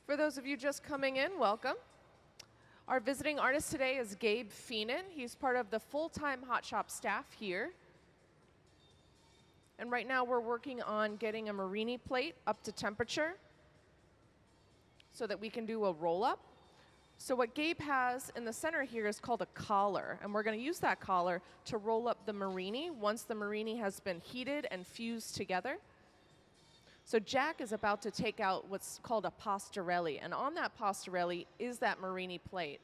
For those of you just coming in, welcome. Our visiting artist today is Gabe Feenan. He's part of the full-time Hot Shop staff here. And right now we're working on getting a Marini plate up to temperature so that we can do a roll-up. So what Gabe has in the center here is called a collar, and we're going to use that collar to roll up the Marini once the Marini has been heated and fused together. So Jack is about to take out what's called a pastorelli, and on that pastorelli is that Marini plate.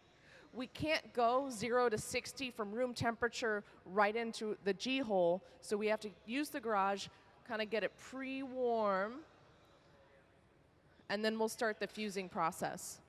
We can't go 0 to 60 from room temperature right into the G-hole, so we have to use the garage, kind of get it pre-warm, and then we'll start the fusing process.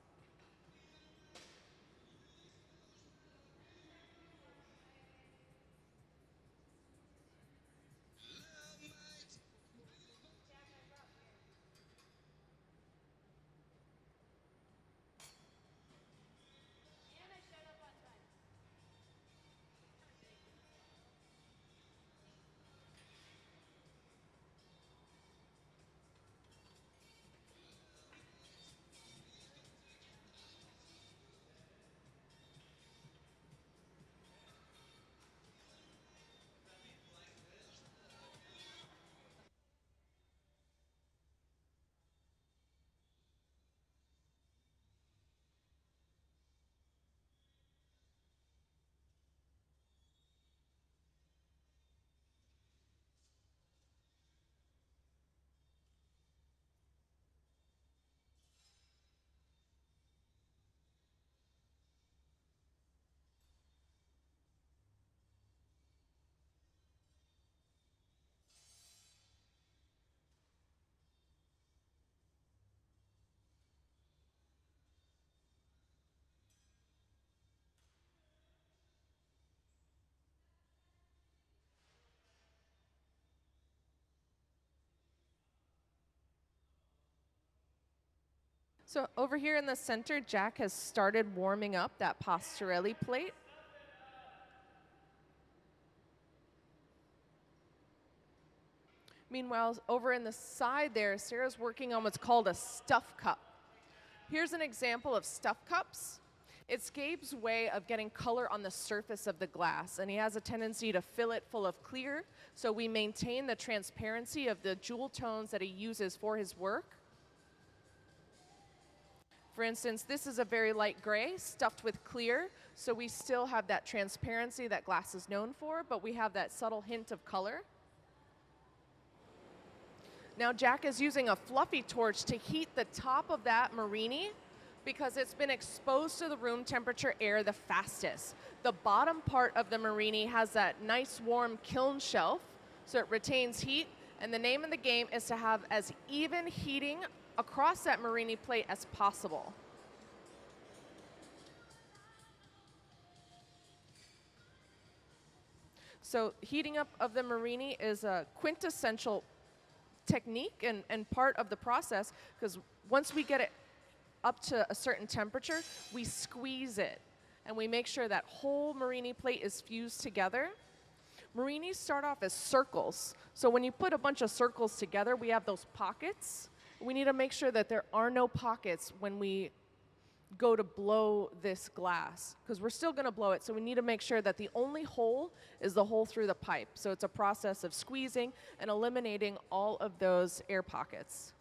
So over here in the center, Jack has started warming up that pastorelli plate. Meanwhile, over in the side there, Sarah's working on what's called a stuff cup. Here's an example of stuff cups. It's Gabe's way of getting color on the surface of the glass, and he has a tendency to fill it full of clear, so we maintain the transparency of the jewel tones that he uses for his work. For instance, this is a very light gray stuffed with clear, so we still have that transparency that glass is known for, but we have that subtle hint of color. Now Jack is using a fluffy torch to heat the top of that Marini because it's been exposed to the room temperature air the fastest. The bottom part of the Marini has that nice warm kiln shelf, so it retains heat, and the name of the game is to have as even heating across that Marini plate as possible. So heating up of the Marini is a quintessential technique and part of the process, because once we get it up to a certain temperature, we squeeze it, and we make sure that whole Marini plate is fused together. Marinis start off as circles, so when you put a bunch of circles together, we have those pockets. We need to make sure that there are no pockets when we go to blow this glass, because we're still going to blow it, so we need to make sure that the only hole is the hole through the pipe. So it's a process of squeezing and eliminating all of those air pockets.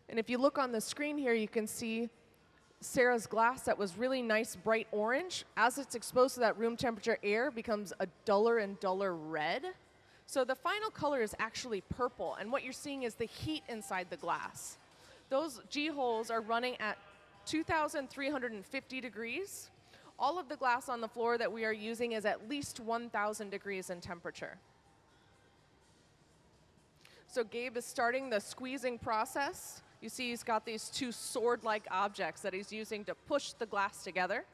And if you look on the screen here, you can see Sarah's glass that was really nice bright orange. As it's exposed to that room temperature air, becomes a duller and duller red. So the final color is actually purple, and what you're seeing is the heat inside the glass. Those G-holes are running at 2,350 degrees. All of the glass on the floor that we are using is at least 1,000 degrees in temperature. So Gabe is starting the squeezing process. You see he's got these two sword-like objects that he's using to push the glass together.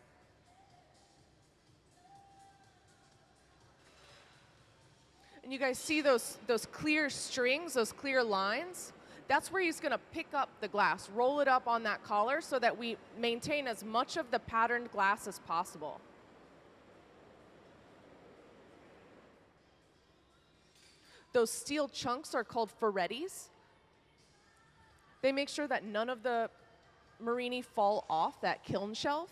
And you guys see those clear strings, those clear lines? That's where he's going to pick up the glass, roll it up on that collar so that we maintain as much of the patterned glass as possible. Those steel chunks are called ferretis. They make sure that none of the Marini fall off that kiln shelf.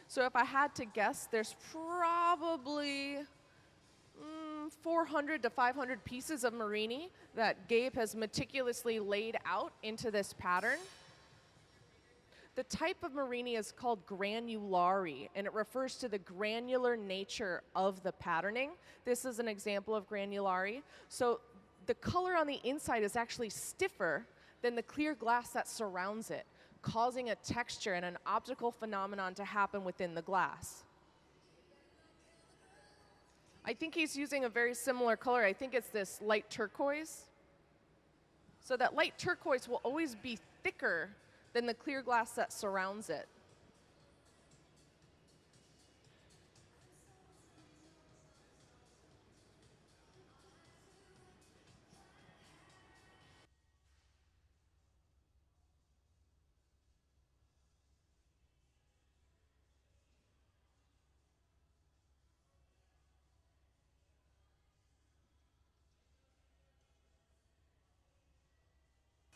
So if I had to guess, there's probably 400 to 500 pieces of Marini that Gabe has meticulously laid out into this pattern. The type of Marini is called granulari, and it refers to the granular nature of the patterning. This is an example of granulari. So the color on the inside is actually stiffer than the clear glass that surrounds it, causing a texture and an optical phenomenon to happen within the glass. I think he's using a very similar color. I think it's this light turquoise. So that light turquoise will always be thicker than the clear glass that surrounds it.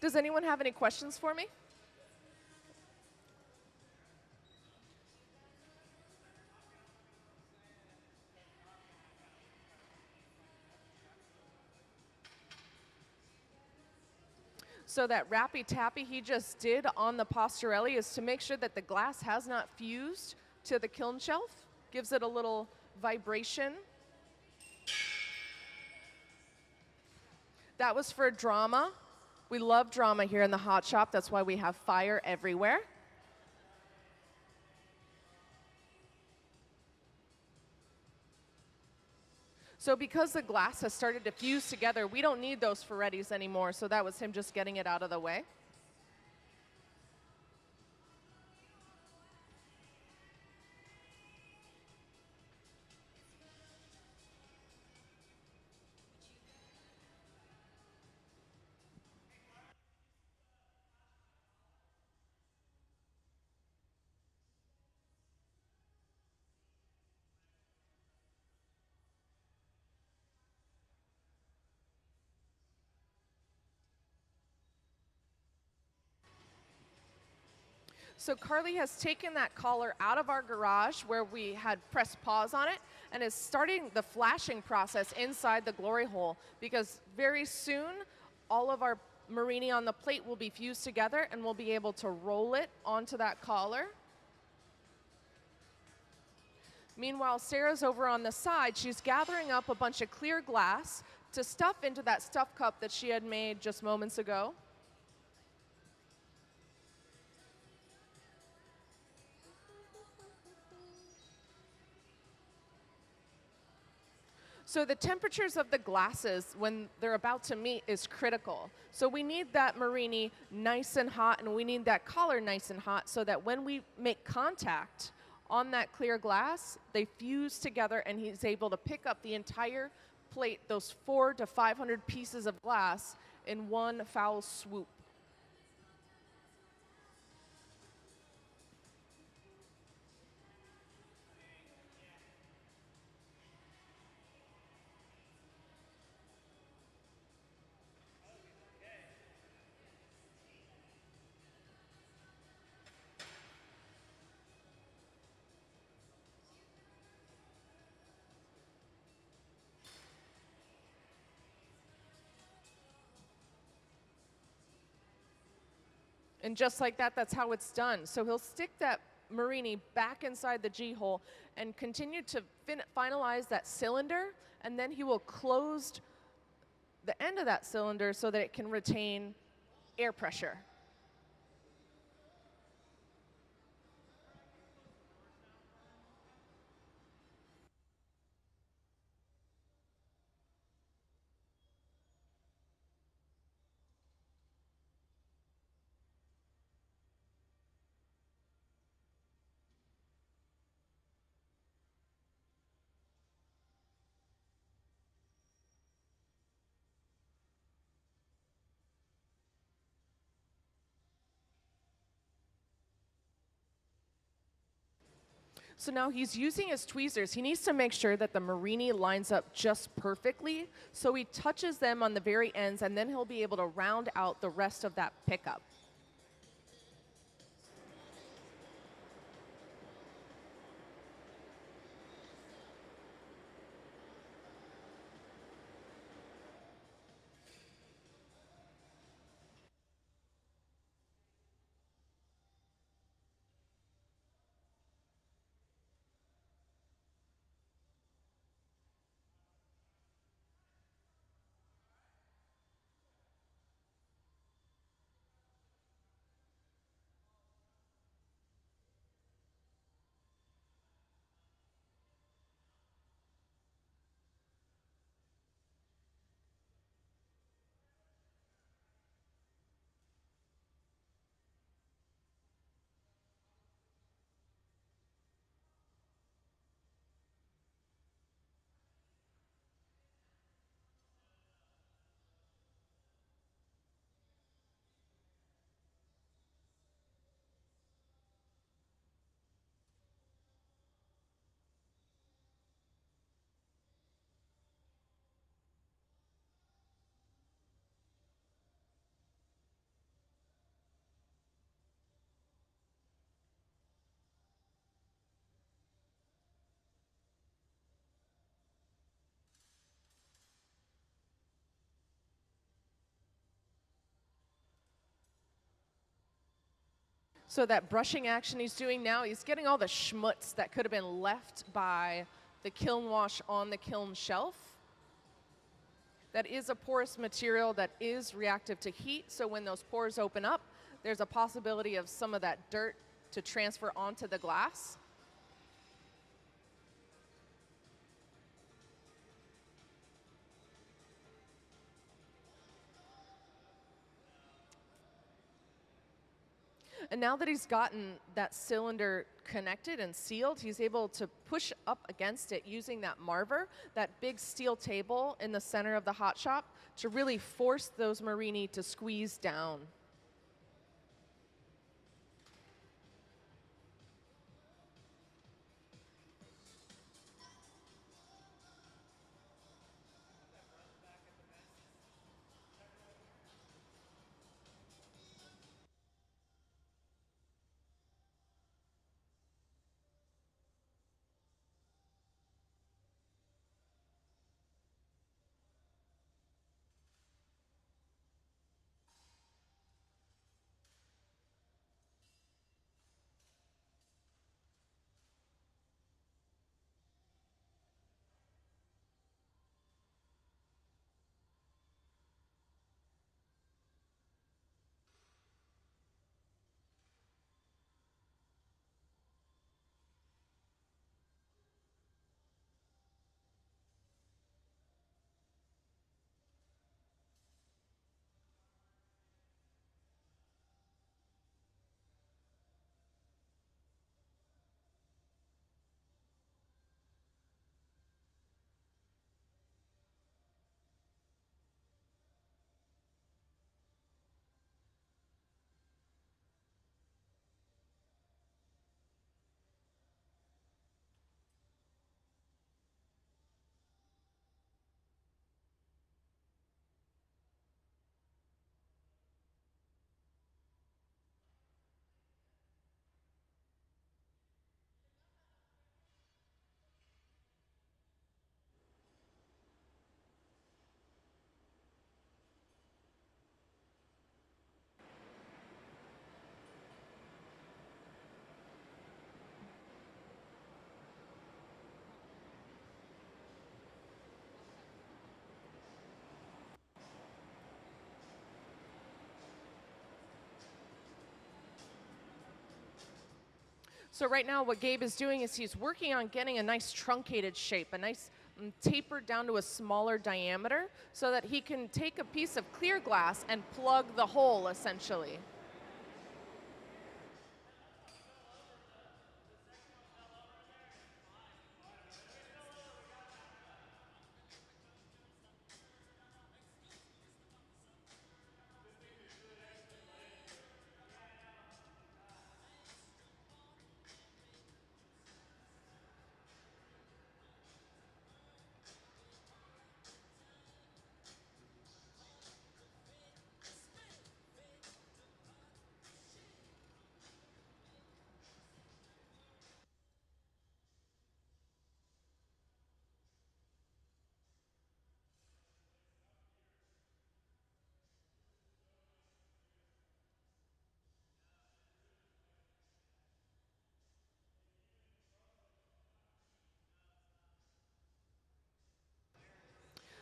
Does anyone have any questions for me? So that rappy tappy he just did on the Pastorelli is to make sure that the glass has not fused to the kiln shelf. Gives it a little vibration. That was for drama. We love drama here in the hot shop. That's why we have fire everywhere. So because the glass has started to fuse together, we don't need those ferretis anymore. So that was him just getting it out of the way. So Carly has taken that collar out of our garage where we had pressed pause on it and is starting the flashing process inside the glory hole, because very soon all of our Marini on the plate will be fused together and we'll be able to roll it onto that collar. Meanwhile, Sarah's over on the side. She's gathering up a bunch of clear glass to stuff into that stuff cup that she had made just moments ago. So the temperatures of the glasses when they're about to meet is critical. So we need that Marini nice and hot, and we need that collar nice and hot so that when we make contact on that clear glass, they fuse together and he's able to pick up the entire plate, those 400 to 500 pieces of glass, in one foul swoop. And just like that, that's how it's done. So he'll stick that Marini back inside the G-hole and continue to finalize that cylinder, and then he will close the end of that cylinder so that it can retain air pressure. So now he's using his tweezers. He needs to make sure that the Marini lines up just perfectly. So he touches them on the very ends, and then he'll be able to round out the rest of that pickup. So that brushing action he's doing now, he's getting all the schmutz that could have been left by the kiln wash on the kiln shelf. That is a porous material that is reactive to heat, so when those pores open up, there's a possibility of some of that dirt to transfer onto the glass. And now that he's gotten that cylinder connected and sealed, he's able to push up against it using that marver, that big steel table in the center of the hot shop, to really force those Marini to squeeze down. So right now what Gabe is doing is he's working on getting a nice truncated shape, a nice tapered down to a smaller diameter, so that he can take a piece of clear glass and plug the hole, essentially.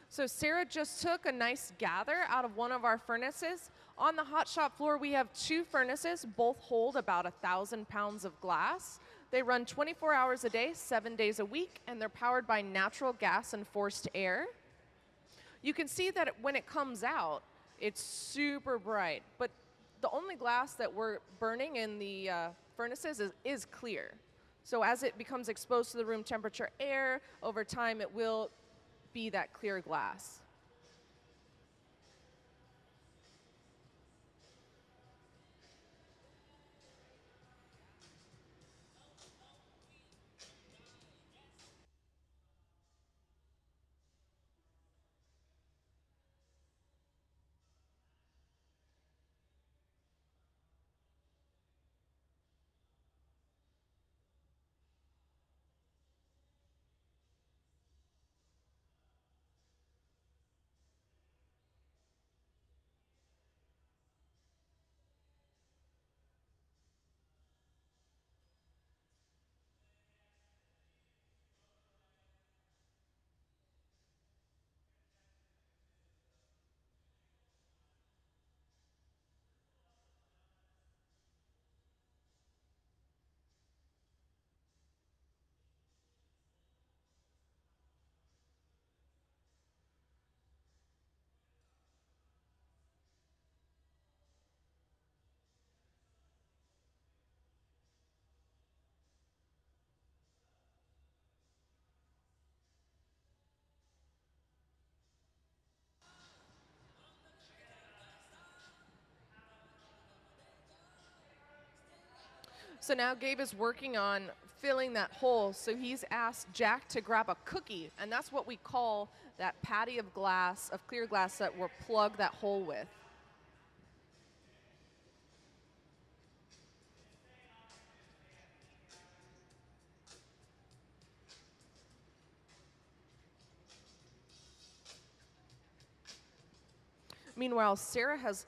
So Sarah just took a nice gather out of one of our furnaces. On the hot shop floor, we have 2 furnaces, both hold about 1,000 pounds of glass. They run 24 hours a day, 7 days a week, and they're powered by natural gas and forced air. You can see that when it comes out, it's super bright, but the only glass that we're burning in the furnaces is clear. So as it becomes exposed to the room temperature air, over time it will be that clear glass. So now Gabe is working on filling that hole. So he's asked Jack to grab a cookie, and that's what we call that patty of glass, of clear glass that we'll plug that hole with. Meanwhile, Sarah has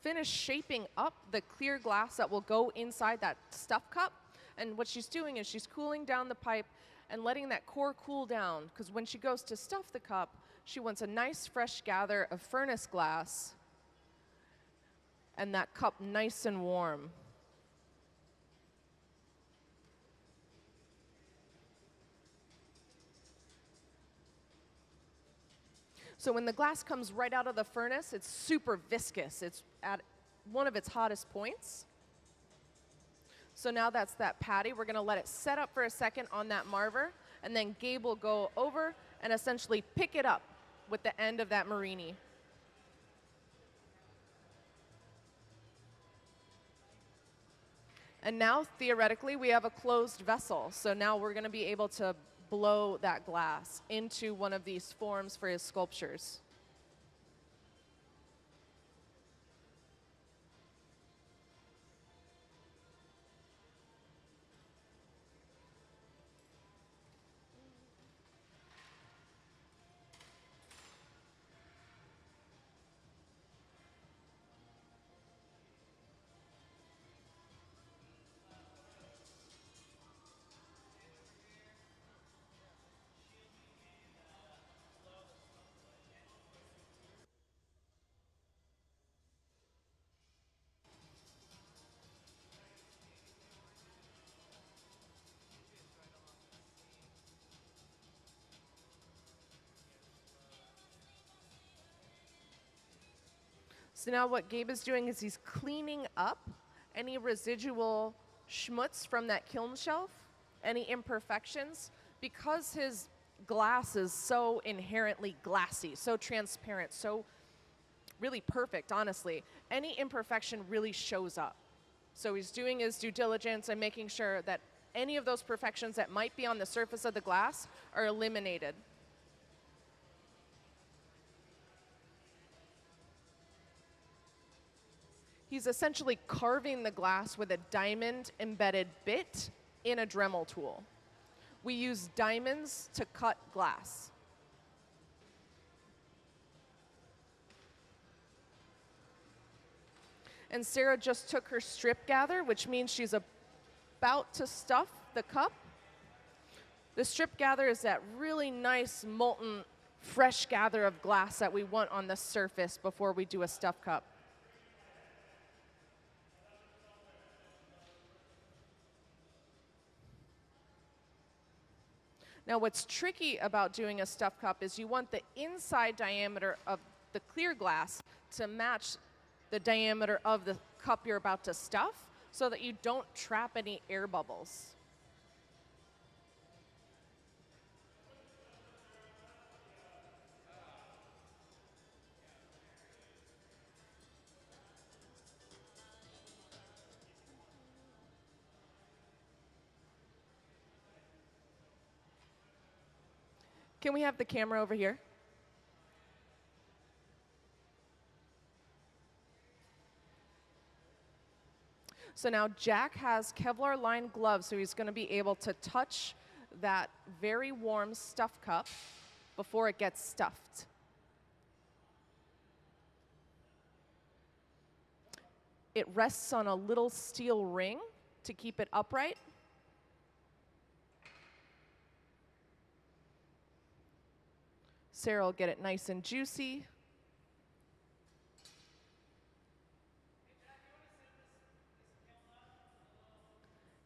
finished shaping up the clear glass that will go inside that stuff cup. And what she's doing is she's cooling down the pipe and letting that core cool down, because when she goes to stuff the cup, she wants a nice fresh gather of furnace glass and that cup nice and warm. So when the glass comes right out of the furnace, it's super viscous. It's at one of its hottest points. So now that's that patty. We're going to let it set up for a second on that marver, and then Gabe will go over and essentially pick it up with the end of that marini. And now, theoretically, we have a closed vessel. So now we're going to be able to blow that glass into one of these forms for his sculptures. So now what Gabe is doing is he's cleaning up any residual schmutz from that kiln shelf, any imperfections. Because his glass is so inherently glassy, so transparent, so really perfect, honestly, any imperfection really shows up. So he's doing his due diligence and making sure that any of those perfections that might be on the surface of the glass are eliminated. He's essentially carving the glass with a diamond-embedded bit in a Dremel tool. We use diamonds to cut glass. And Sarah just took her strip gather, which means she's about to stuff the cup. The strip gather is that really nice molten fresh gather of glass that we want on the surface before we do a stuff cup. Now what's tricky about doing a stuff cup is you want the inside diameter of the clear glass to match the diameter of the cup you're about to stuff so that you don't trap any air bubbles. Can we have the camera over here? So now Jack has Kevlar lined gloves, so he's going to be able to touch that very warm stuff cup before it gets stuffed. It rests on a little steel ring to keep it upright. Sarah will get it nice and juicy.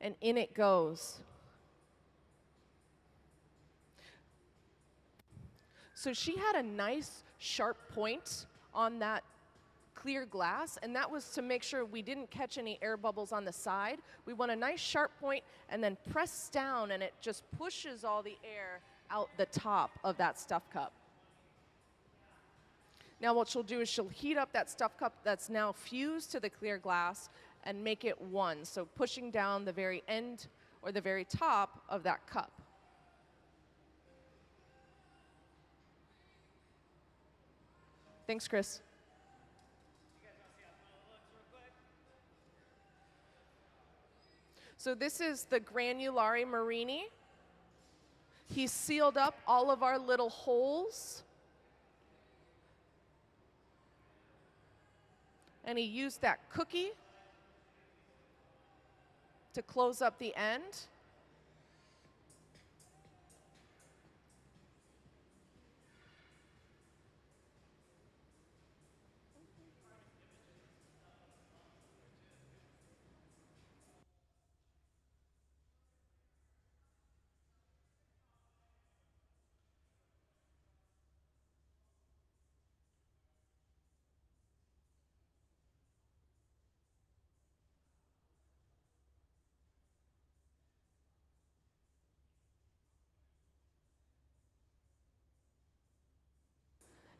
And in it goes. So she had a nice sharp point on that clear glass, and that was to make sure we didn't catch any air bubbles on the side. We want a nice sharp point and then press down, and it just pushes all the air out the top of that stuff cup. Now what she'll do is she'll heat up that stuff cup that's now fused to the clear glass and make it one, so pushing down the very end or the very top of that cup. Thanks, Chris. So this is the Granulari Marini. He sealed up all of our little holes. And he used that cookie to close up the end.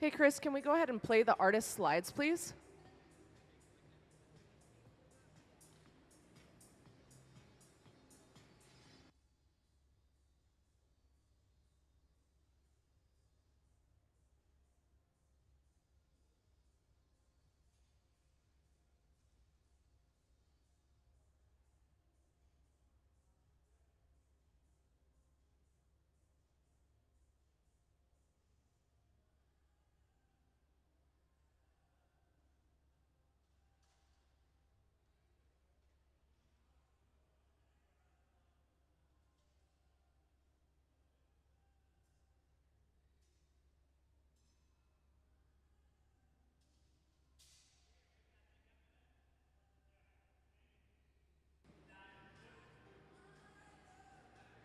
Hey, Chris, can we go ahead and play the artist slides, please?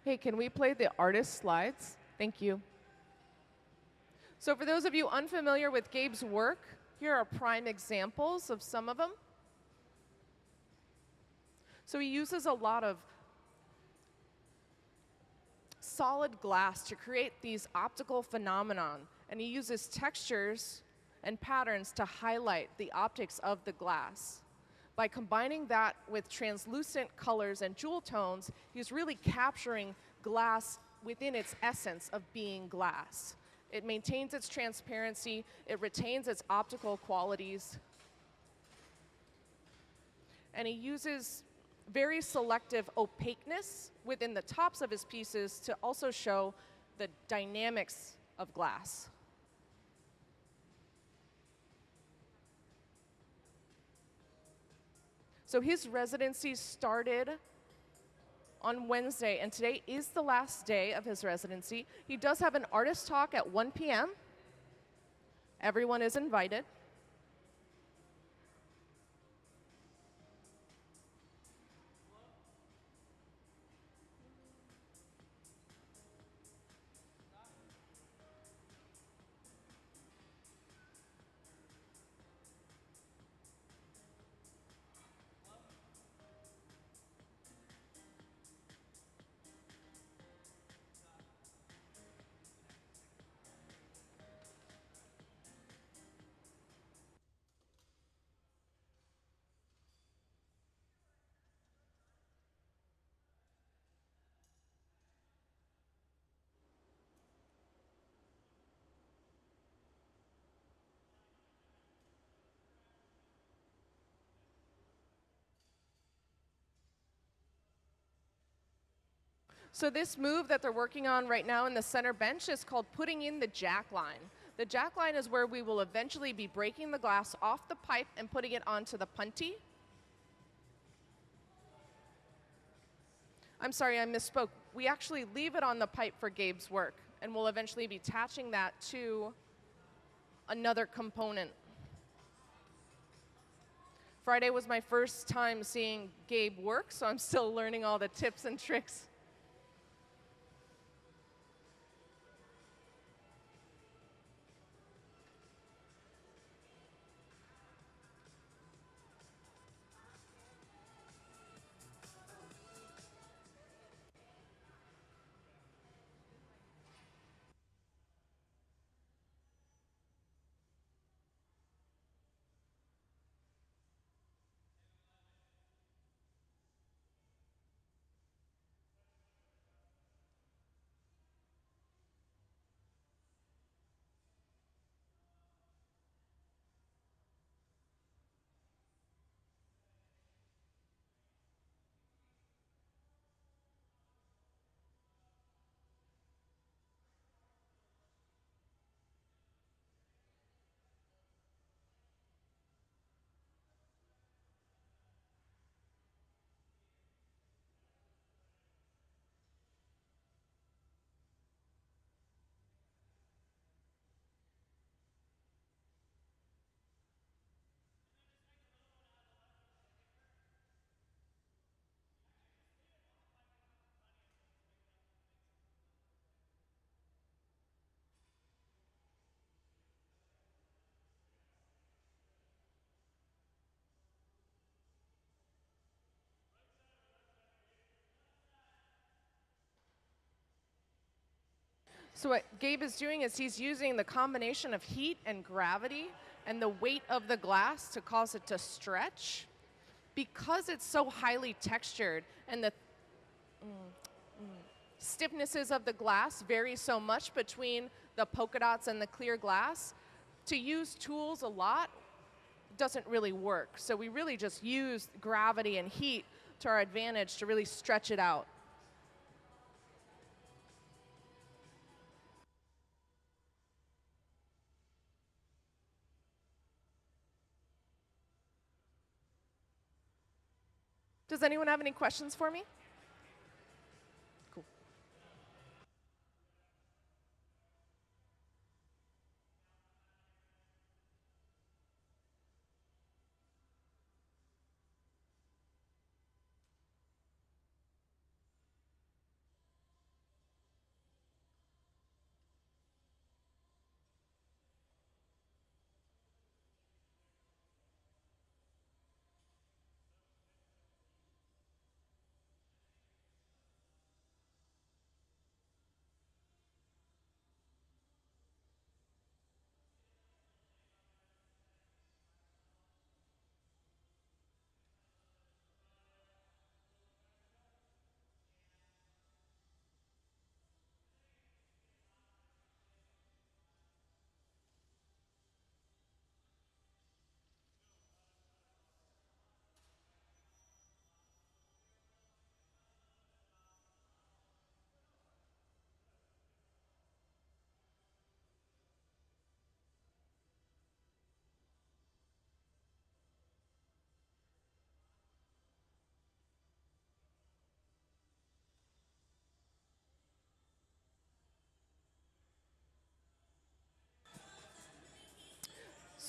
Hey, can we play the artist slides? Thank you. So for those of you unfamiliar with Gabe's work, here are prime examples of some of them. So he uses a lot of solid glass to create these optical phenomenon, and he uses textures and patterns to highlight the optics of the glass. By combining that with translucent colors and jewel tones, he's really capturing glass within its essence of being glass. It maintains its transparency, it retains its optical qualities, and he uses very selective opaqueness within the tops of his pieces to also show the dynamics of glass. So his residency started on Wednesday, and today is the last day of his residency. He does have an artist talk at 1 p.m. Everyone is invited. So this move that they're working on right now in the center bench is called putting in the jack line. The jack line is where we will eventually be breaking the glass off the pipe and putting it onto the punty. I'm sorry, I misspoke. We actually leave it on the pipe for Gabe's work, and we'll eventually be attaching that to another component. Friday was my first time seeing Gabe work, so I'm still learning all the tips and tricks. So what Gabe is doing is he's using the combination of heat and gravity and the weight of the glass to cause it to stretch. Because it's so highly textured and the stiffnesses of the glass vary so much between the polka dots and the clear glass, to use tools a lot doesn't really work. So we really just use gravity and heat to our advantage to really stretch it out. Does anyone have any questions for me? Cool.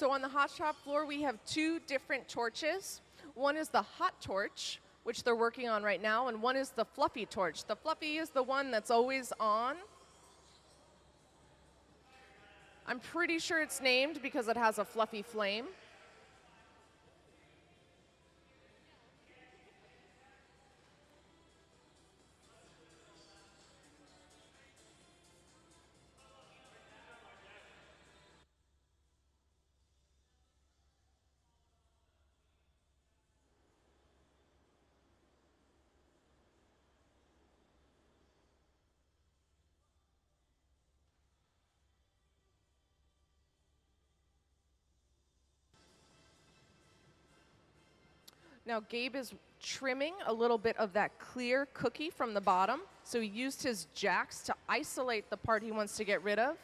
So on the hot shop floor, we have two different torches. One is the hot torch, which they're working on right now, and one is the fluffy torch. The fluffy is the one that's always on. I'm pretty sure it's named because it has a fluffy flame. Now Gabe is trimming a little bit of that clear cookie from the bottom. So he used his jacks to isolate the part he wants to get rid of.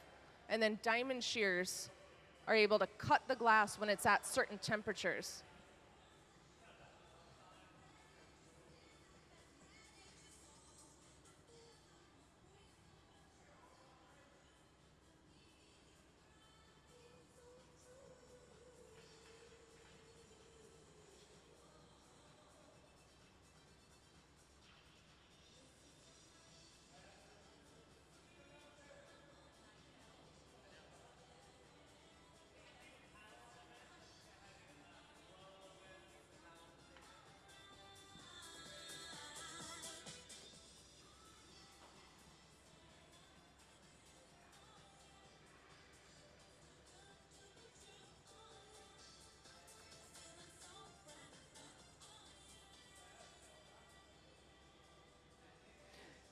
And then diamond shears are able to cut the glass when it's at certain temperatures.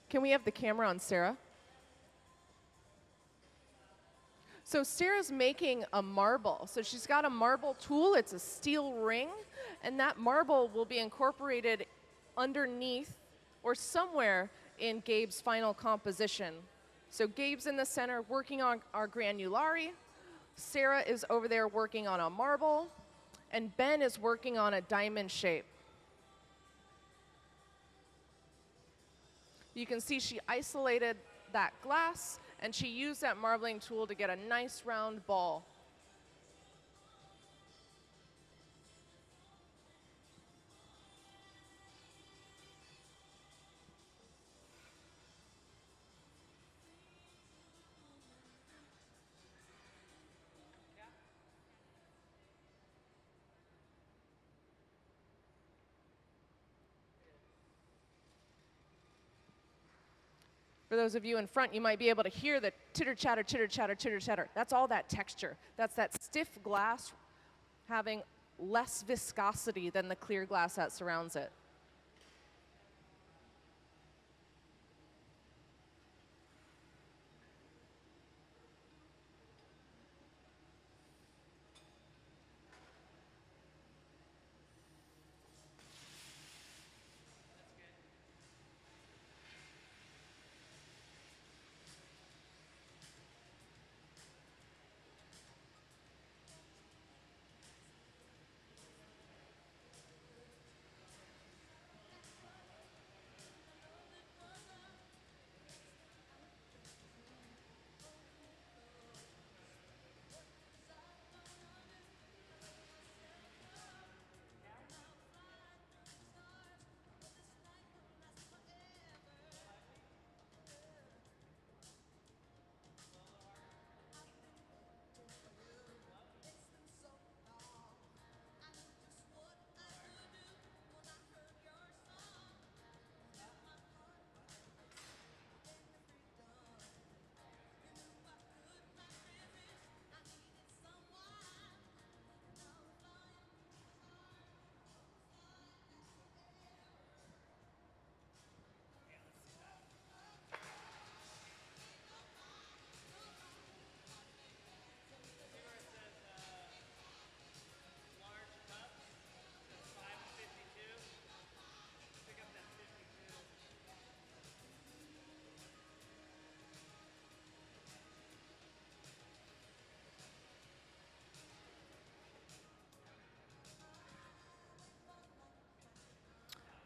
Can we have the camera on Sarah? So Sarah's making a marble. So she's got a marble tool. It's a steel ring. And that marble will be incorporated underneath or somewhere in Gabe's final composition. So Gabe's in the center working on our granulari. Sarah is over there working on a marble. And Ben is working on a diamond shape. You can see she isolated that glass, and she used that marbling tool to get a nice round ball. For those of you in front, you might be able to hear the chitter-chatter, chitter-chatter, chitter-chatter. That's all that texture. That's that stiff glass having less viscosity than the clear glass that surrounds it.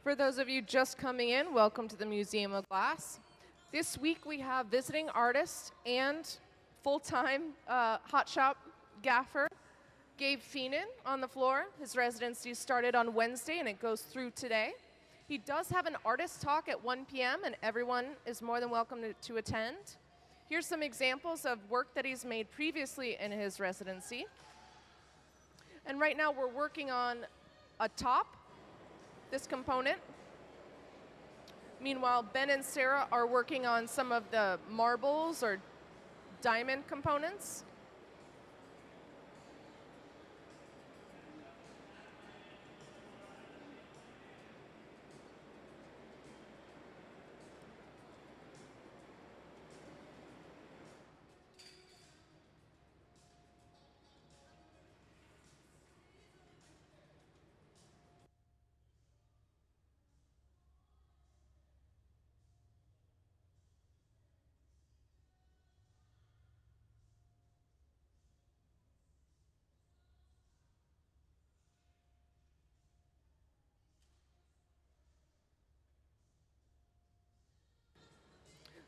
For those of you just coming in, welcome to the Museum of Glass. This week we have visiting artist and full-time hot shop gaffer, Gabe Feenan on the floor. His residency started on Wednesday and it goes through today. He does have an artist talk at 1 p.m. and everyone is more than welcome to attend. Here's some examples of work that he's made previously in his residency. And right now we're working on a top, this component. Meanwhile, Ben and Sarah are working on some of the marbles or diamond components.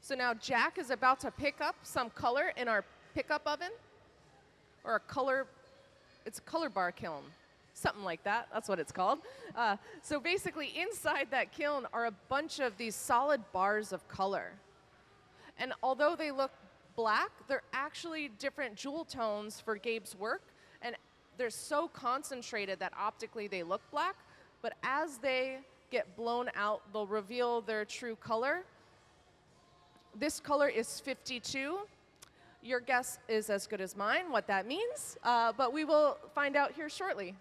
So now Jack is about to pick up some color in our pickup oven, or a color, it's a color bar kiln, something like that, that's what it's called. So basically inside that kiln are a bunch of these solid bars of color. And although they look black, they're actually different jewel tones for Gabe's work, and they're so concentrated that optically they look black, but as they get blown out, they'll reveal their true color. This color is 52. Your guess is as good as mine what that means, but we will find out here shortly.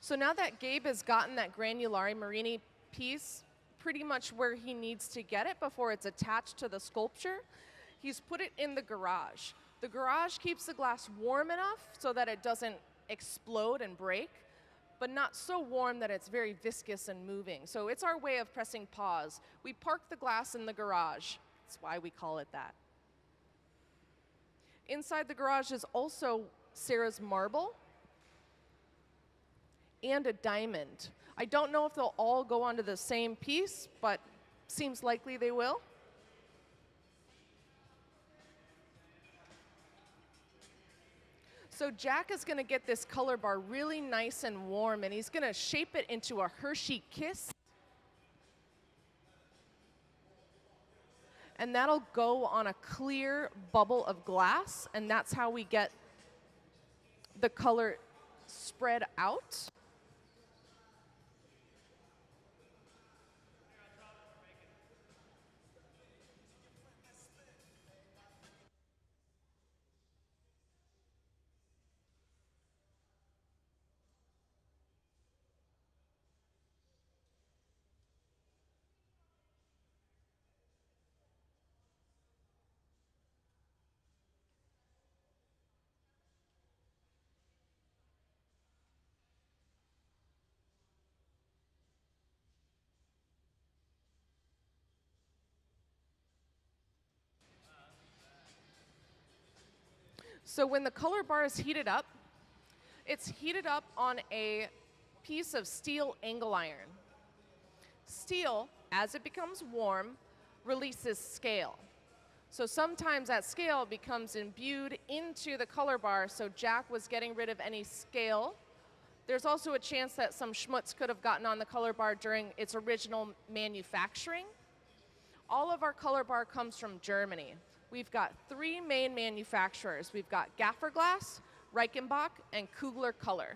So now that Gabe has gotten that Granulari Marini piece pretty much where he needs to get it before it's attached to the sculpture, he's put it in the garage. The garage keeps the glass warm enough so that it doesn't explode and break, but not so warm that it's very viscous and moving. So it's our way of pressing pause. We park the glass in the garage. That's why we call it that. Inside the garage is also Sarah's marble and a diamond. I don't know if they'll all go onto the same piece, but seems likely they will. So Jack is gonna get this color bar really nice and warm, and he's gonna shape it into a Hershey Kiss. And that'll go on a clear bubble of glass, and that's how we get the color spread out. So when the color bar is heated up, it's heated up on a piece of steel angle iron. Steel, as it becomes warm, releases scale. So sometimes that scale becomes imbued into the color bar, so Jack was getting rid of any scale. There's also a chance that some schmutz could have gotten on the color bar during its original manufacturing. All of our color bar comes from Germany. We've got 3 main manufacturers. We've got Gaffer Glass, Reichenbach, and Kugler Color.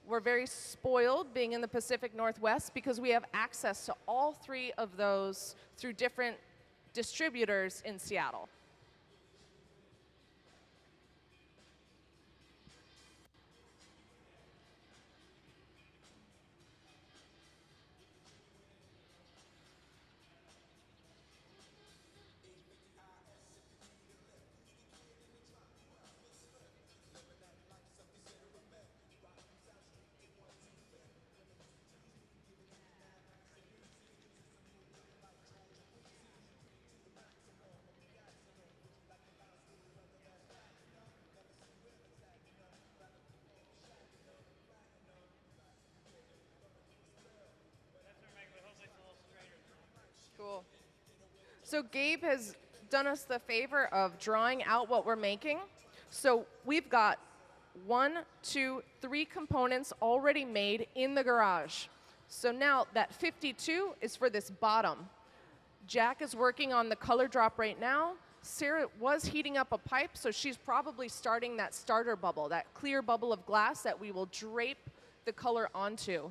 We're very spoiled being in the Pacific Northwest because we have access to all 3 of those through different distributors in Seattle. So Gabe has done us the favor of drawing out what we're making. So we've got 1, 2, 3 components already made in the garage. So now that 52 is for this bottom. Jack is working on the color drop right now. Sarah was heating up a pipe, so she's probably starting that starter bubble, that clear bubble of glass that we will drape the color onto.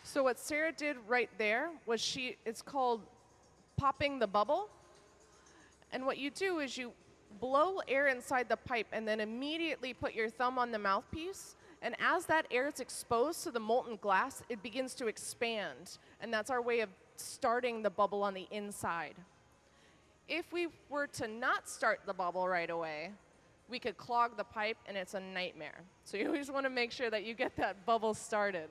So what Sarah did right there was it's called popping the bubble. And what you do is you blow air inside the pipe and then immediately put your thumb on the mouthpiece. And as that air is exposed to the molten glass, it begins to expand. And that's our way of starting the bubble on the inside. If we were to not start the bubble right away, we could clog the pipe and it's a nightmare. So you always want to make sure that you get that bubble started.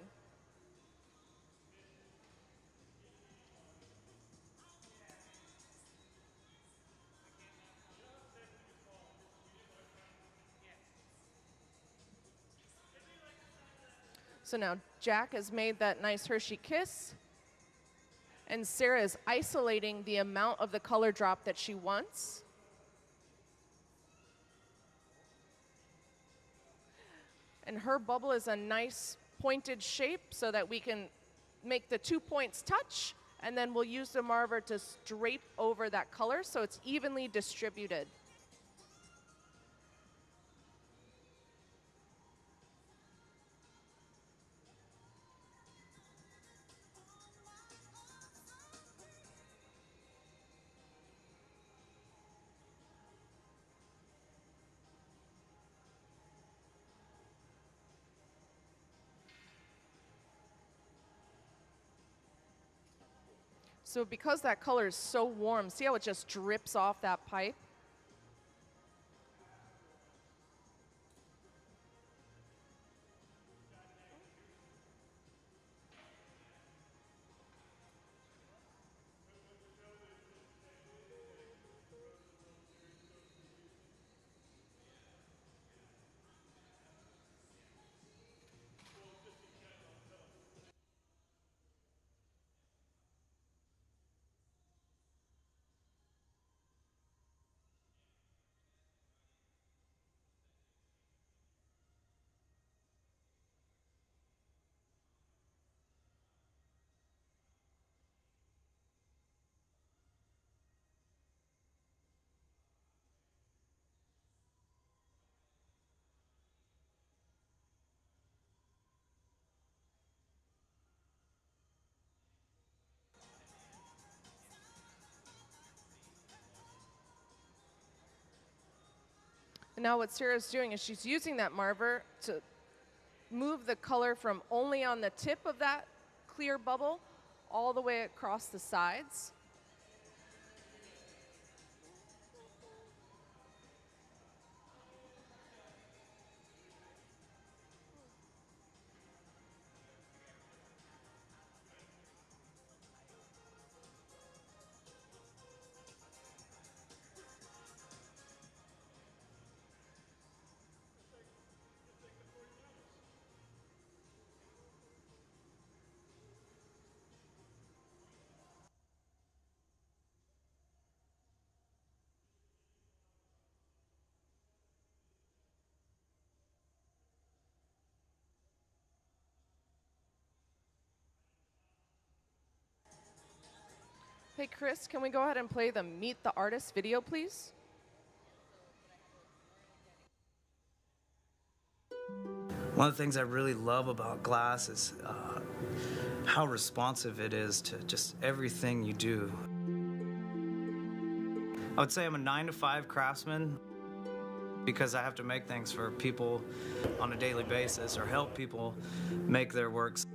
So now Jack has made that nice Hershey kiss, and Sarah is isolating the amount of the color drop that she wants. And her bubble is a nice pointed shape so that we can make the 2 points touch, and then we'll use the marver to drape over that color so it's evenly distributed. So because that color is so warm, see how it just drips off that pipe? And now what Sarah's doing is she's using that marver to move the color from only on the tip of that clear bubble all the way across the sides. Hey, Chris, can we go ahead and play the Meet the Artist video, please? One of the things I really love about glass is how responsive it is to just everything you do. I would say I'm a 9-to-5 craftsman because I have to make things for people on a daily basis or help people make their works.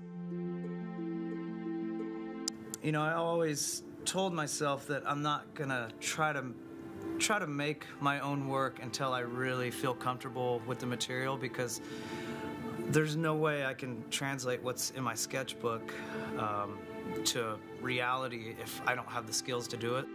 You know, I always told myself that I'm not gonna try to make my own work until I really feel comfortable with the material, because there's no way I can translate what's in my sketchbook to reality if I don't have the skills to do it.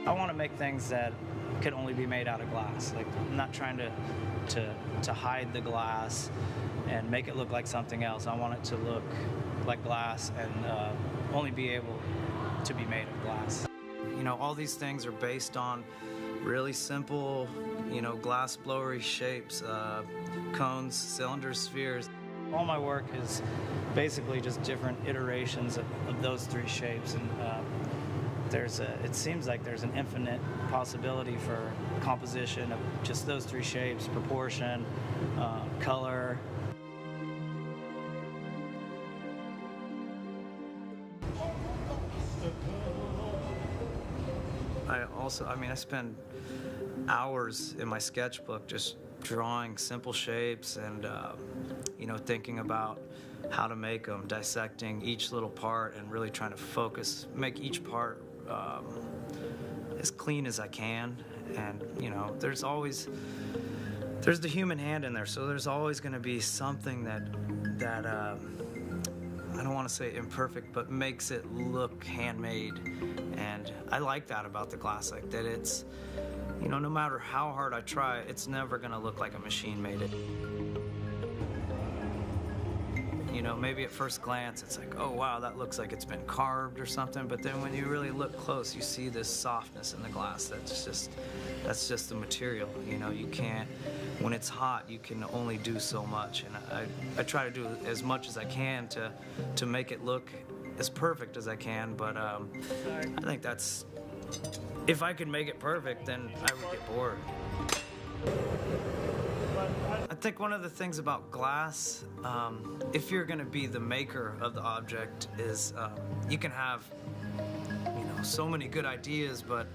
I want to make things that can only be made out of glass. Like, I'm not trying to hide the glass and make it look like something else. I want it to look like glass and only be able to be made of glass. You know, all these things are based on really simple, you know, glass blowery shapes, cones, cylinders, spheres. All my work is basically just different iterations of those three shapes, and it seems like there's an infinite possibility for composition of just those three shapes: proportion, color. I spend hours in my sketchbook just drawing simple shapes and, you know, thinking about how to make them, dissecting each little part and really trying to focus, make each part as clean as I can. And, you know, there's the human hand in there, so there's always going to be something that I don't want to say imperfect, but makes it look handmade. And I like that about the glass, like that it's, you know, no matter how hard I try, it's never going to look like a machine made it. You know, maybe at first glance, it's like, oh, wow, that looks like it's been carved or something. But then when you really look close, you see this softness in the glass. That's just the material. You know, you can't, when it's hot, you can only do so much. And I try to do as much as I can to make it look as perfect as I can. But I think that's, if I could make it perfect, then I would get bored. I think one of the things about glass, if you're going to be the maker of the object, is you can have, you know, so many good ideas, but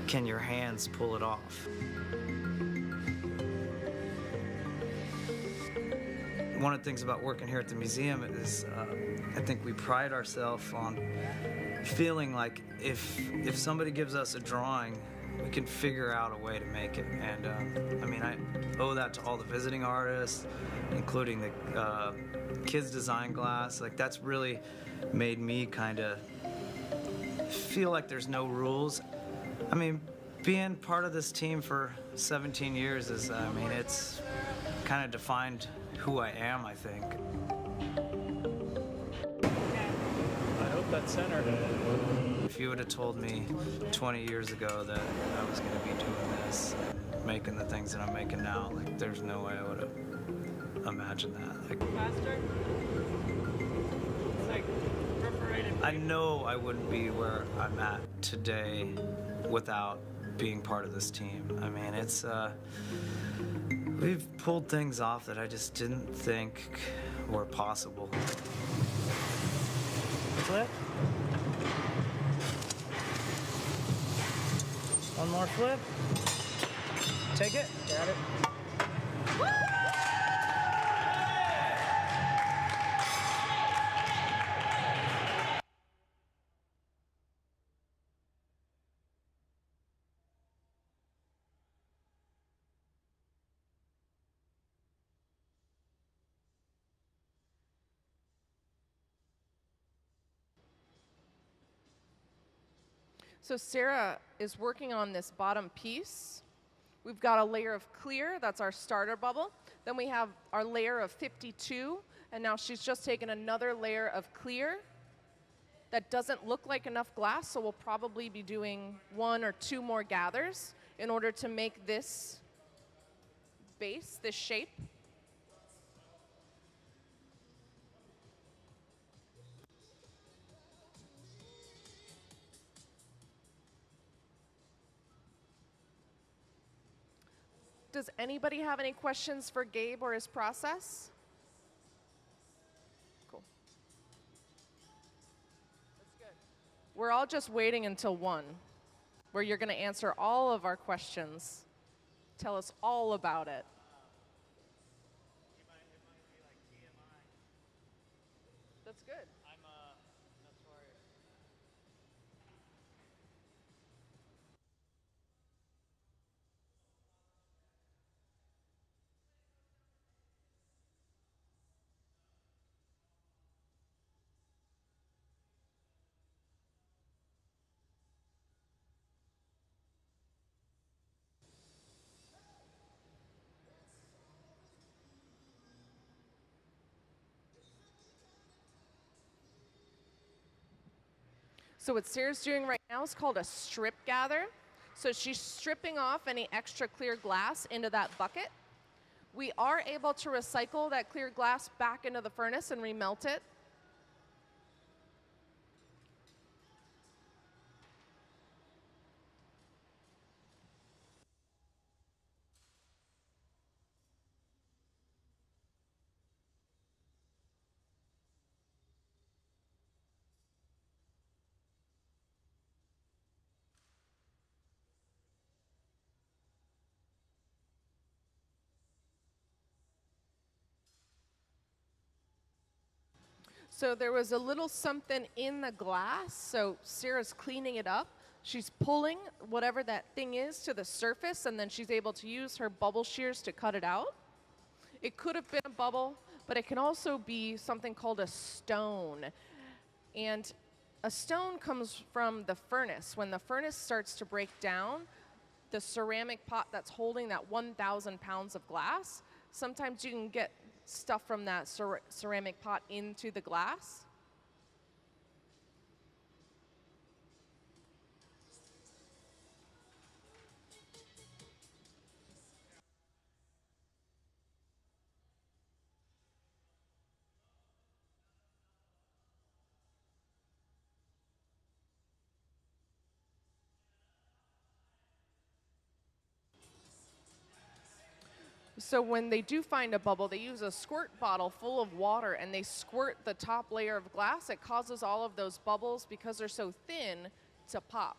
can your hands pull it off? One of the things about working here at the museum is I think we pride ourselves on feeling like if somebody gives us a drawing, we can figure out a way to make it. And I mean, I owe that to all the visiting artists, including the kids design glass. Like, that's really made me kind of feel like there's no rules. I mean, being part of this team for 17 years is, I mean, it's kind of defined who I am, I think. I hope that's centered. If you would have told me 20 years ago that I was going to be doing this, making the things that I'm making now, like, there's no way I would have imagined that. Like, Faster? It's like perforated. I know I wouldn't be where I'm at today without being part of this team. I mean, it's we've pulled things off that I just didn't think were possible. Flip. One more flip. Take it. Got it. So Sarah is working on this bottom piece. We've got a layer of clear, that's our starter bubble. Then we have our layer of 52, and now she's just taken another layer of clear. That doesn't look like enough glass, so we'll probably be doing 1 or 2 more gathers in order to make this base, this shape. Does anybody have any questions for Gabe or his process? Cool. That's good. We're all just waiting until 1, where you're going to answer all of our questions. Tell us all about it. It might be like TMI. That's good. I'm notorious. So what Sarah's doing right now is called a strip gather. So she's stripping off any extra clear glass into that bucket. We are able to recycle that clear glass back into the furnace and remelt it. So there was a little something in the glass, so Sarah's cleaning it up. She's pulling whatever that thing is to the surface, and then she's able to use her bubble shears to cut it out. It could have been a bubble, but it can also be something called a stone. And a stone comes from the furnace. When the furnace starts to break down, the ceramic pot that's holding that 1,000 pounds of glass, sometimes you can get stuff from that ceramic pot into the glass. So when they do find a bubble, they use a squirt bottle full of water and they squirt the top layer of glass. It causes all of those bubbles, because they're so thin, to pop.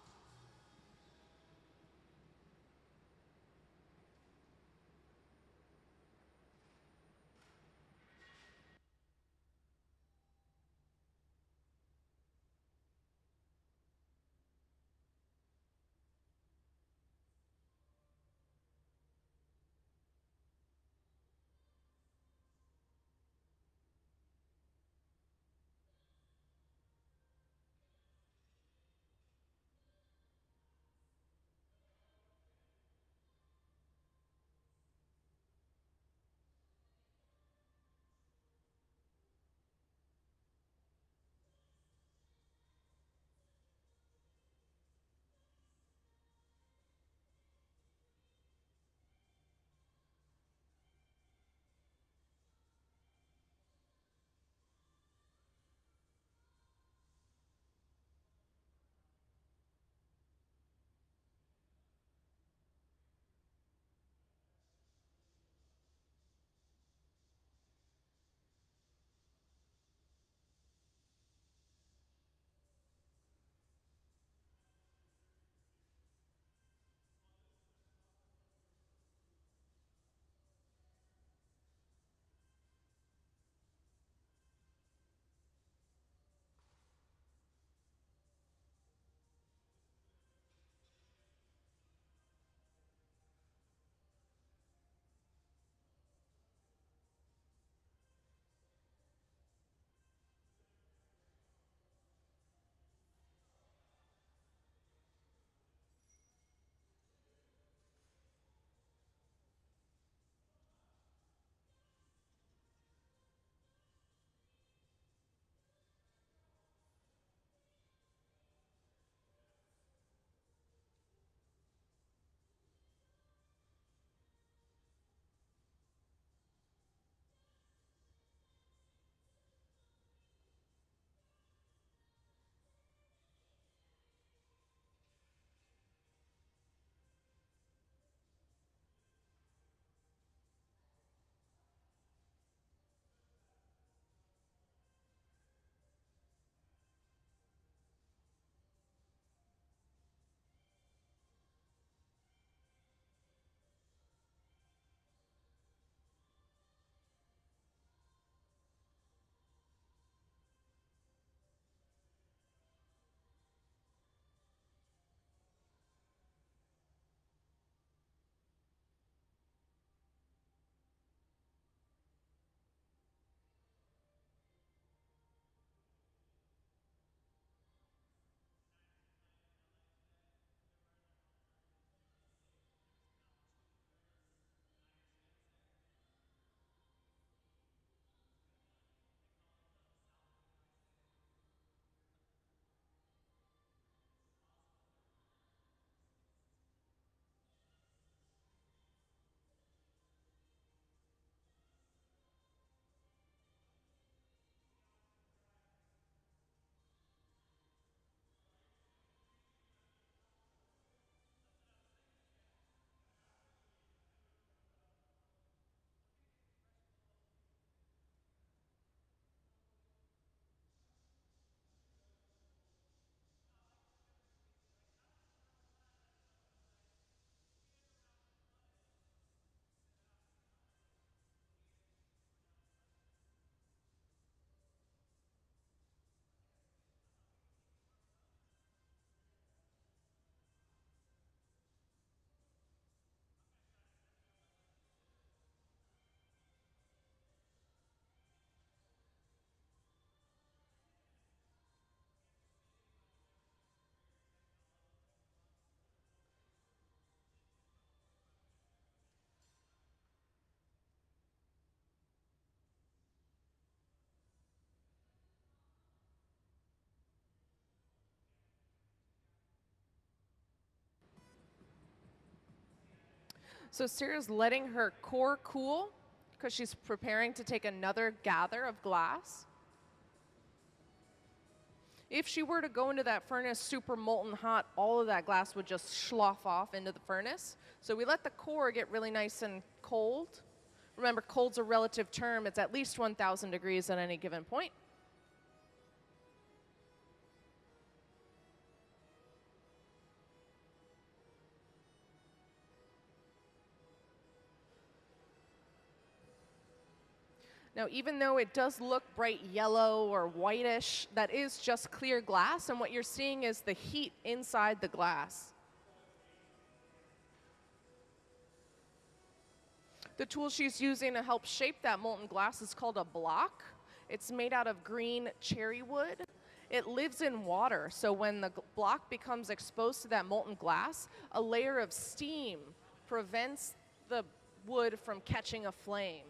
So Sarah's letting her core cool because she's preparing to take another gather of glass. If she were to go into that furnace super molten hot, all of that glass would just slough off into the furnace. So we let the core get really nice and cold. Remember, cold's a relative term. It's at least 1,000 degrees at any given point. Now, even though it does look bright yellow or whitish, that is just clear glass, and what you're seeing is the heat inside the glass. The tool she's using to help shape that molten glass is called a block. It's made out of green cherry wood. It lives in water, so when the block becomes exposed to that molten glass, a layer of steam prevents the wood from catching a flame.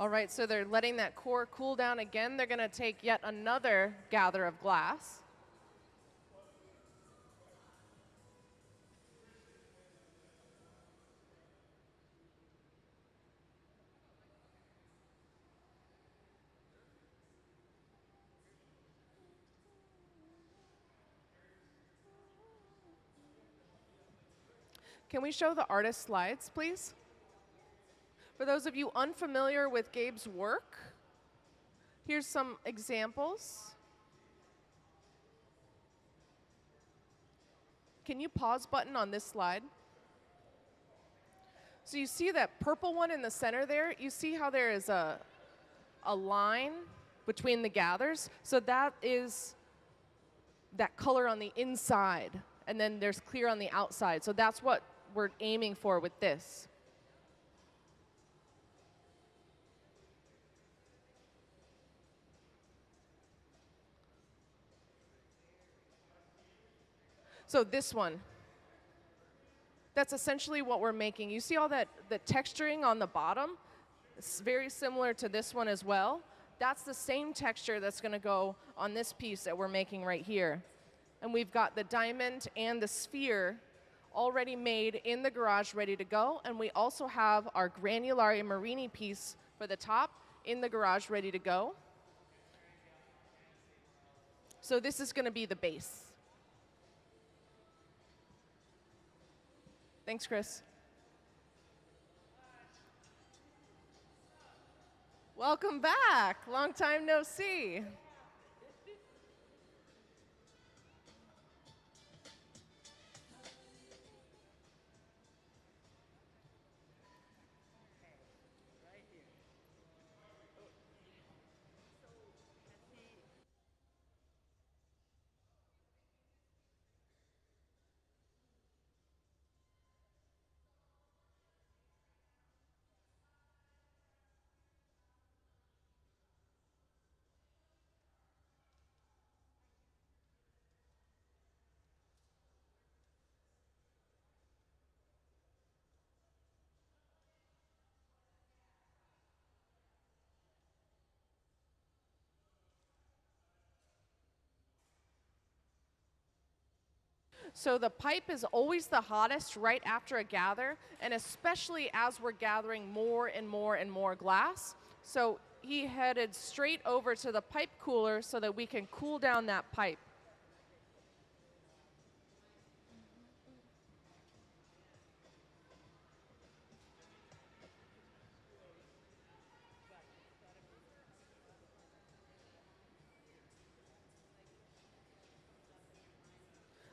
All right, so they're letting that core cool down again. They're going to take yet another gather of glass. Can we show the artist slides, please? For those of you unfamiliar with Gabe's work, here's some examples. Can you pause button on this slide? So you see that purple one in the center there? You see how there is a line between the gathers? So that is that color on the inside, and then there's clear on the outside. So that's what we're aiming for with this. So this one, that's essentially what we're making. You see all that, the texturing on the bottom? It's very similar to this one as well. That's the same texture that's going to go on this piece that we're making right here. And we've got the diamond and the sphere already made in the garage, ready to go. And we also have our granulari marini piece for the top in the garage, ready to go. So this is going to be the base. Thanks, Chris. Welcome back. Long time no see. So the pipe is always the hottest right after a gather, and especially as we're gathering more and more and more glass. So he headed straight over to the pipe cooler so that we can cool down that pipe.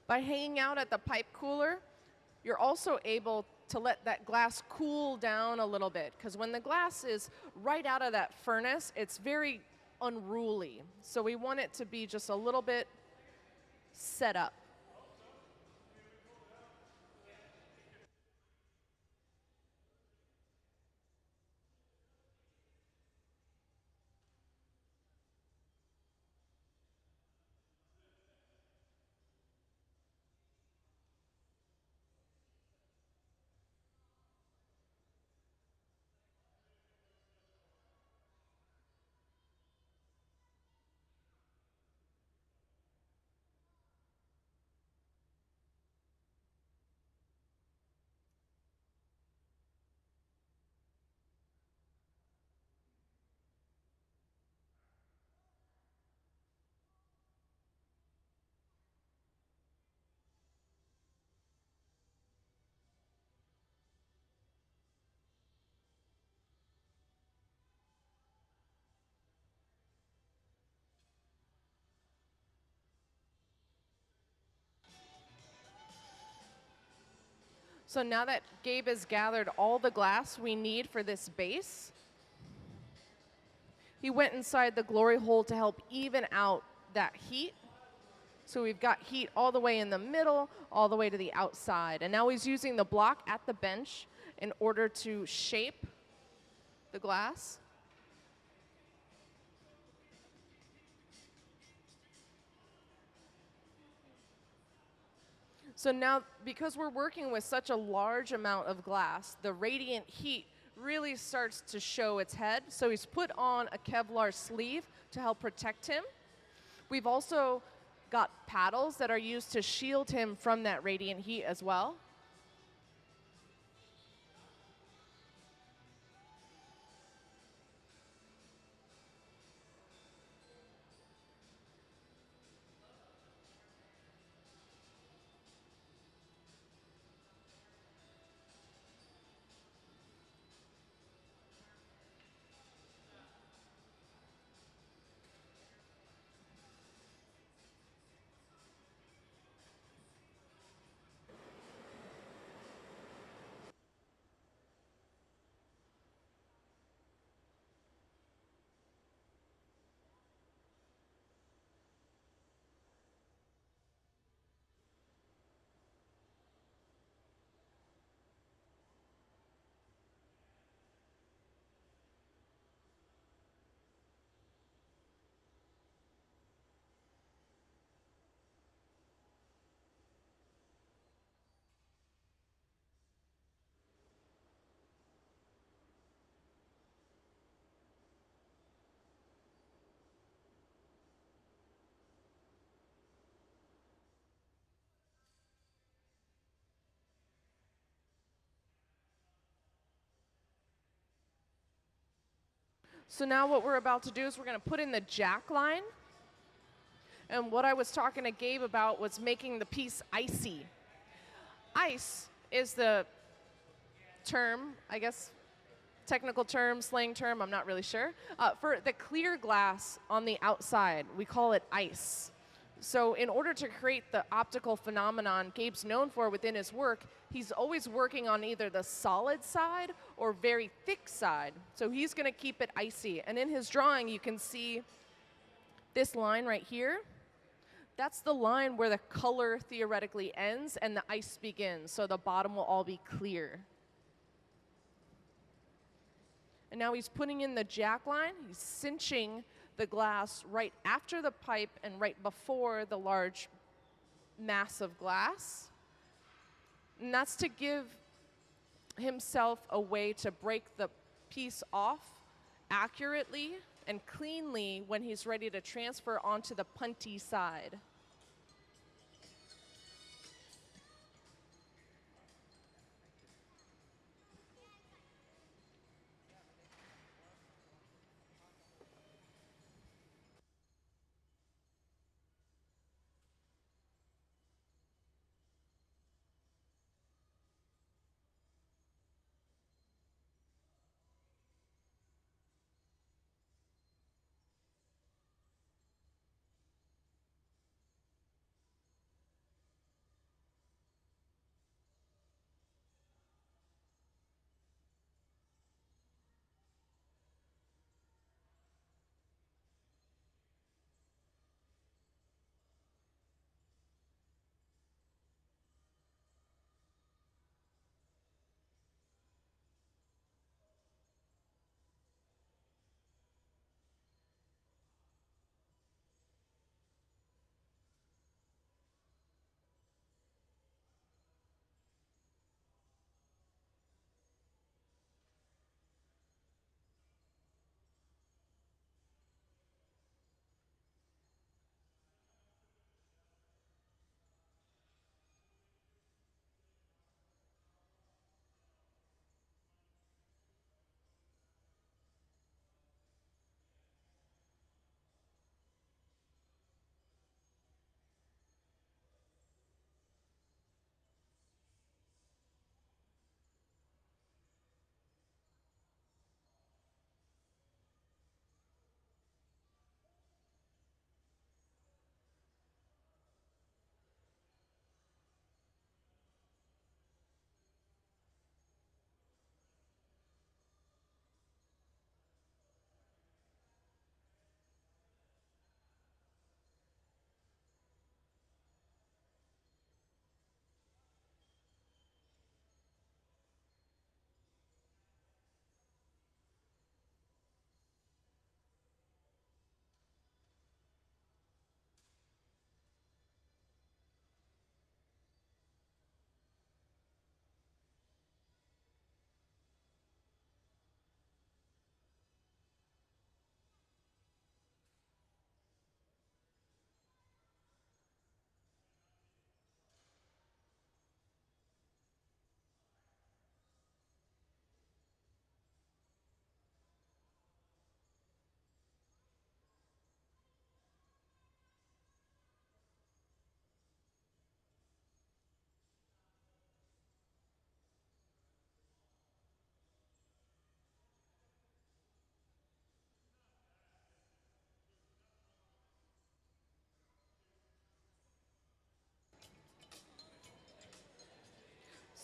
By hanging out at the pipe cooler, you're also able to let that glass cool down a little bit, because when the glass is right out of that furnace, it's very unruly. So we want it to be just a little bit set up. So now that Gabe has gathered all the glass we need for this base, he went inside the glory hole to help even out that heat. So we've got heat all the way in the middle, all the way to the outside. And now he's using the block at the bench in order to shape the glass. So now, because we're working with such a large amount of glass, the radiant heat really starts to show its head. So he's put on a Kevlar sleeve to help protect him. We've also got paddles that are used to shield him from that radiant heat as well. So now what we're about to do is we're going to put in the jack line. And what I was talking to Gabe about was making the piece icy. Ice is the term, I guess, technical term, slang term, I'm not really sure. For the clear glass on the outside, we call it ice. So in order to create the optical phenomenon Gabe's known for within his work, he's always working on either the solid side or very thick side. So he's going to keep it icy. And in his drawing, you can see this line right here. That's the line where the color theoretically ends and the ice begins. So the bottom will all be clear. And now he's putting in the jack line. He's cinching the glass right after the pipe and right before the large mass of glass. And that's to give himself a way to break the piece off accurately and cleanly when he's ready to transfer onto the punty side.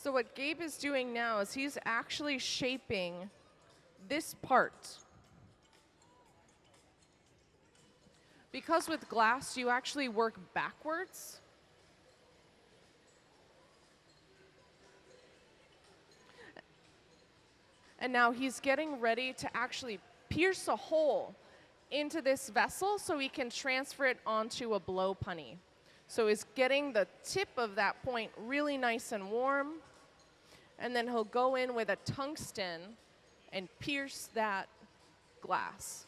So what Gabe is doing now is he's actually shaping this part. Because with glass, you actually work backwards. And now he's getting ready to actually pierce a hole into this vessel so he can transfer it onto a blow punny. So he's getting the tip of that point really nice and warm, and then he'll go in with a tungsten and pierce that glass.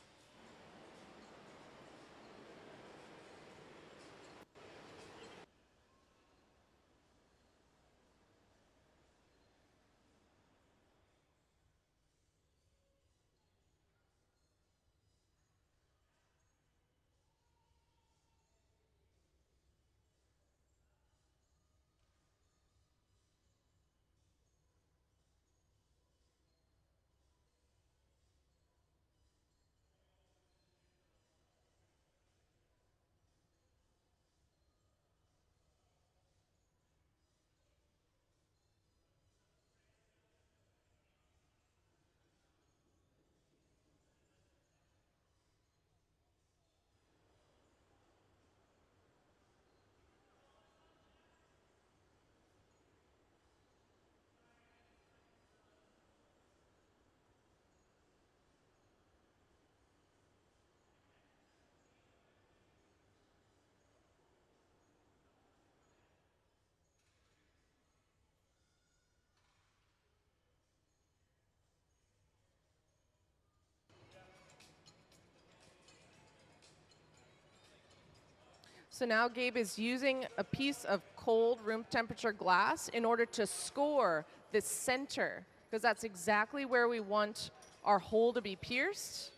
So now Gabe is using a piece of cold room temperature glass in order to score the center, because that's exactly where we want our hole to be pierced.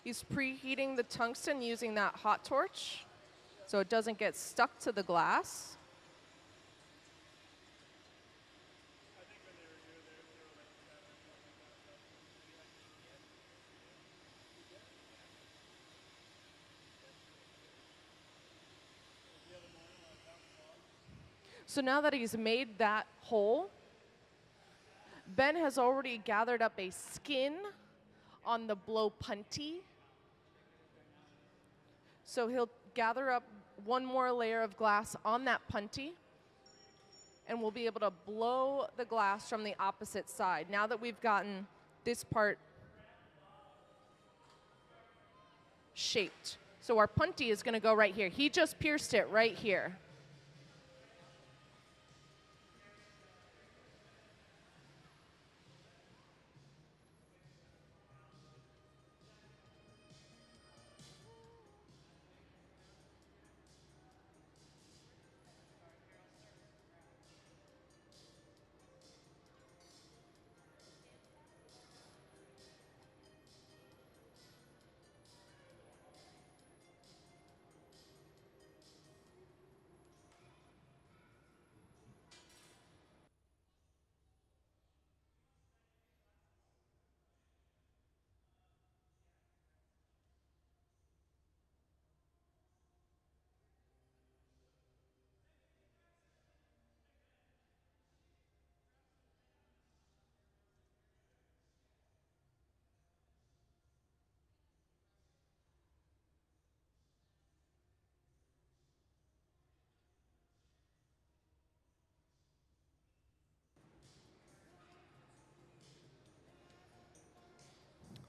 He's preheating the tungsten using that hot torch so it doesn't get stuck to the glass. So now that he's made that hole, Ben has already gathered up a skin on the blow punty. So he'll gather up one more layer of glass on that punty, and we'll be able to blow the glass from the opposite side now that we've gotten this part shaped. So our punty is going to go right here. He just pierced it right here.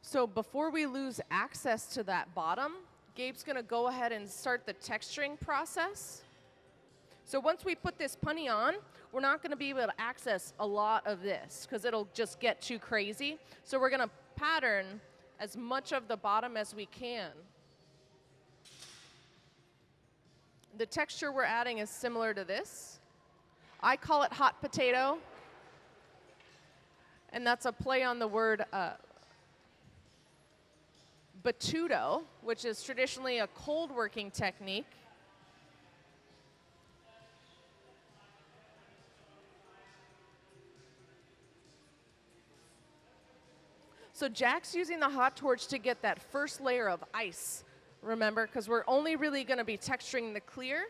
So before we lose access to that bottom, Gabe's going to go ahead and start the texturing process. So once we put this punny on, we're not going to be able to access a lot of this because it'll just get too crazy. So we're going to pattern as much of the bottom as we can. The texture we're adding is similar to this. I call it hot potato, and that's a play on the word batuto, which is traditionally a cold working technique. So Jack's using the hot torch to get that first layer of ice remember, because we're only really going to be texturing the clear.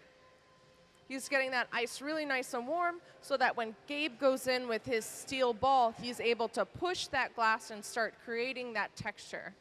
He's getting that ice really nice and warm so that when Gabe goes in with his steel ball, he's able to push that glass and start creating that texture.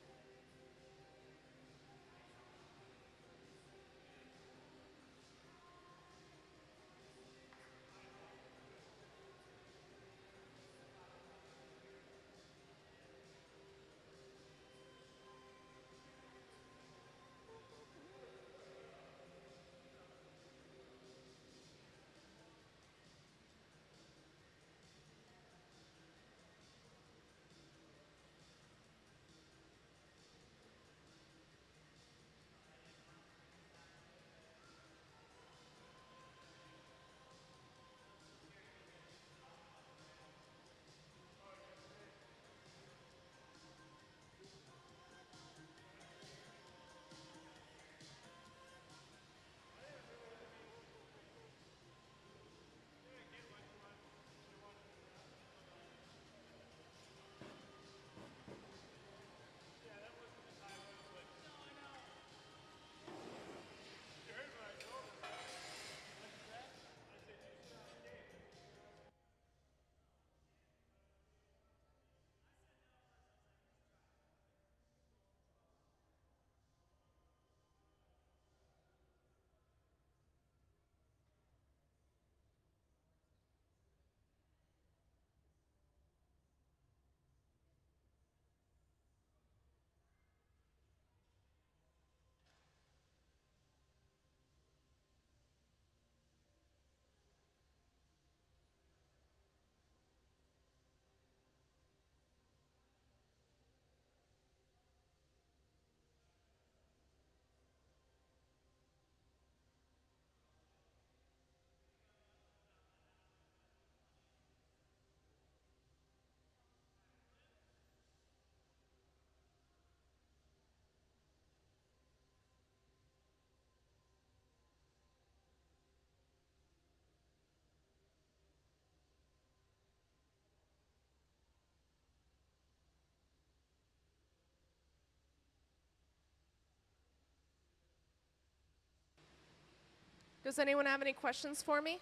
Does anyone have any questions for me?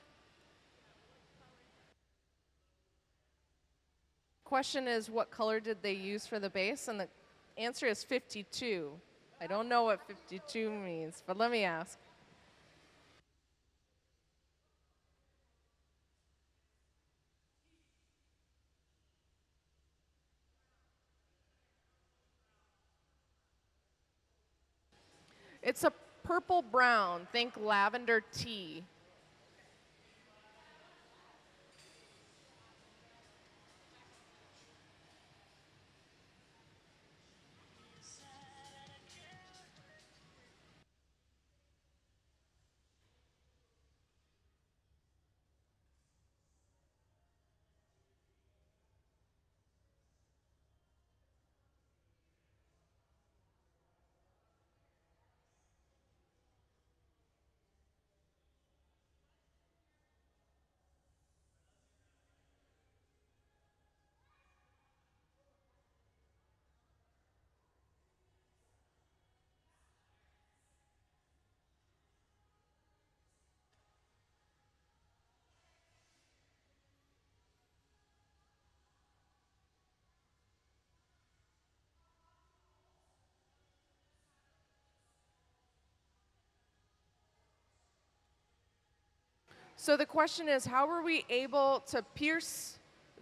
Question is, what color did they use for the base? And the answer is 52. I don't know what 52 means, but let me ask. It's a purple brown. Think lavender tea. So the question is, how are we able to pierce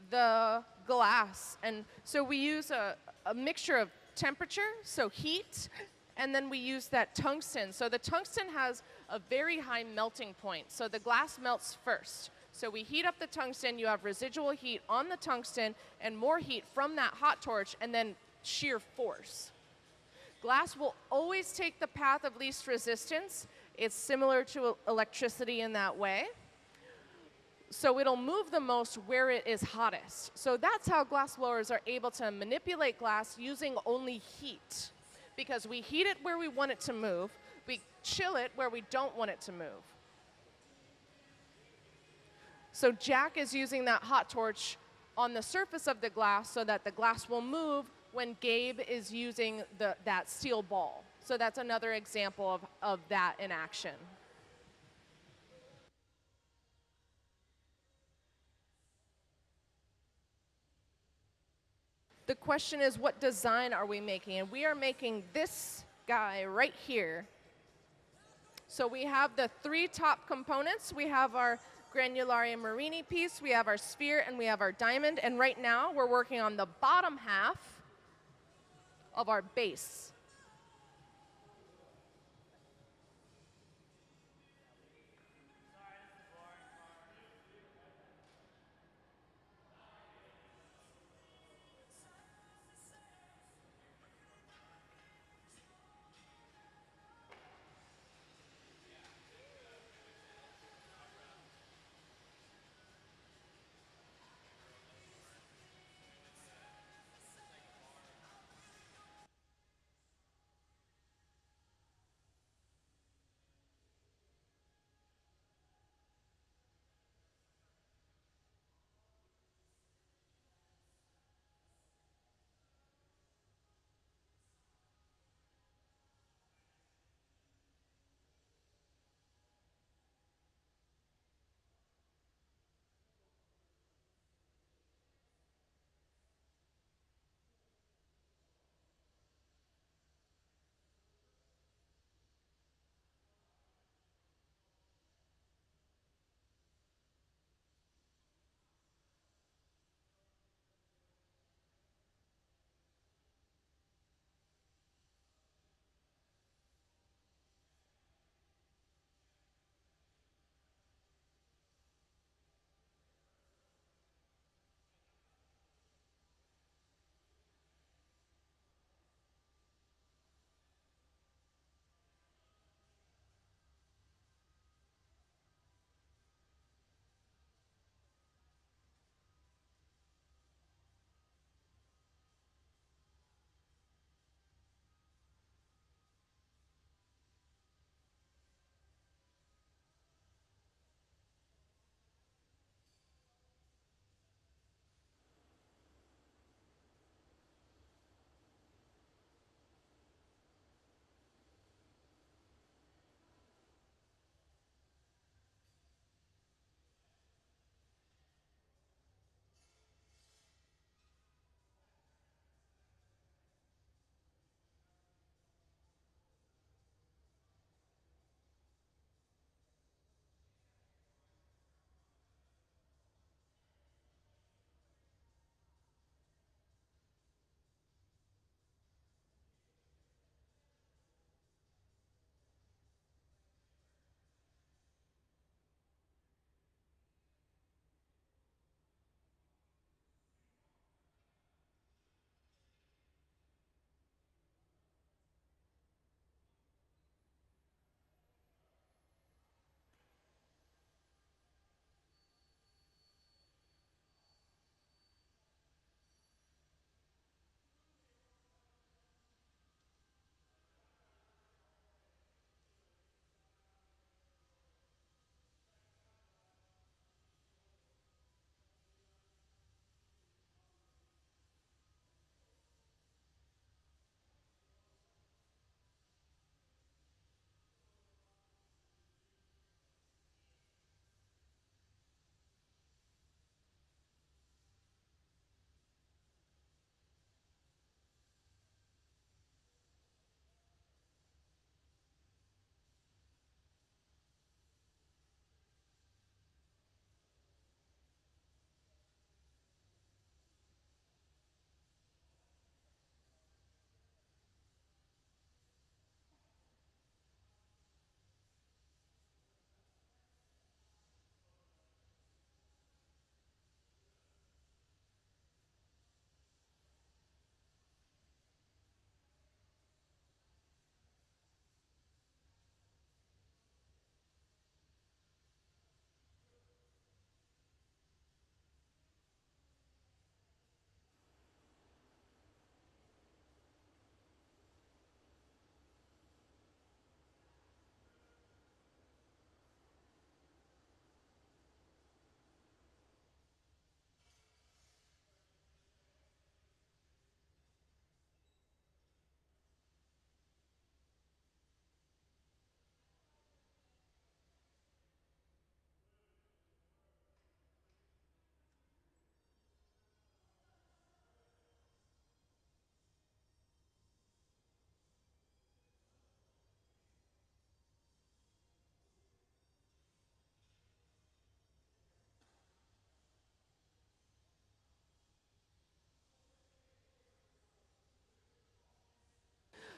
the glass? And so we use a mixture of temperature, so heat, and then we use that tungsten. So the tungsten has a very high melting point, so the glass melts first. So we heat up the tungsten, you have residual heat on the tungsten, and more heat from that hot torch, and then shear force. Glass will always take the path of least resistance. It's similar to electricity in that way. So it'll move the most where it is hottest. So that's how glass blowers are able to manipulate glass using only heat. Because we heat it where we want it to move, we chill it where we don't want it to move. So Jack is using that hot torch on the surface of the glass so that the glass will move when Gabe is using that steel ball. So that's another example of that in action. The question is, what design are we making? And we are making this guy right here. So we have the 3 top components. We have our Granularia Marini piece, we have our sphere, and we have our diamond. And right now, we're working on the bottom half of our base.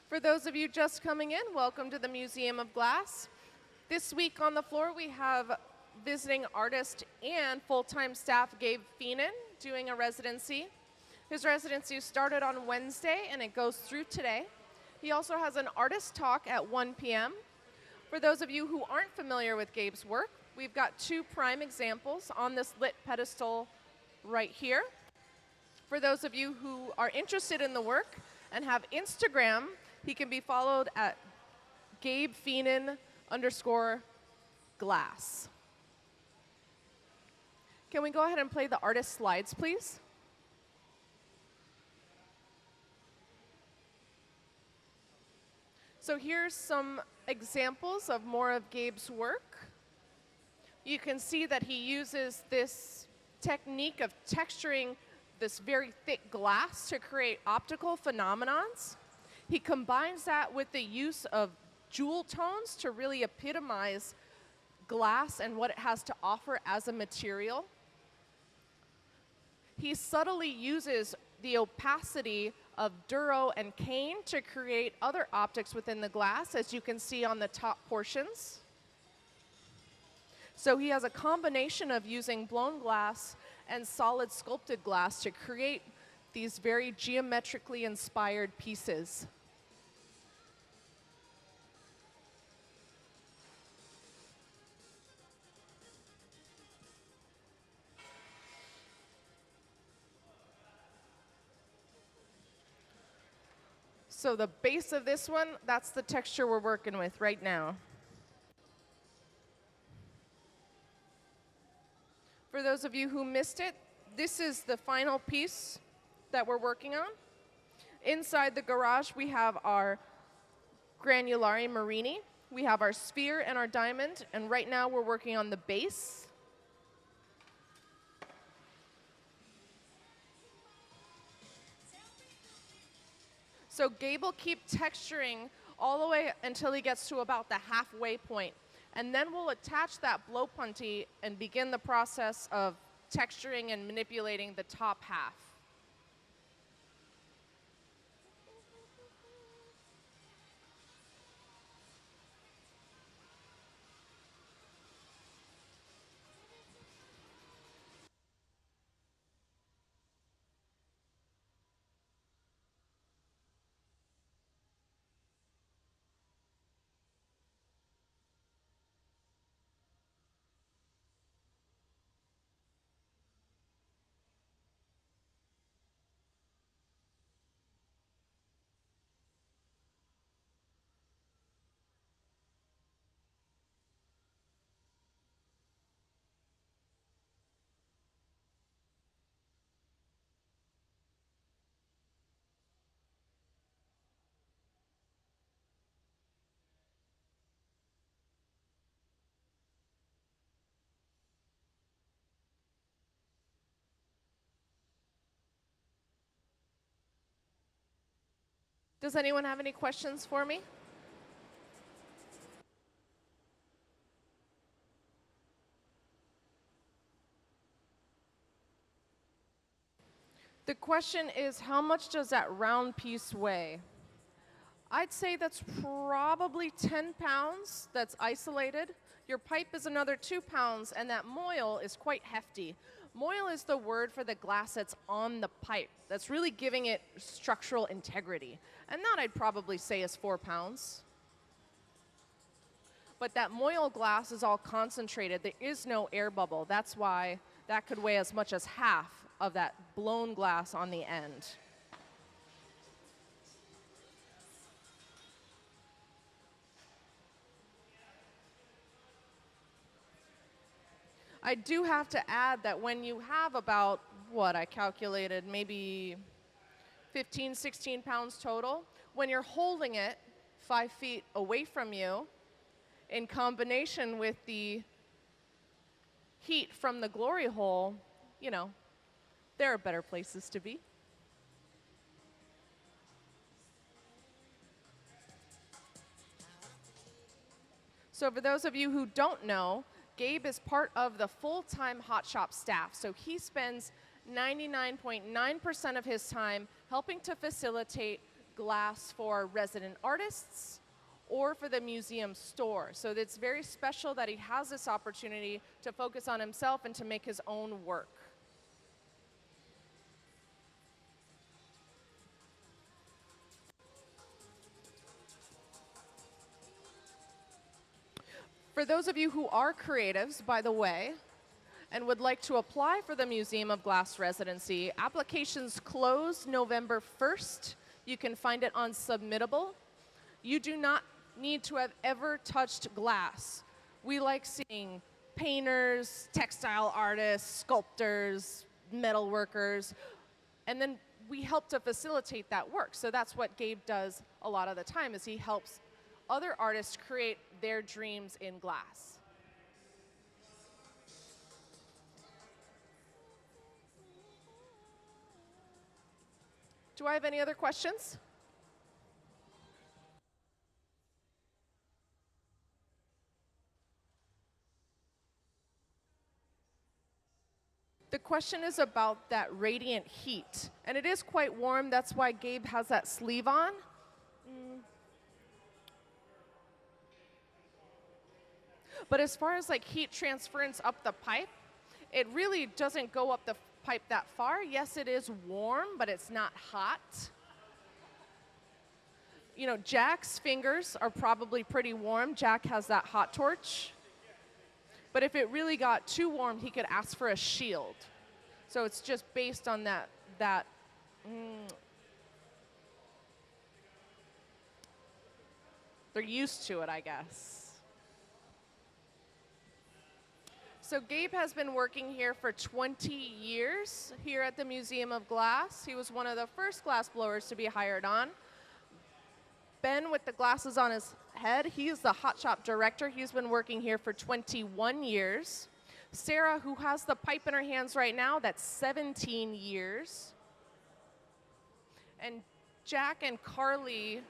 For those of you just coming in, welcome to the Museum of Glass. This week on the floor we have visiting artist and full-time staff Gabe Feenan doing a residency. His residency started on Wednesday and it goes through today. He also has an artist talk at 1 p.m. For those of you who aren't familiar with Gabe's work, we've got two prime examples on this lit pedestal right here. For those of you who are interested in the work and have Instagram, he can be followed at Gabe Feenan _glass. Can we go ahead and play the artist slides, please? So here's some examples of more of Gabe's work. You can see that he uses this technique of texturing this very thick glass to create optical phenomenons. He combines that with the use of jewel tones to really epitomize glass and what it has to offer as a material. He subtly uses the opacity of duro and cane to create other optics within the glass, as you can see on the top portions. So he has a combination of using blown glass and solid sculpted glass to create these very geometrically inspired pieces. So the base of this one, that's the texture we're working with right now. For those of you who missed it, this is the final piece that we're working on. Inside the garage, we have our granulari marini, we have our sphere and our diamond, and right now we're working on the base. So Gabe will keep texturing all the way until he gets to about the halfway point. And then we'll attach that blow punty and begin the process of texturing and manipulating the top half. Does anyone have any questions for me? The question is, how much does that round piece weigh? I'd say that's probably 10 pounds that's isolated. Your pipe is another 2 pounds, and that moil is quite hefty. Moil is the word for the glass that's on the pipe, that's really giving it structural integrity. And that I'd probably say is 4 pounds. But that moil glass is all concentrated. There is no air bubble. That's why that could weigh as much as half of that blown glass on the end. I do have to add that when you have about, what I calculated, maybe 15, 16 pounds total, when you're holding it 5 feet away from you, in combination with the heat from the glory hole, you know, there are better places to be. So for those of you who don't know, Gabe is part of the full-time Hot Shop staff. So he spends 99.9% of his time helping to facilitate glass for resident artists or for the museum store. So it's very special that he has this opportunity to focus on himself and to make his own work. For those of you who are creatives, by the way, and would like to apply for the Museum of Glass residency, applications close November 1st. You can find it on Submittable. You do not need to have ever touched glass. We like seeing painters, textile artists, sculptors, metal workers, and then we help to facilitate that work. So that's what Gabe does a lot of the time, is he helps other artists create their dreams in glass. Do I have any other questions? The question is about that radiant heat, and it is quite warm. That's why Gabe has that sleeve on. But as far as like heat transference up the pipe, it really doesn't go up the pipe that far. Yes, it is warm, but it's not hot. You know, Jack's fingers are probably pretty warm. Jack has that hot torch. But if it really got too warm, he could ask for a shield. So it's just based on that they're used to it, I guess. So Gabe has been working here for 20 years here at the Museum of Glass. He was one of the first glass blowers to be hired on. Ben, with the glasses on his head, he's the hot shop director. He's been working here for 21 years. Sarah, who has the pipe in her hands right now, that's 17 years. And Jack and Carly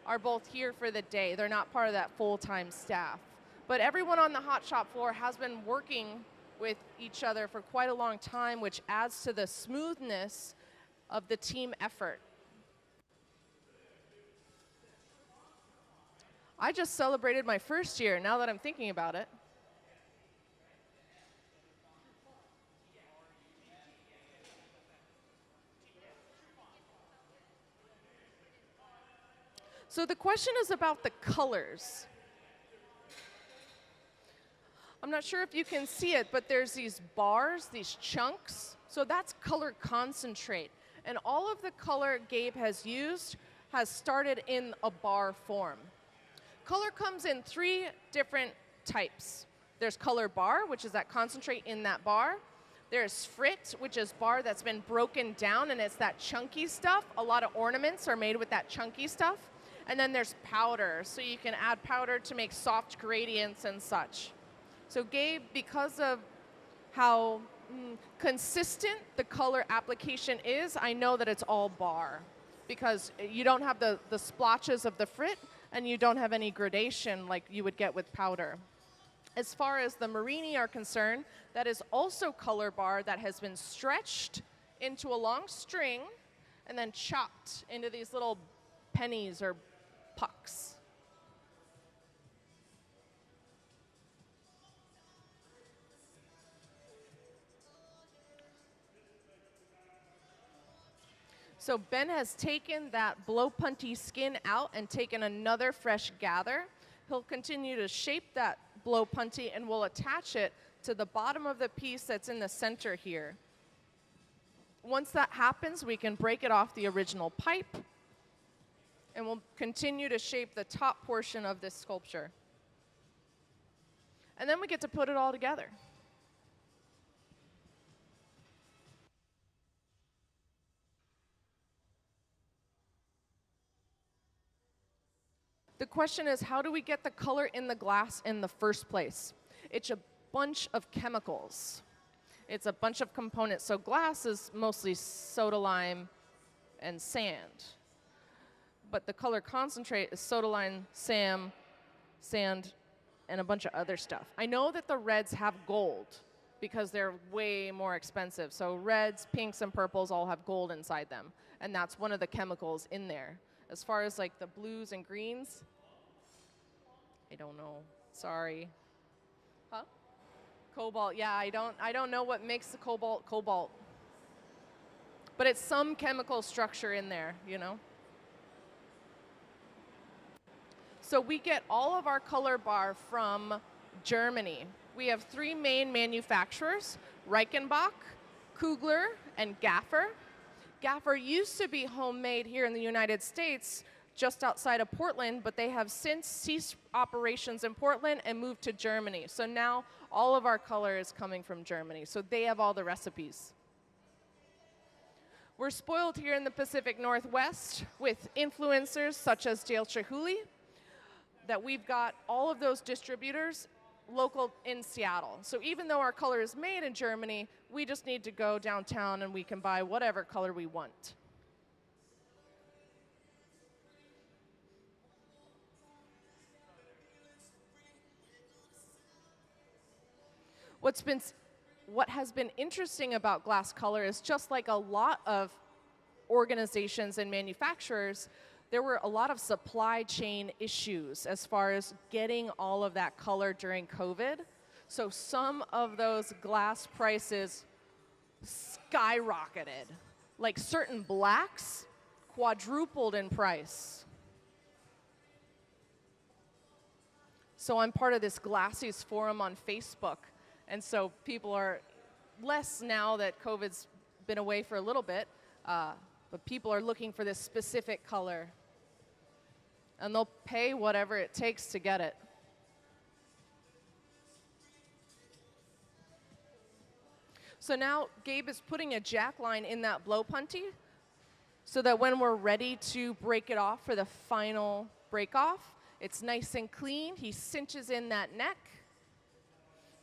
are both here for the day. They're not part of that full-time staff. But everyone on the hot shop floor has been working with each other for quite a long time, which adds to the smoothness of the team effort. I just celebrated my first year, now that I'm thinking about it. So the question is about the colors. I'm not sure if you can see it, but there's these bars, these chunks. So that's color concentrate. And all of the color Gabe has used has started in a bar form. Color comes in 3 different types. There's color bar, which is that concentrate in that bar. There's frit, which is bar that's been broken down, and it's that chunky stuff. A lot of ornaments are made with that chunky stuff. And then there's powder, so you can add powder to make soft gradients and such. So Gabe, because of how consistent the color application is, I know that it's all bar, because you don't have the splotches of the frit, and you don't have any gradation like you would get with powder. As far as the Marini are concerned, that is also color bar that has been stretched into a long string and then chopped into these little pennies or pucks. So Ben has taken that blow punty skin out and taken another fresh gather. He'll continue to shape that blow punty and will attach it to the bottom of the piece that's in the center here. Once that happens, we can break it off the original pipe, and we'll continue to shape the top portion of this sculpture. And then we get to put it all together. The question is, how do we get the color in the glass in the first place? It's a bunch of chemicals. It's a bunch of components. So glass is mostly soda lime and sand. But the color concentrate is soda lime, sand, and a bunch of other stuff. I know that the reds have gold because they're way more expensive. So reds, pinks, and purples all have gold inside them. And that's one of the chemicals in there. As far as like the blues and greens, I don't know. Sorry. Huh? Cobalt. Yeah, I don't know what makes the cobalt. But it's some chemical structure in there, you know. So we get all of our color bar from Germany. We have 3 main manufacturers, Reichenbach, Kugler, and Gaffer. Gaffer used to be homemade here in the United States, just outside of Portland, but they have since ceased operations in Portland and moved to Germany. So now all of our color is coming from Germany. So they have all the recipes. We're spoiled here in the Pacific Northwest with influencers such as Dale Chihuly, that we've got all of those distributors local in Seattle. So even though our color is made in Germany, we just need to go downtown and we can buy whatever color we want. What has been interesting about glass color is just like a lot of organizations and manufacturers, there were a lot of supply chain issues as far as getting all of that color during COVID. So some of those glass prices skyrocketed. Like certain blacks quadrupled in price. So I'm part of this Glassies forum on Facebook. And so people are less now that COVID's been away for a little bit, but people are looking for this specific color. And they'll pay whatever it takes to get it. So now Gabe is putting a jack line in that blow punty so that when we're ready to break it off for the final break off, it's nice and clean. He cinches in that neck.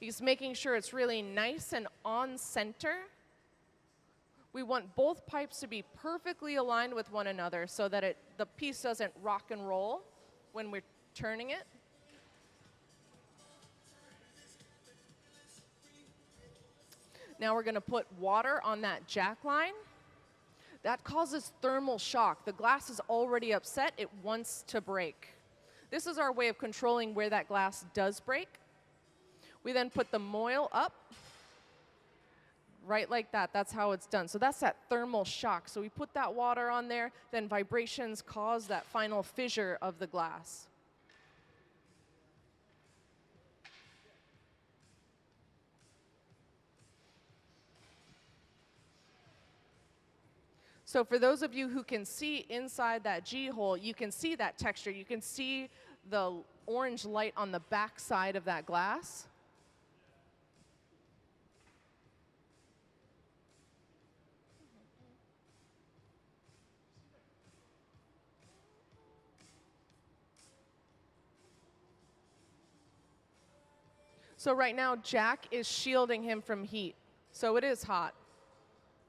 He's making sure it's really nice and on center. We want both pipes to be perfectly aligned with one another so that the piece doesn't rock and roll when we're turning it. Now we're going to put water on that jack line. That causes thermal shock. The glass is already upset. It wants to break. This is our way of controlling where that glass does break. We then put the moil up. Right like that, that's how it's done. So that's that thermal shock. So we put that water on there, then vibrations cause that final fissure of the glass. So for those of you who can see inside that G-hole, you can see that texture. You can see the orange light on the back side of that glass. So right now, Jack is shielding him from heat. So it is hot.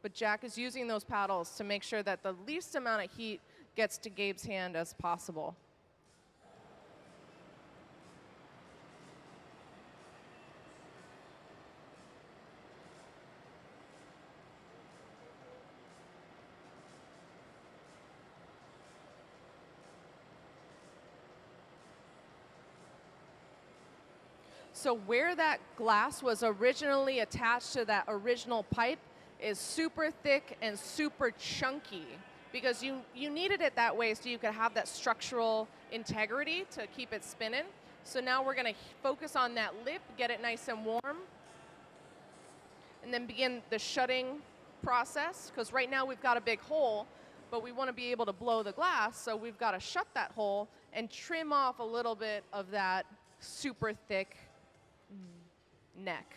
But Jack is using those paddles to make sure that the least amount of heat gets to Gabe's hand as possible. So where that glass was originally attached to that original pipe is super thick and super chunky because you needed it that way so you could have that structural integrity to keep it spinning. So now we're going to focus on that lip, get it nice and warm, and then begin the shutting process because right now we've got a big hole, but we want to be able to blow the glass, so we've got to shut that hole and trim off a little bit of that super thick neck.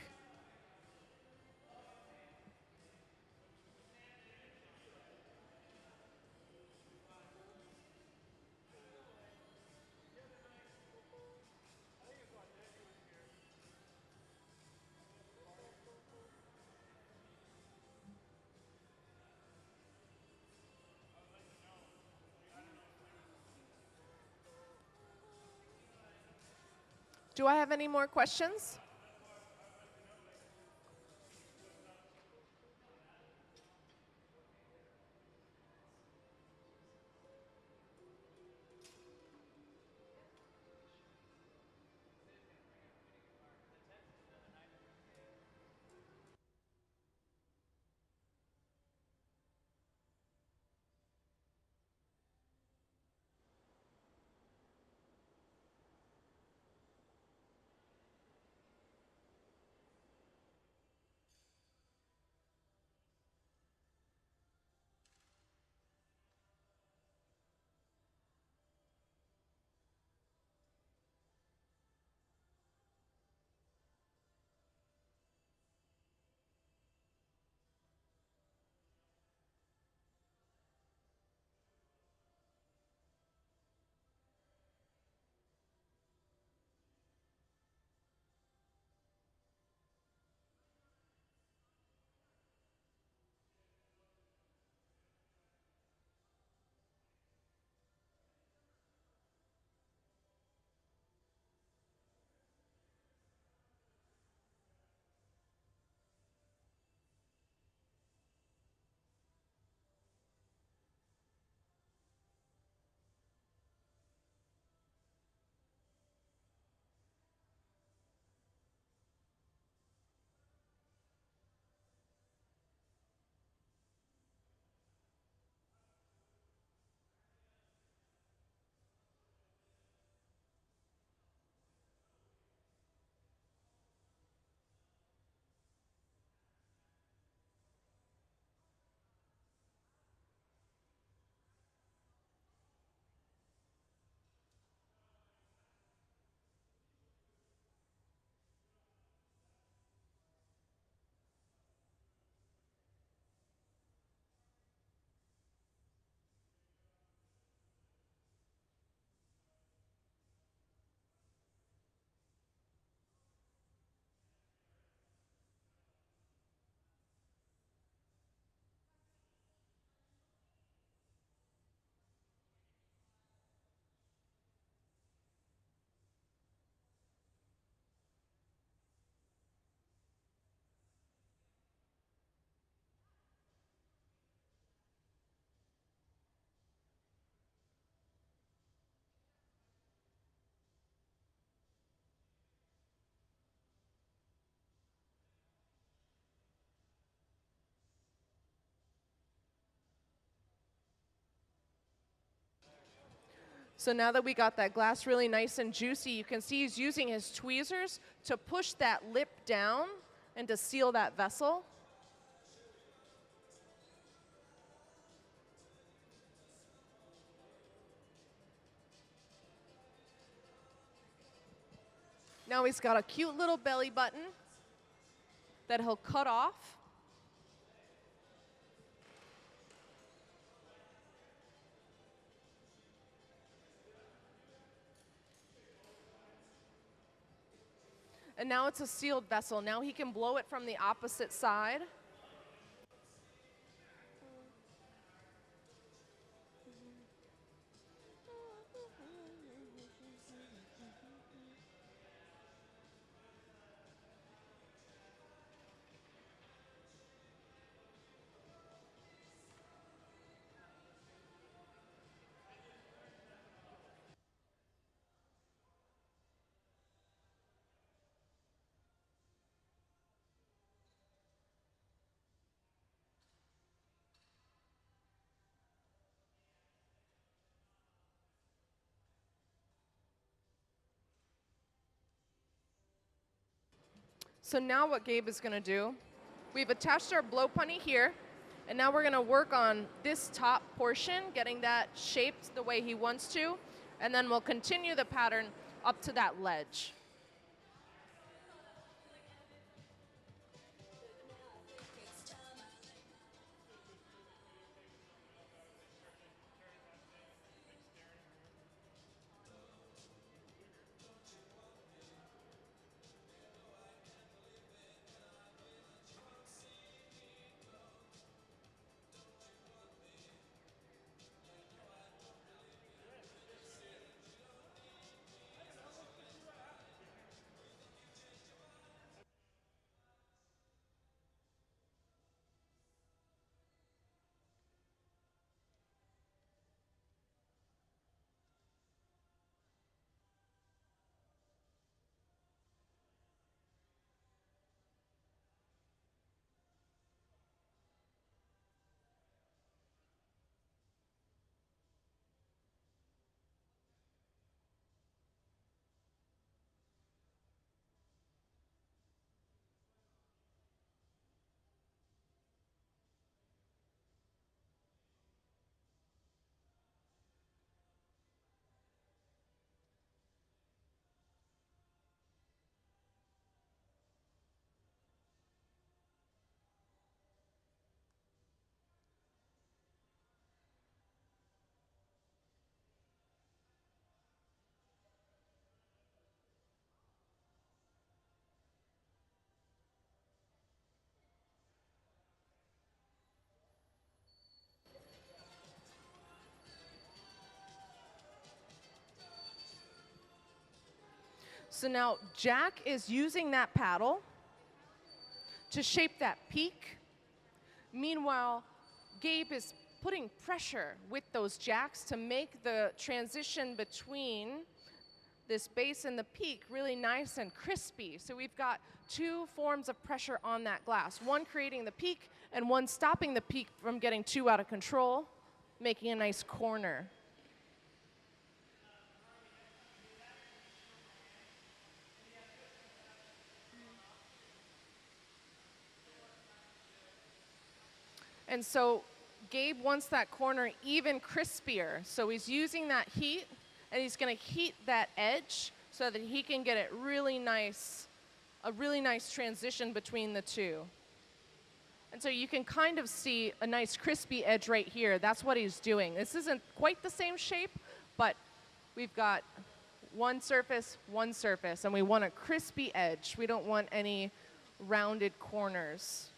Do I have any more questions? So now that we got that glass really nice and juicy, you can see he's using his tweezers to push that lip down and to seal that vessel. Now he's got a cute little belly button that he'll cut off. And now it's a sealed vessel. Now he can blow it from the opposite side. So now what Gabe is going to do, we've attached our blow punny here, and now we're going to work on this top portion, getting that shaped the way he wants to, and then we'll continue the pattern up to that ledge. So now Jack is using that paddle to shape that peak. Meanwhile, Gabe is putting pressure with those jacks to make the transition between this base and the peak really nice and crispy. So we've got two forms of pressure on that glass, one creating the peak and one stopping the peak from getting too out of control, making a nice corner. And so Gabe wants that corner even crispier. So he's using that heat, and he's going to heat that edge so that he can get it really nice, a really nice transition between the two. And so you can kind of see a nice crispy edge right here. That's what he's doing. This isn't quite the same shape, but we've got one surface, and we want a crispy edge. We don't want any rounded corners.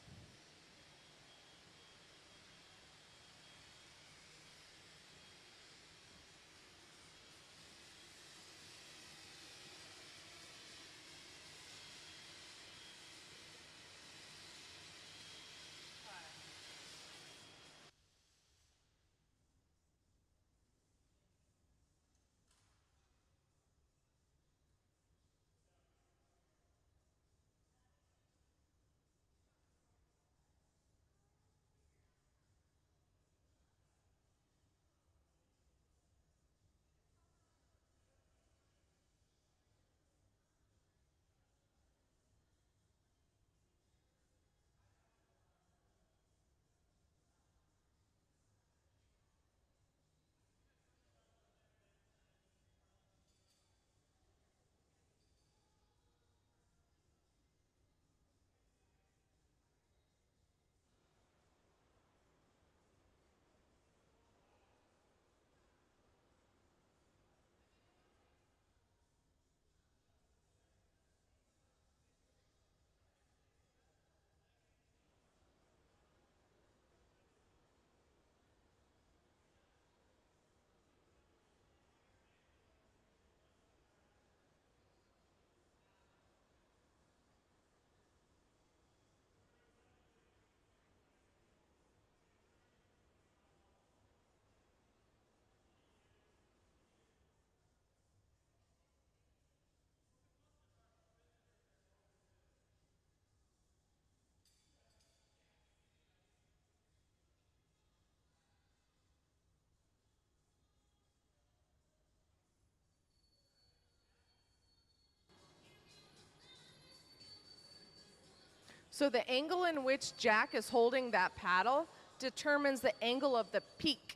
So the angle in which Jack is holding that paddle determines the angle of the peak.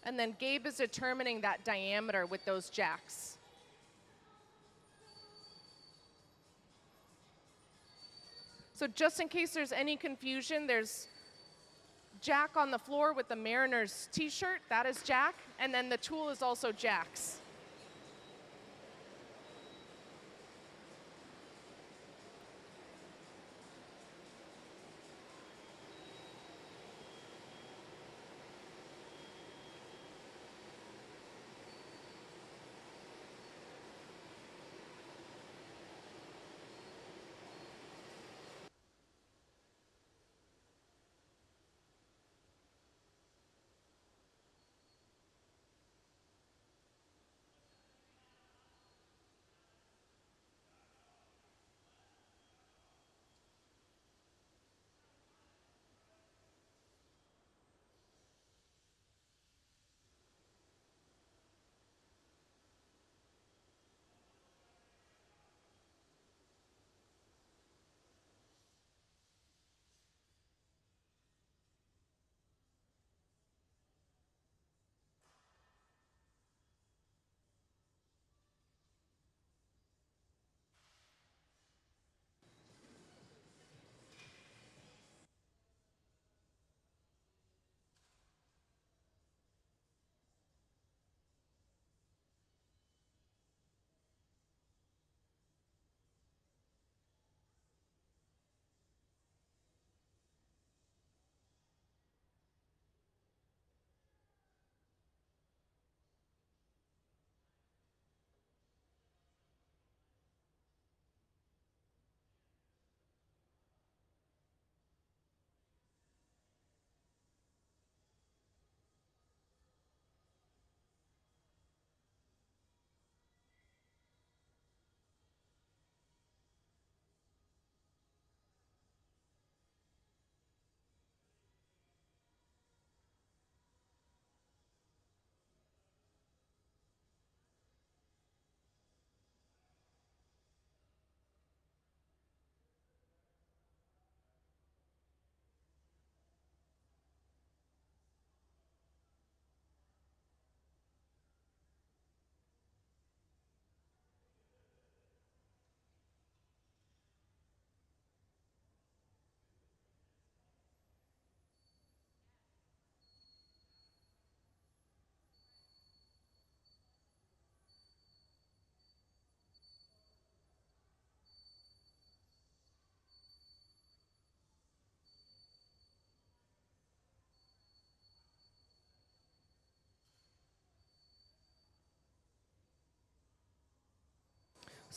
And then Gabe is determining that diameter with those jacks. So just in case there's any confusion, there's Jack on the floor with the Mariners t-shirt, that is Jack, and then the tool is also Jack's.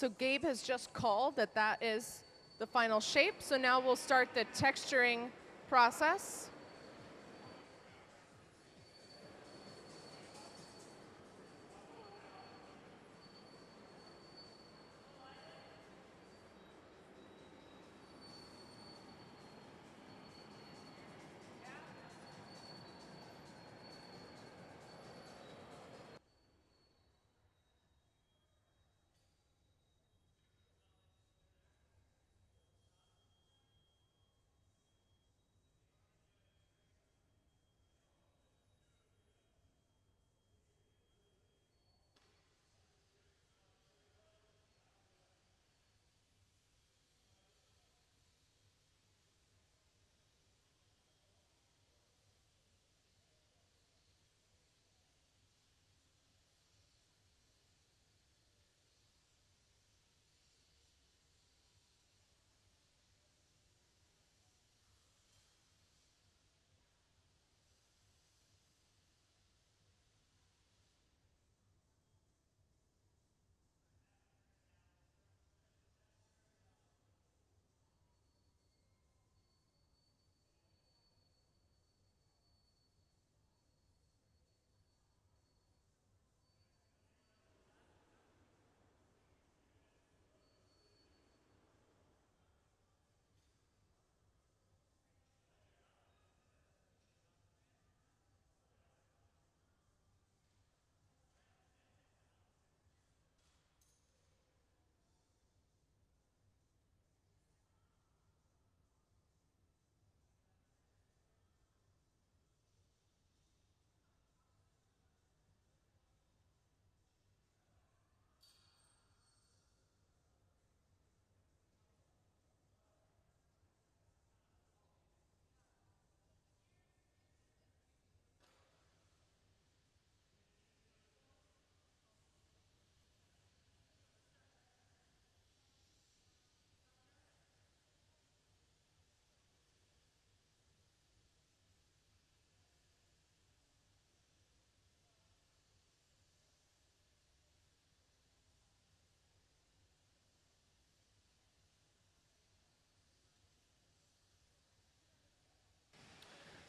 So Gabe has just called that that is the final shape. So now we'll start the texturing process.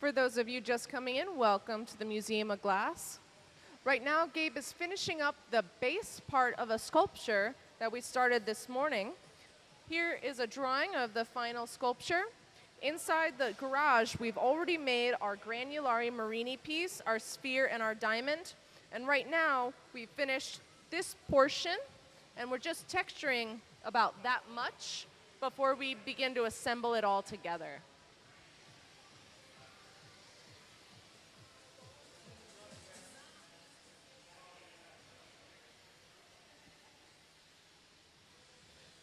For those of you just coming in, welcome to the Museum of Glass. Right now, Gabe is finishing up the base part of a sculpture that we started this morning. Here is a drawing of the final sculpture. Inside the garage, we've already made our granulari marini piece, our sphere, and our diamond. And right now, we've finished this portion, and we're just texturing about that much before we begin to assemble it all together.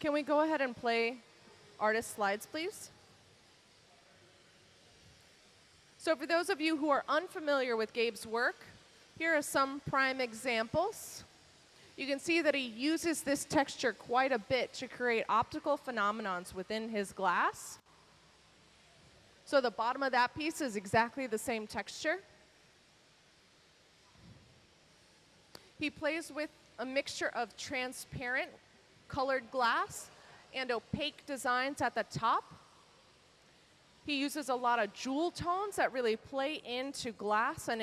Can we go ahead and play artist slides, please? So for those of you who are unfamiliar with Gabe's work, here are some prime examples. You can see that he uses this texture quite a bit to create optical phenomenons within his glass. So the bottom of that piece is exactly the same texture. He plays with a mixture of transparent colored glass and opaque designs at the top. He uses a lot of jewel tones that really play into glass and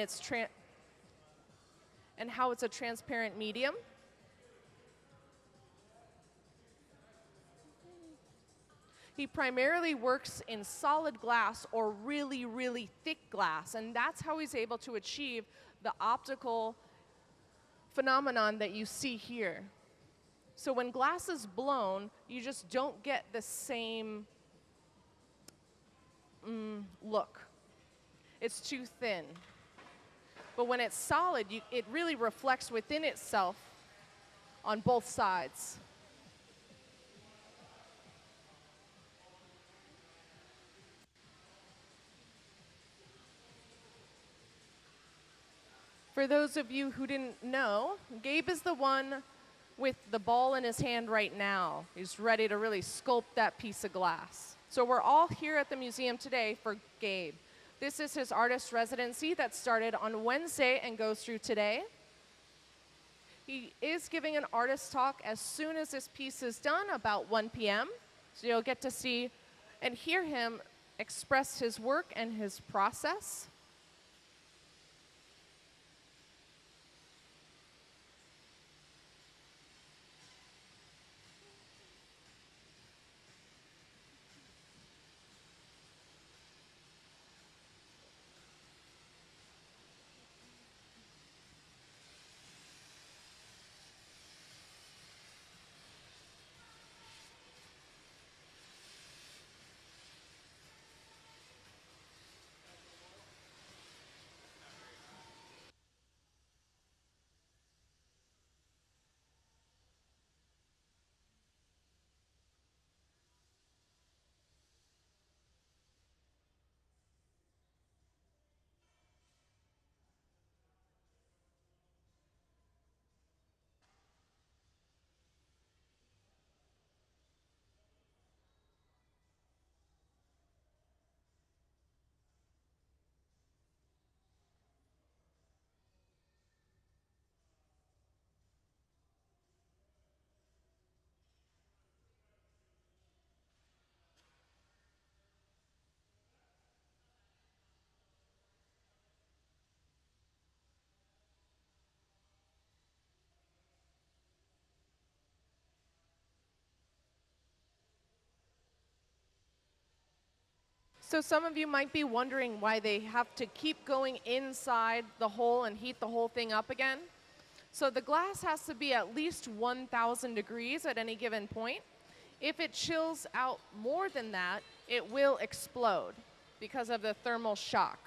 how it's a transparent medium. He primarily works in solid glass or really, really thick glass, and that's how he's able to achieve the optical phenomenon that you see here. So when glass is blown, you just don't get the same look. It's too thin. But when it's solid, it really reflects within itself on both sides. For those of you who didn't know, Gabe is the one with the ball in his hand right now. He's ready to really sculpt that piece of glass. So we're all here at the museum today for Gabe. This is his artist residency that started on Wednesday and goes through today. He is giving an artist talk as soon as this piece is done, about 1 p.m. So you'll get to see and hear him express his work and his process. So some of you might be wondering why they have to keep going inside the hole and heat the whole thing up again. So the glass has to be at least 1,000 degrees at any given point. If it chills out more than that, it will explode because of the thermal shock.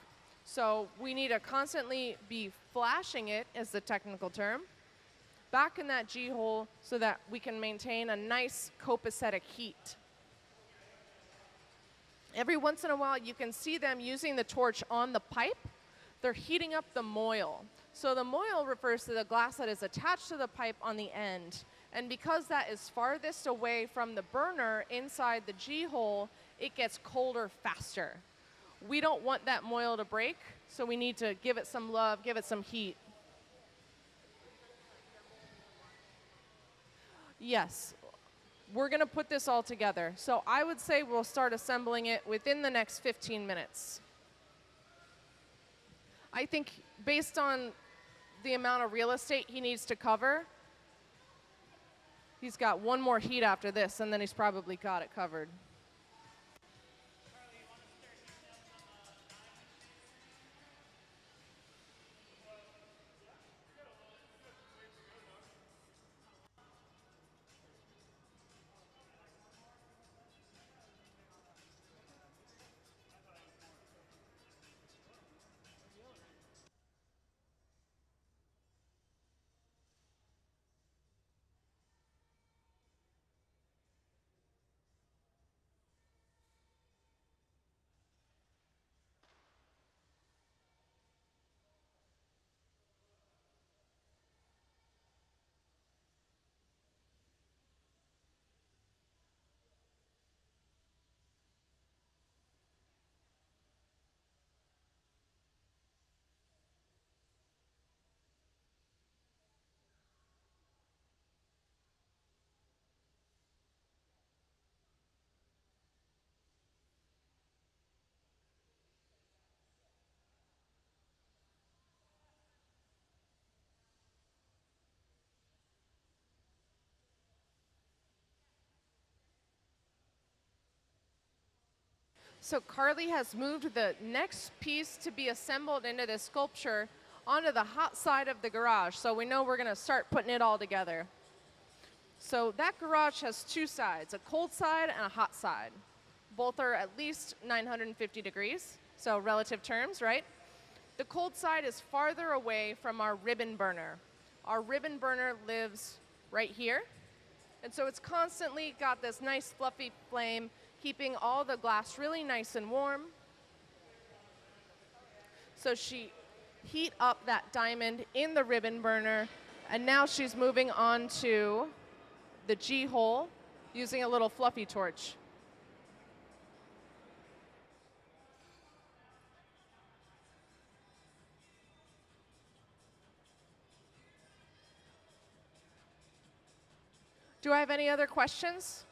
So we need to constantly be flashing it, is the technical term, back in that G-hole so that we can maintain a nice copacetic heat. Every once in a while, you can see them using the torch on the pipe. They're heating up the moil. So the moil refers to the glass that is attached to the pipe on the end. And because that is farthest away from the burner inside the G-hole, it gets colder faster. We don't want that moil to break, so we need to give it some love, give it some heat. Yes. We're going to put this all together. So I would say we'll start assembling it within the next 15 minutes. I think based on the amount of real estate he needs to cover, he's got one more heat after this, and then he's probably got it covered. So Carly has moved the next piece to be assembled into this sculpture onto the hot side of the garage. So we know we're going to start putting it all together. So that garage has two sides, a cold side and a hot side. Both are at least 950 degrees, so relative terms, right? The cold side is farther away from our ribbon burner. Our ribbon burner lives right here. And so it's constantly got this nice fluffy flame, keeping all the glass really nice and warm. So she heat up that diamond in the ribbon burner, and now she's moving on to the G hole using a little fluffy torch. Do I have any other questions?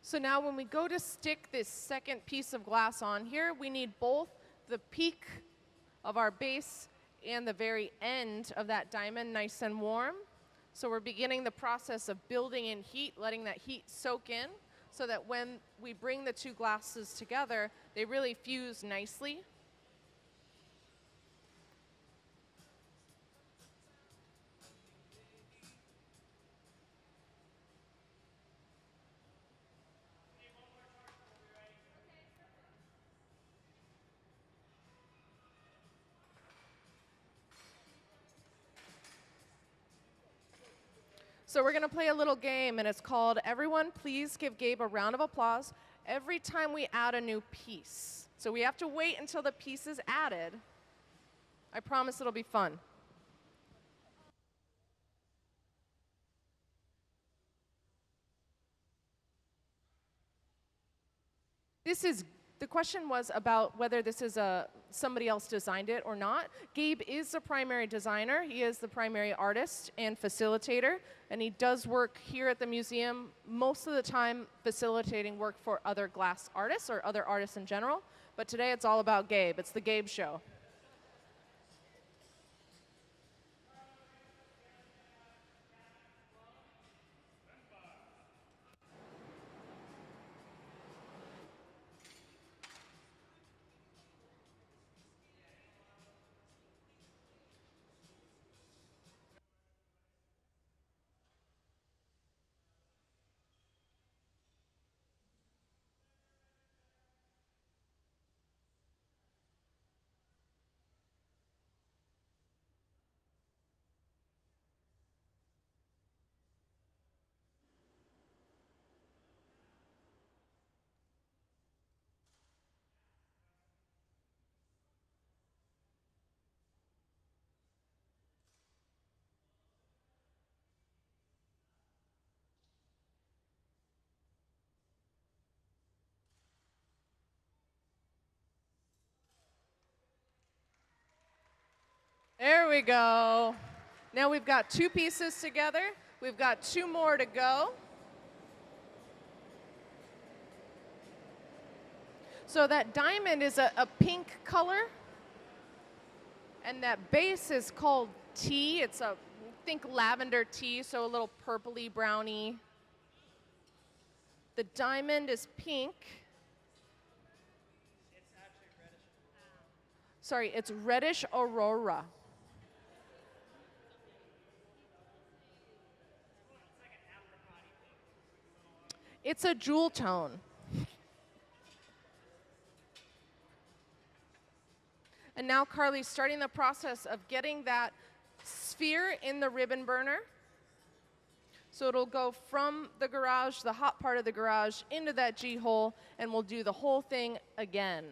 So now when we go to stick this second piece of glass on here, we need both the peak of our base and the very end of that diamond nice and warm. So we're beginning the process of building in heat, letting that heat soak in, so that when we bring the two glasses together, they really fuse nicely. So we're going to play a little game, and it's called Everyone Please Give Gabe a Round of Applause every time we add a new piece. So we have to wait until the piece is added. I promise it'll be fun. The question was about whether this is somebody else designed it or not. Gabe is the primary designer. He is the primary artist and facilitator, and he does work here at the museum most of the time facilitating work for other glass artists or other artists in general. But today it's all about Gabe. It's the Gabe show. There we go. Now we've got two pieces together. We've got two more to go. So that diamond is a pink color, and that base is called tea. It's think lavender tea, so a little purpley browny. The diamond is pink. It's actually reddish. Sorry, it's reddish aurora. It's a jewel tone. And now Carly's starting the process of getting that sphere in the ribbon burner. So it'll go from the garage, the hot part of the garage, into that G-hole, and we'll do the whole thing again.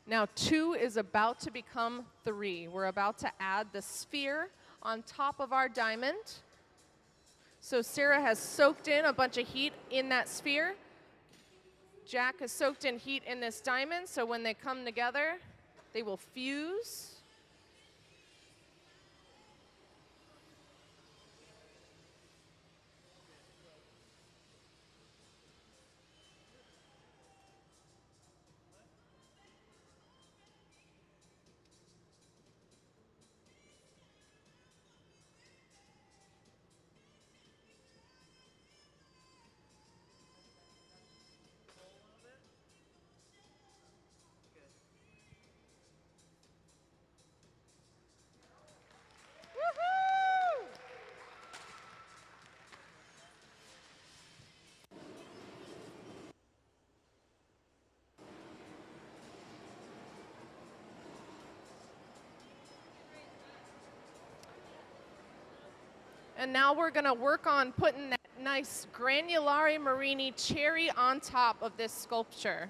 Now 2 is about to become 3. We're about to add the sphere on top of our diamond. So Sarah has soaked in a bunch of heat in that sphere. Jack has soaked in heat in this diamond, so when they come together, they will fuse. And now we're going to work on putting that nice granulari marini cherry on top of this sculpture.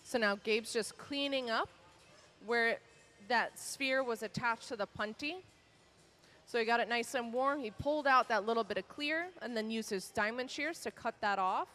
So now Gabe's just cleaning up where that sphere was attached to the punty. So he got it nice and warm. He pulled out that little bit of clear and then used his diamond shears to cut that off.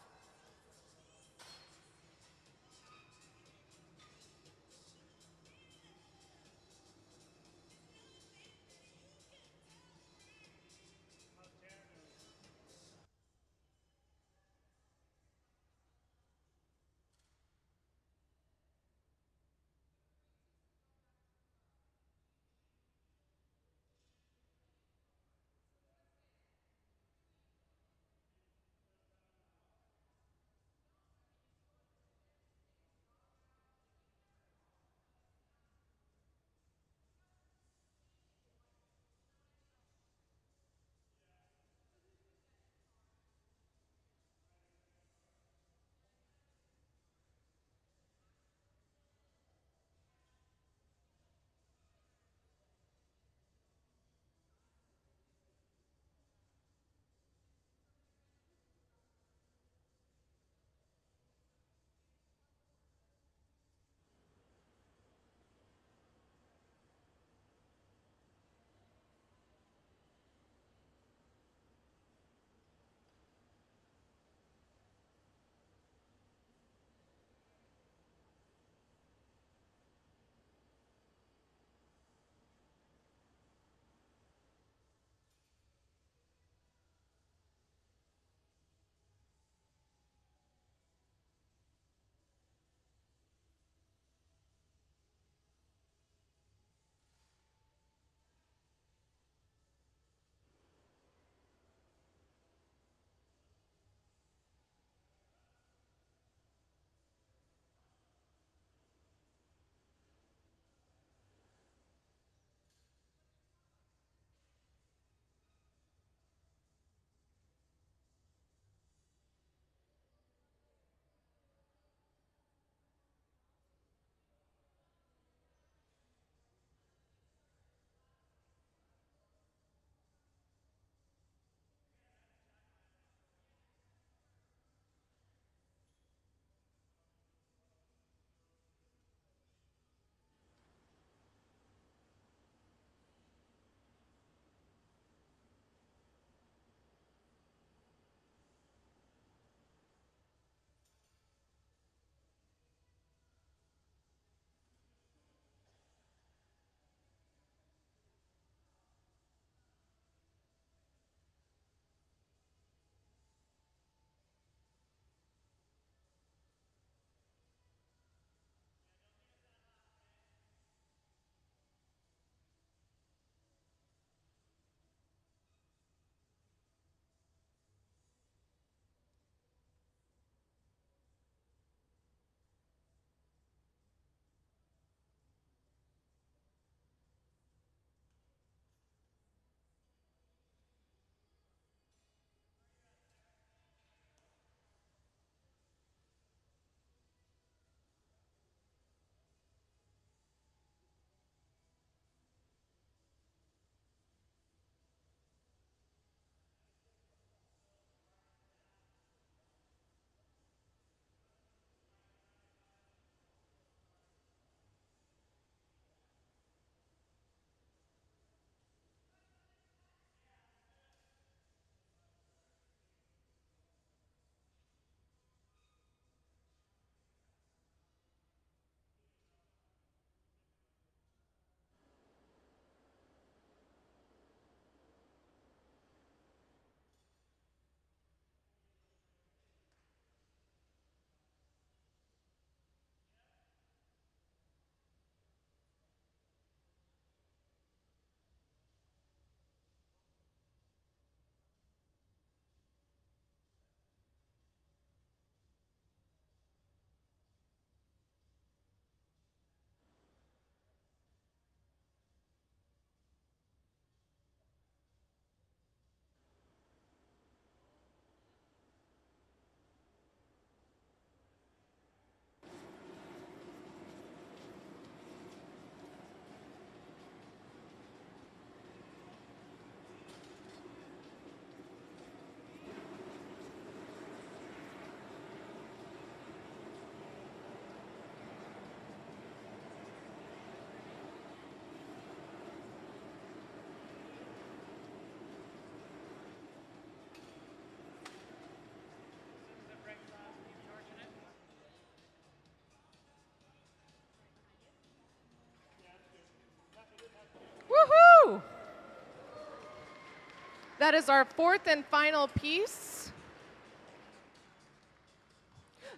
That is our fourth and final piece.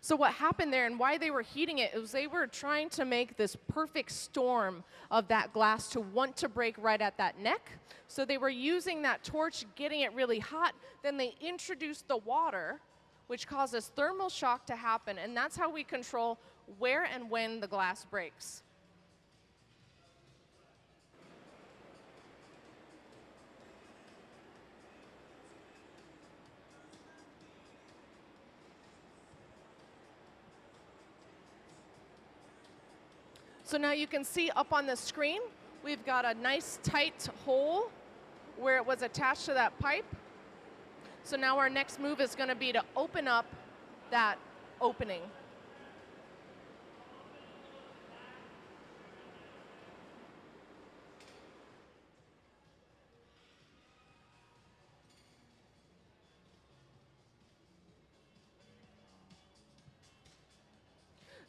So what happened there and why they were heating it was they were trying to make this perfect storm of that glass to want to break right at that neck. So they were using that torch, getting it really hot. Then they introduced the water, which causes thermal shock to happen. And that's how we control where and when the glass breaks. So now you can see up on the screen, we've got a nice tight hole where it was attached to that pipe. So now our next move is going to be to open up that opening.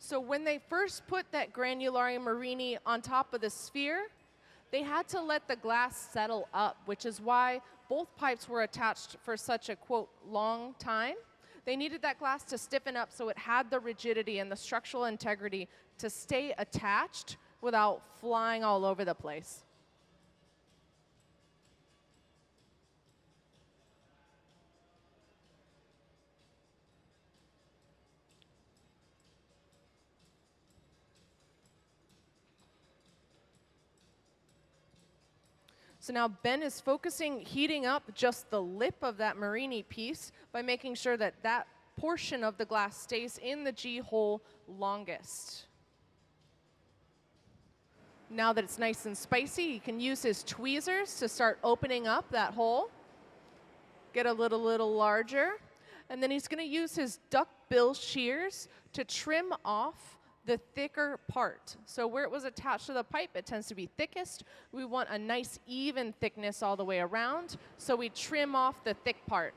So when they first put that granulari marini on top of the sphere, they had to let the glass settle up, which is why both pipes were attached for such a, quote, long time. They needed that glass to stiffen up so it had the rigidity and the structural integrity to stay attached without flying all over the place. So now Ben is focusing, heating up just the lip of that marini piece by making sure that that portion of the glass stays in the G hole longest. Now that it's nice and spicy, he can use his tweezers to start opening up that hole. Get a little larger. And then he's going to use his duckbill shears to trim off the thicker part. So where it was attached to the pipe, it tends to be thickest. We want a nice even thickness all the way around, so we trim off the thick part.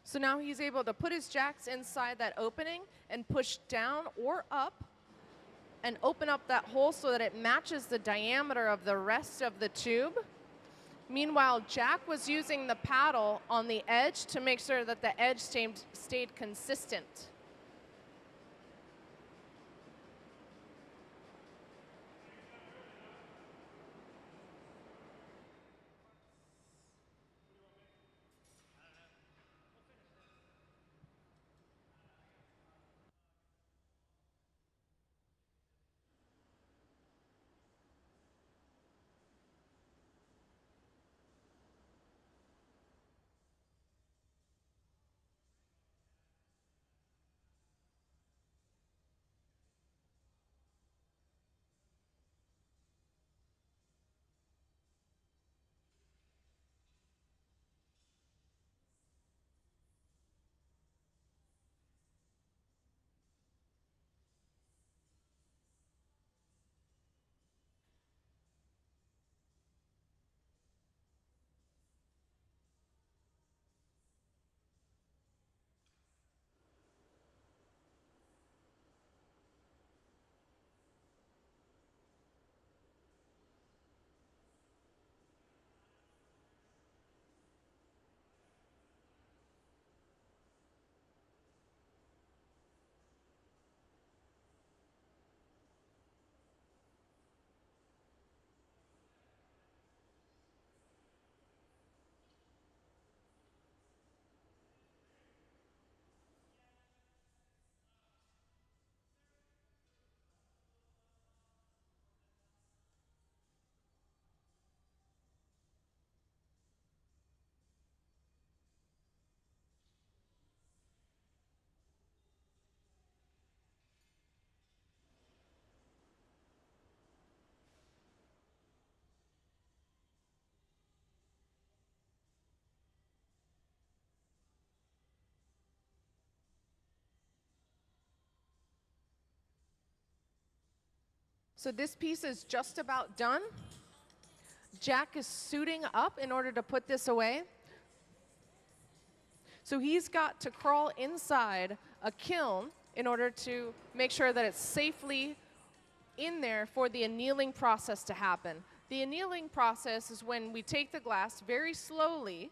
So now he's able to put his jacks inside that opening and push down or up and open up that hole so that it matches the diameter of the rest of the tube. Meanwhile, Jack was using the paddle on the edge to make sure that the edge stayed consistent. So this piece is just about done. Jack is suiting up in order to put this away. So he's got to crawl inside a kiln in order to make sure that it's safely in there for the annealing process to happen. The annealing process is when we take the glass very slowly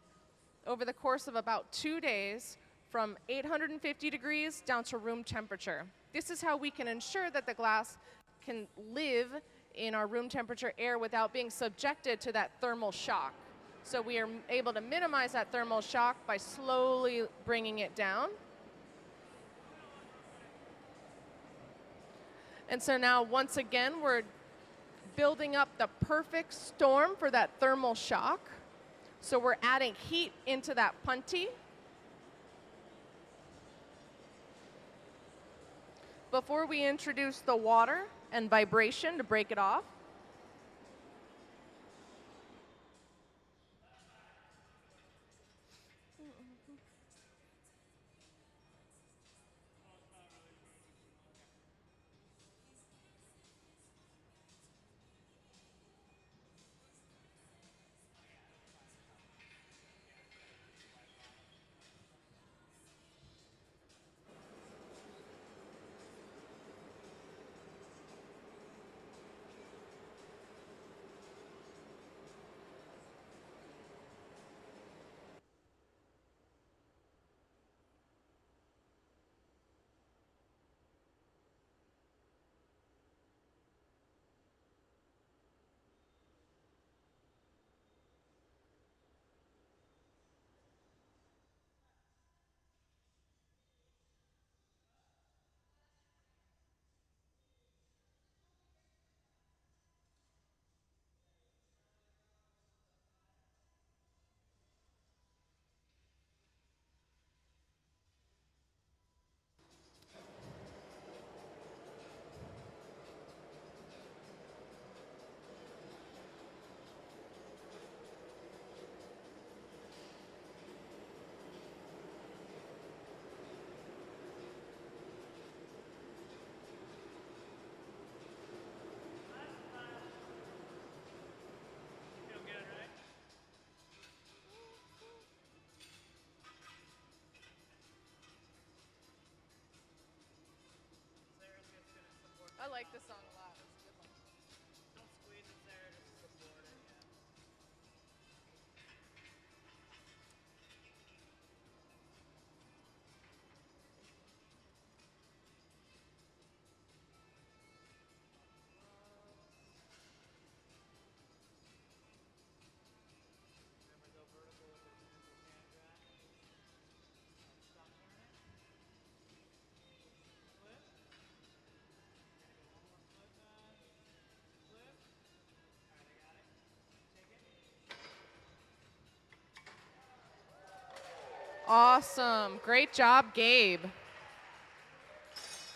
over the course of about 2 days from 850 degrees down to room temperature. This is how we can ensure that the glass can live in our room temperature air without being subjected to that thermal shock. So we are able to minimize that thermal shock by slowly bringing it down. And so now, once again, we're building up the perfect storm for that thermal shock. So we're adding heat into that punty. Before we introduce the water and vibration to break it off. I like this song a lot. It's a good one. Don't squeeze it there, just support it. Remember, go vertical with the simple can drag. Stop turning. Flip. We're gonna go one more flip back. Flip. All right, I got it. Take it. Awesome. Great job, Gabe.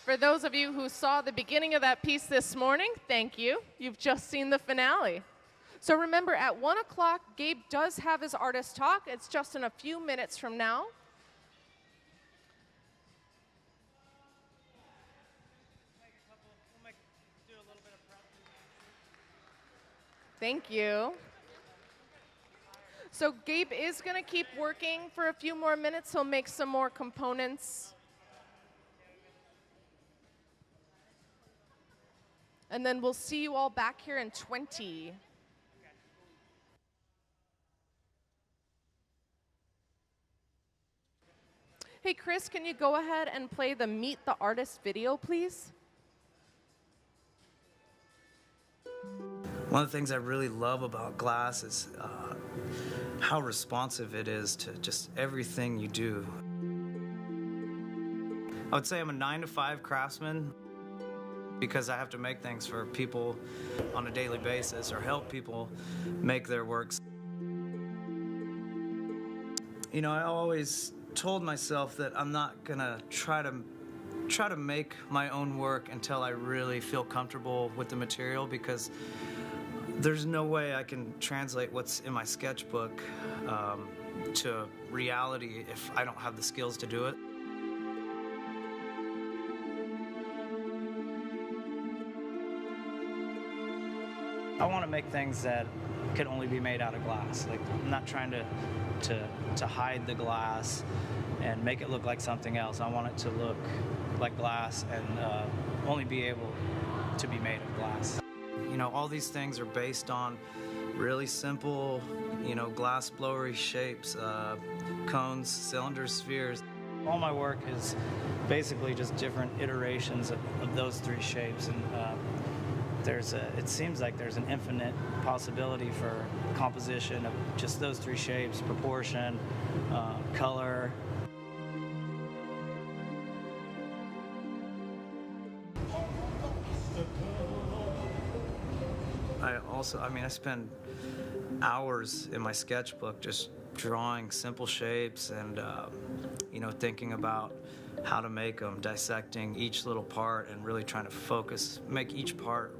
For those of you who saw the beginning of that piece this morning, thank you. You've just seen the finale. So remember, at 1 o'clock, Gabe does have his artist talk. It's just in a few minutes from now. Do a little bit of prep. Thank you. So Gabe is going to keep working for a few more minutes. He'll make some more components. And then we'll see you all back here in 20. Hey, Chris, can you go ahead and play the Meet the Artist video, please? One of the things I really love about glass is how responsive it is to just everything you do. I would say I'm a 9-to-5 craftsman because I have to make things for people on a daily basis or help people make their works. You know, I always told myself that I'm not gonna try to make my own work until I really feel comfortable with the material, because there's no way I can translate what's in my sketchbook to reality if I don't have the skills to do it. I want to make things that could only be made out of glass. Like, I'm not trying to hide the glass and make it look like something else. I want it to look like glass and only be able to be made of glass. You know, all these things are based on really simple, you know, glass blowery shapes, cones, cylinders, spheres. All my work is basically just different iterations of those three shapes, and it seems like there's an infinite possibility for composition of just those three shapes: proportion, color. I spend hours in my sketchbook just drawing simple shapes and, you know, thinking about how to make them, dissecting each little part and really trying to make each part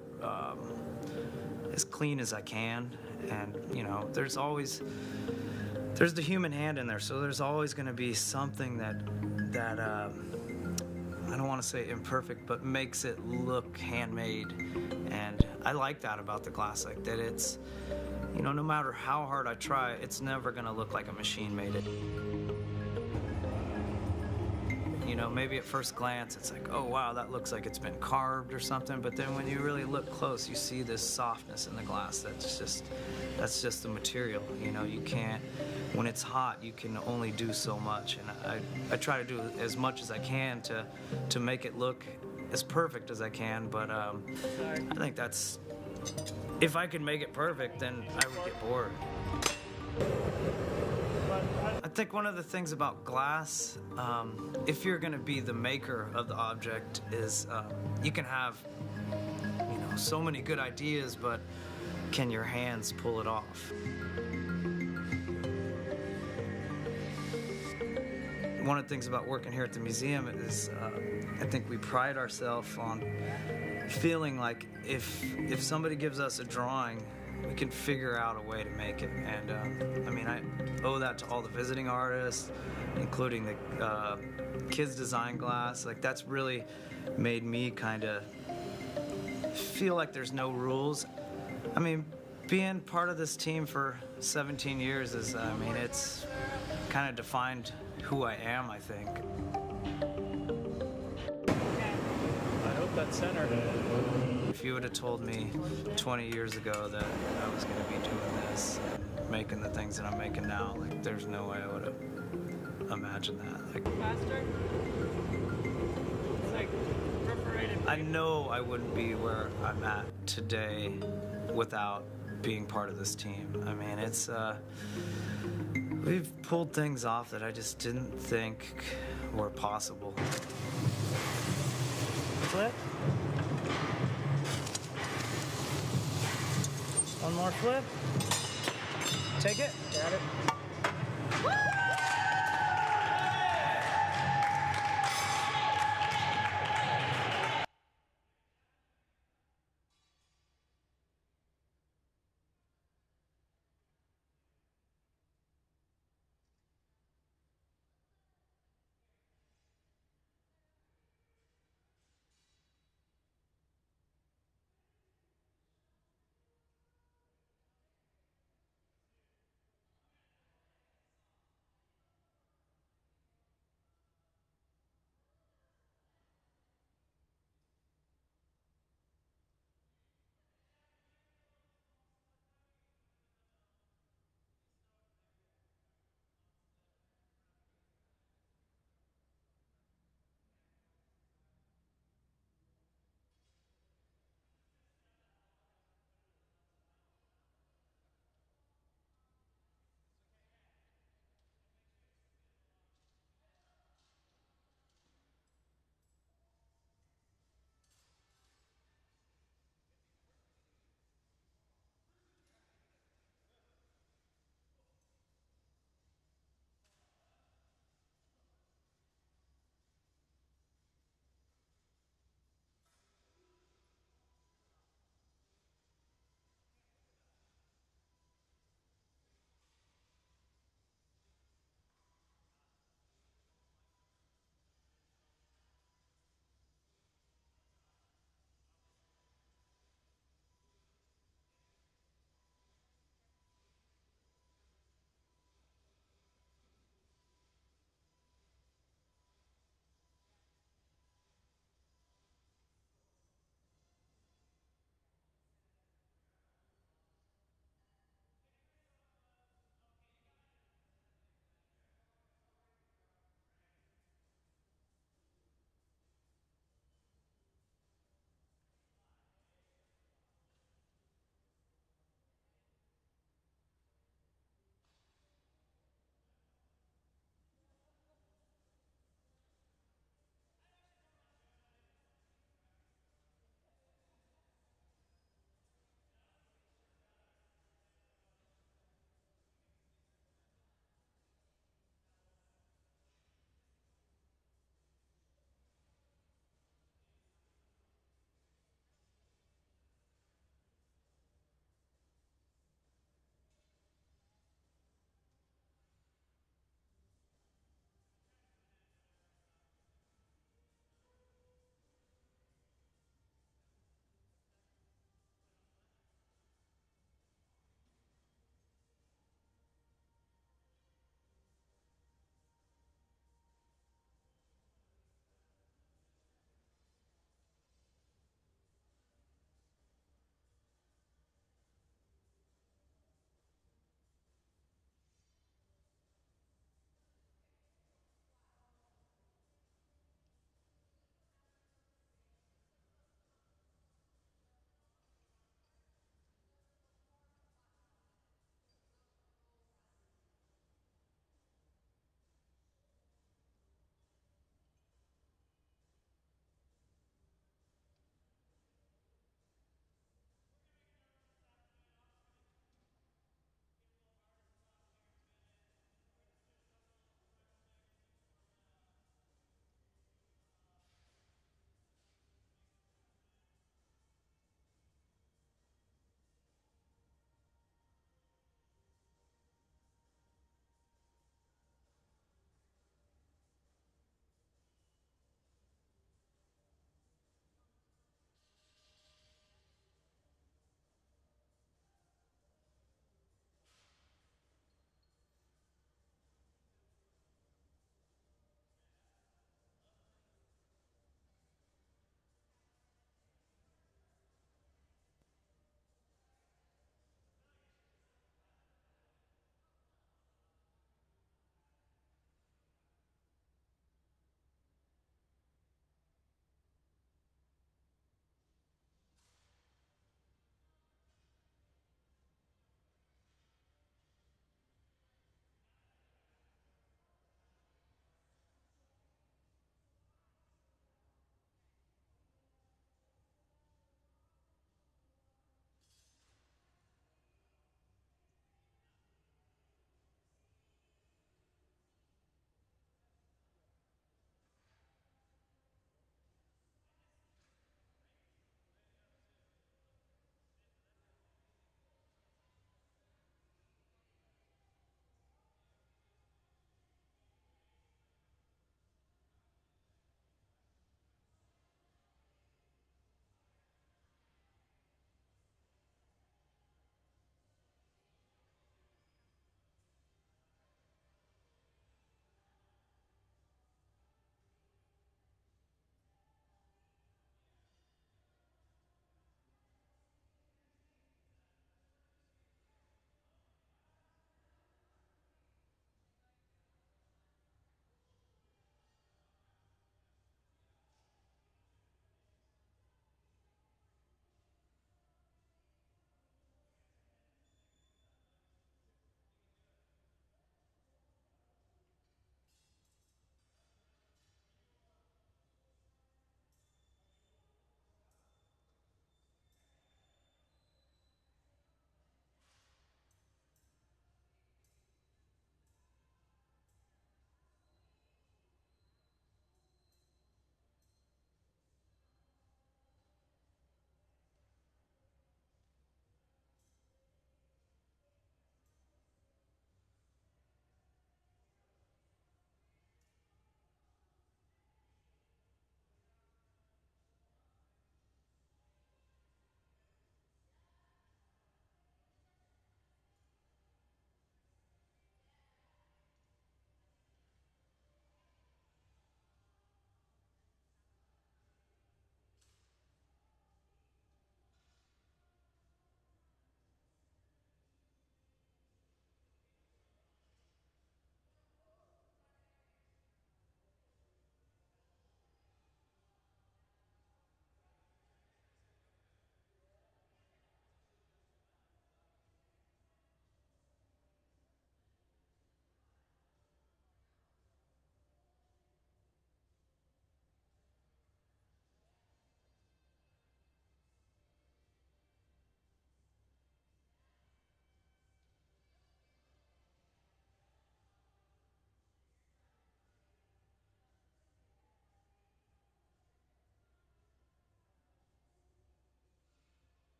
as clean as I can. And, you know, there's the human hand in there, so there's always going to be something that I don't want to say imperfect, but makes it look handmade. And I like that about the glass, like that it's, you know, no matter how hard I try, it's never going to look like a machine made it. You know, maybe at first glance, it's like, oh, wow, that looks like it's been carved or something. But then when you really look close, you see this softness in the glass. That's just the material. You know, you can't, when it's hot, you can only do so much. And I try to do as much as I can to make it look as perfect as I can. But I think if I could make it perfect, then I would get bored. I think one of the things about glass, if you're going to be the maker of the object, is you can have, you know, so many good ideas, but can your hands pull it off? One of the things about working here at the museum is I think we pride ourselves on feeling like if somebody gives us a drawing, we can figure out a way to make it. And I mean, I owe that to all the visiting artists, including the kids design glass. Like, that's really made me kind of feel like there's no rules. I mean, being part of this team for 17 years is, I mean, it's kind of defined who I am, I think. I hope that's centered. If you would have told me 20 years ago that I was going to be doing this and making the things that I'm making now, like, there's no way I would have imagined that. Like, Faster? It's like perforated. I know I wouldn't be where I'm at today without being part of this team. I mean, it's we've pulled things off that I just didn't think were possible. Flip. One more flip. Take it. Got it.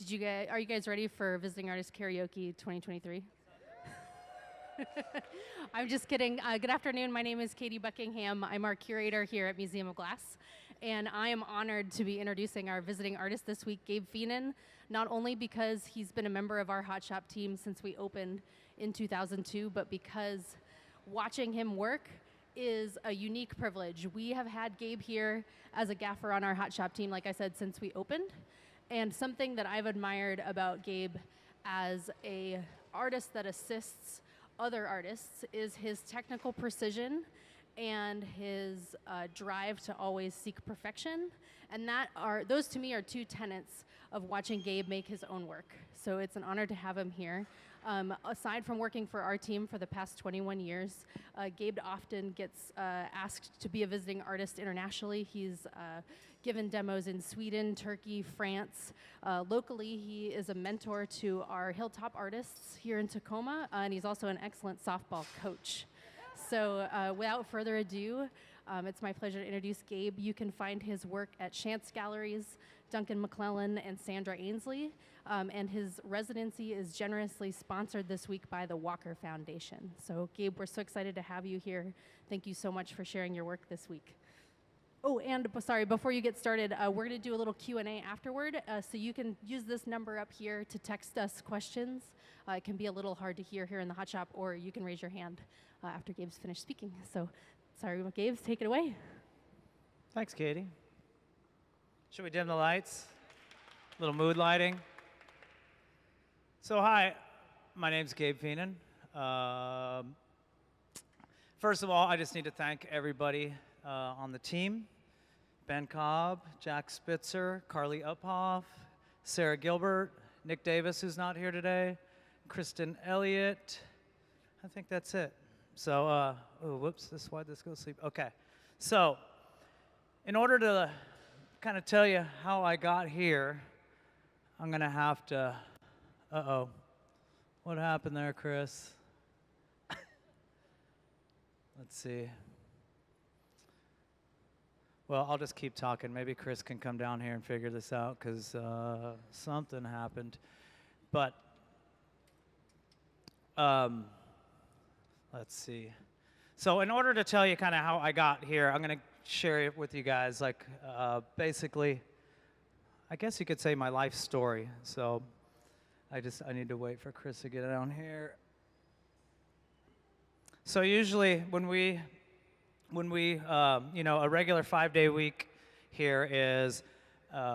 Are you guys ready for Visiting Artist Karaoke 2023? I'm just kidding. Good afternoon. My name is Katie Buckingham. I'm our curator here at Museum of Glass, and I am honored to be introducing our visiting artist this week, Gabe Feenan, not only because he's been a member of our Hot Shop team since we opened in 2002, but because watching him work is a unique privilege. We have had Gabe here as a gaffer on our Hot Shop team, like I said, since we opened, and something that I've admired about Gabe as a artist that assists other artists is his technical precision and his drive to always seek perfection. And those to me are two tenets of watching Gabe make his own work. So it's an honor to have him here. Aside from working for our team for the past 21 years, Gabe often gets asked to be a visiting artist internationally. He's given demos in Sweden, Turkey, France. Locally, he is a mentor to our Hilltop artists here in Tacoma, and he's also an excellent softball coach. So without further ado, it's my pleasure to introduce Gabe. You can find his work at Chance Galleries, Duncan McClellan, and Sandra Ainsley. And his residency is generously sponsored this week by the Walker Foundation. So Gabe, we're so excited to have you here. Thank you so much for sharing your work this week. Oh, and sorry, before you get started, we're going to do a little Q&A afterward, so you can use this number up here to text us questions. It can be a little hard to hear here in the Hot Shop, or you can raise your hand after Gabe's finished speaking. So, sorry, Gabe, take it away. Thanks, Katie. Should we dim the lights? A little mood lighting. So, hi, my name's Gabe Feenan. First of all, I just need to thank everybody on the team. Ben Cobb, Jack Spitzer, Carly Uphoff, Sarah Gilbert, Nick Davis, who's not here today, Kristen Elliott. I think that's it. So, oh, whoops, why'd this go to sleep? Okay. So, in order to kind of tell you how I got here, I'm going to have to, uh-oh. What happened there, Chris? Let's see. Well, I'll just keep talking. Maybe Chris can come down here and figure this out because something happened. But let's see. So in order to tell you kind of how I got here, I'm going to share it with you guys, like basically, I guess you could say my life story. So I need to wait for Chris to get down here. So usually when we a regular 5-day week here is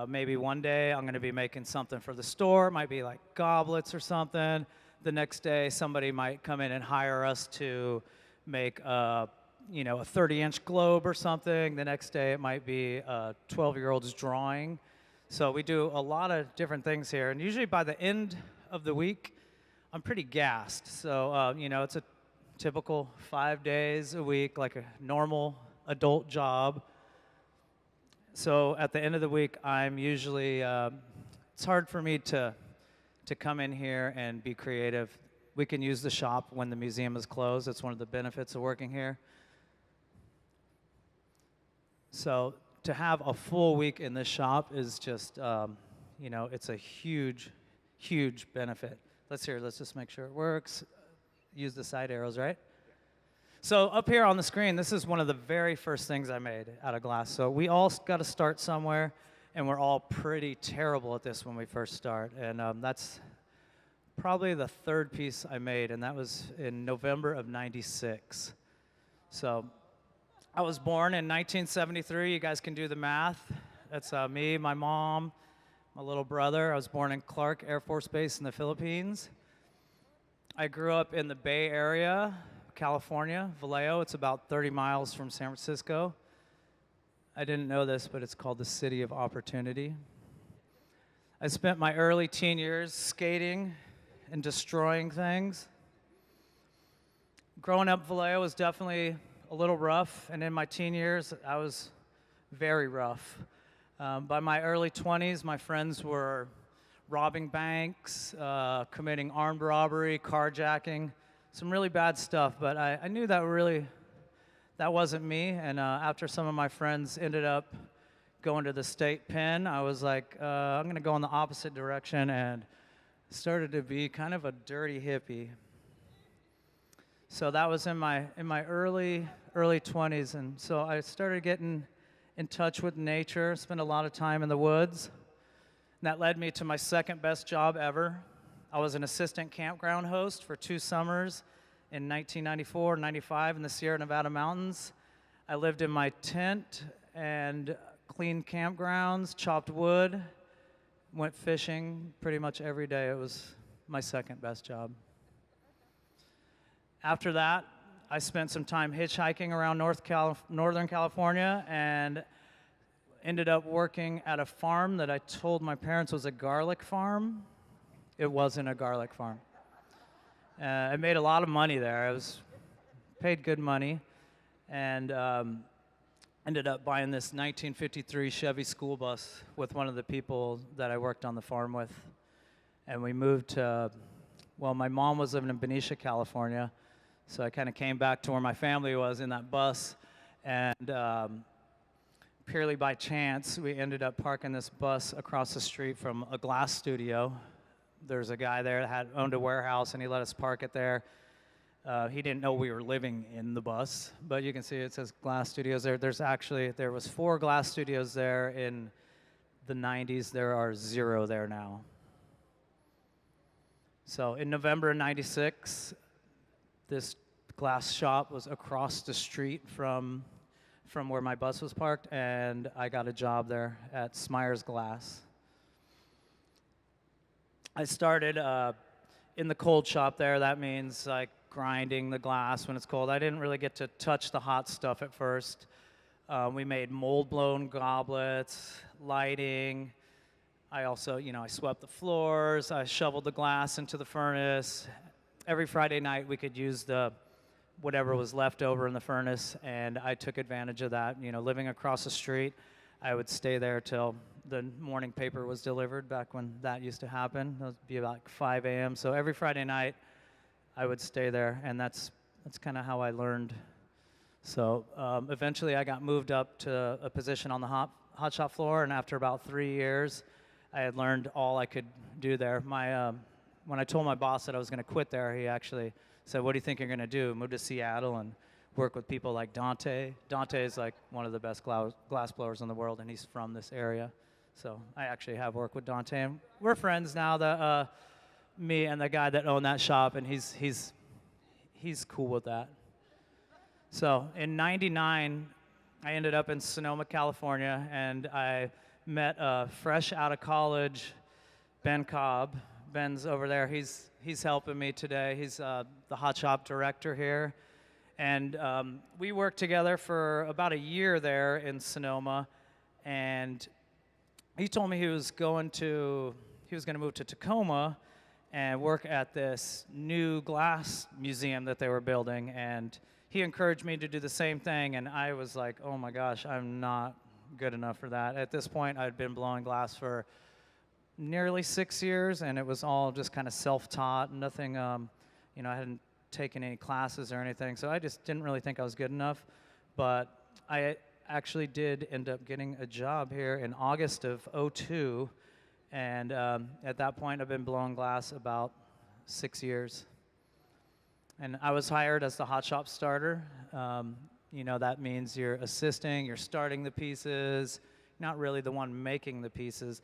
maybe one day I'm going to be making something for the store, might be like goblets or something. The next day somebody might come in and hire us to make a 30-inch globe or something. The next day it might be a 12-year-old's drawing. So we do a lot of different things here, and usually by the end of the week I'm pretty gassed. So it's a typical 5 days a week, like a normal adult job. So at the end of the week, I'm usually, it's hard for me to come in here and be creative. We can use the shop when the museum is closed. That's one of the benefits of working here. So to have a full week in this shop is just, it's a huge, huge benefit. Let's just make sure it works. Use the side arrows, right? So up here on the screen, this is one of the very first things I made out of glass. So we all got to start somewhere, and we're all pretty terrible at this when we first start. And that's probably the third piece I made, and that was in November of '96. So I was born in 1973. You guys can do the math. That's me, my mom, my little brother. I was born in Clark Air Force Base in the Philippines. I grew up in the Bay Area, California, Vallejo. It's about 30 miles from San Francisco. I didn't know this, but it's called the City of Opportunity. I spent my early teen years skating and destroying things. Growing up, Vallejo was definitely a little rough, and in my teen years, I was very rough. By my early 20s, my friends were robbing banks, committing armed robbery, carjacking, some really bad stuff, but I knew that wasn't me, and after some of my friends ended up going to the state pen, I was like, I'm going to go in the opposite direction, and started to be kind of a dirty hippie. So that was in my early 20s, and so I started getting in touch with nature, spent a lot of time in the woods. And that led me to my second best job ever. I was an assistant campground host for 2 summers in 1994 and 95 in the Sierra Nevada mountains. I lived in my tent and cleaned campgrounds, chopped wood, went fishing pretty much every day. It was my second best job. After that, I spent some time hitchhiking around Northern California and ended up working at a farm that I told my parents was a garlic farm. It wasn't a garlic farm. I made a lot of money there. I was paid good money, and ended up buying this 1953 Chevy school bus with one of the people that I worked on the farm with. And we moved to, well, my mom was living in Benicia, California, so I kind of came back to where my family was in that bus, and purely by chance, we ended up parking this bus across the street from a glass studio. There's a guy there that owned a warehouse, and he let us park it there. He didn't know we were living in the bus, but you can see it says Glass Studios there. There was 4 glass studios there in the 90s. There are 0 there now. So in November of 96, this glass shop was across the street from where my bus was parked, and I got a job there at Smyers Glass. I started in the cold shop there. That means like grinding the glass when it's cold. I didn't really get to touch the hot stuff at first. We made mold-blown goblets, lighting. I also, I swept the floors. I shoveled the glass into the furnace. Every Friday night, we could use whatever was left over in the furnace, and I took advantage of that. Living across the street, I would stay there till the morning paper was delivered back when that used to happen. That would be about 5 a.m. So every Friday night, I would stay there, and that's kind of how I learned. So eventually, I got moved up to a position on the hot shop floor, and after about 3 years, I had learned all I could do there. When I told my boss that I was going to quit there, he actually said, "What do you think you're going to do? Move to Seattle and work with people like Dante?" Dante is like one of the best glass blowers in the world, and he's from this area. So I actually have worked with Dante, and we're friends now. Me and the guy that owned that shop, and he's cool with that. So in '99, I ended up in Sonoma, California, and I met fresh out of college Ben Cobb. Ben's over there. He's helping me today. He's the hot shop director here. And we worked together for about a year there in Sonoma, and he told me he was going to move to Tacoma and work at this new glass museum that they were building, and he encouraged me to do the same thing, and I was like, oh my gosh, I'm not good enough for that. At this point, I'd been blowing glass for nearly 6 years, and it was all just kind of self-taught, nothing, I hadn't taken any classes or anything, so I just didn't really think I was good enough. But I actually did end up getting a job here in August of '02, and at that point I've been blowing glass about 6 years. And I was hired as the hot shop starter. That means you're assisting, you're starting the pieces, not really the one making the pieces,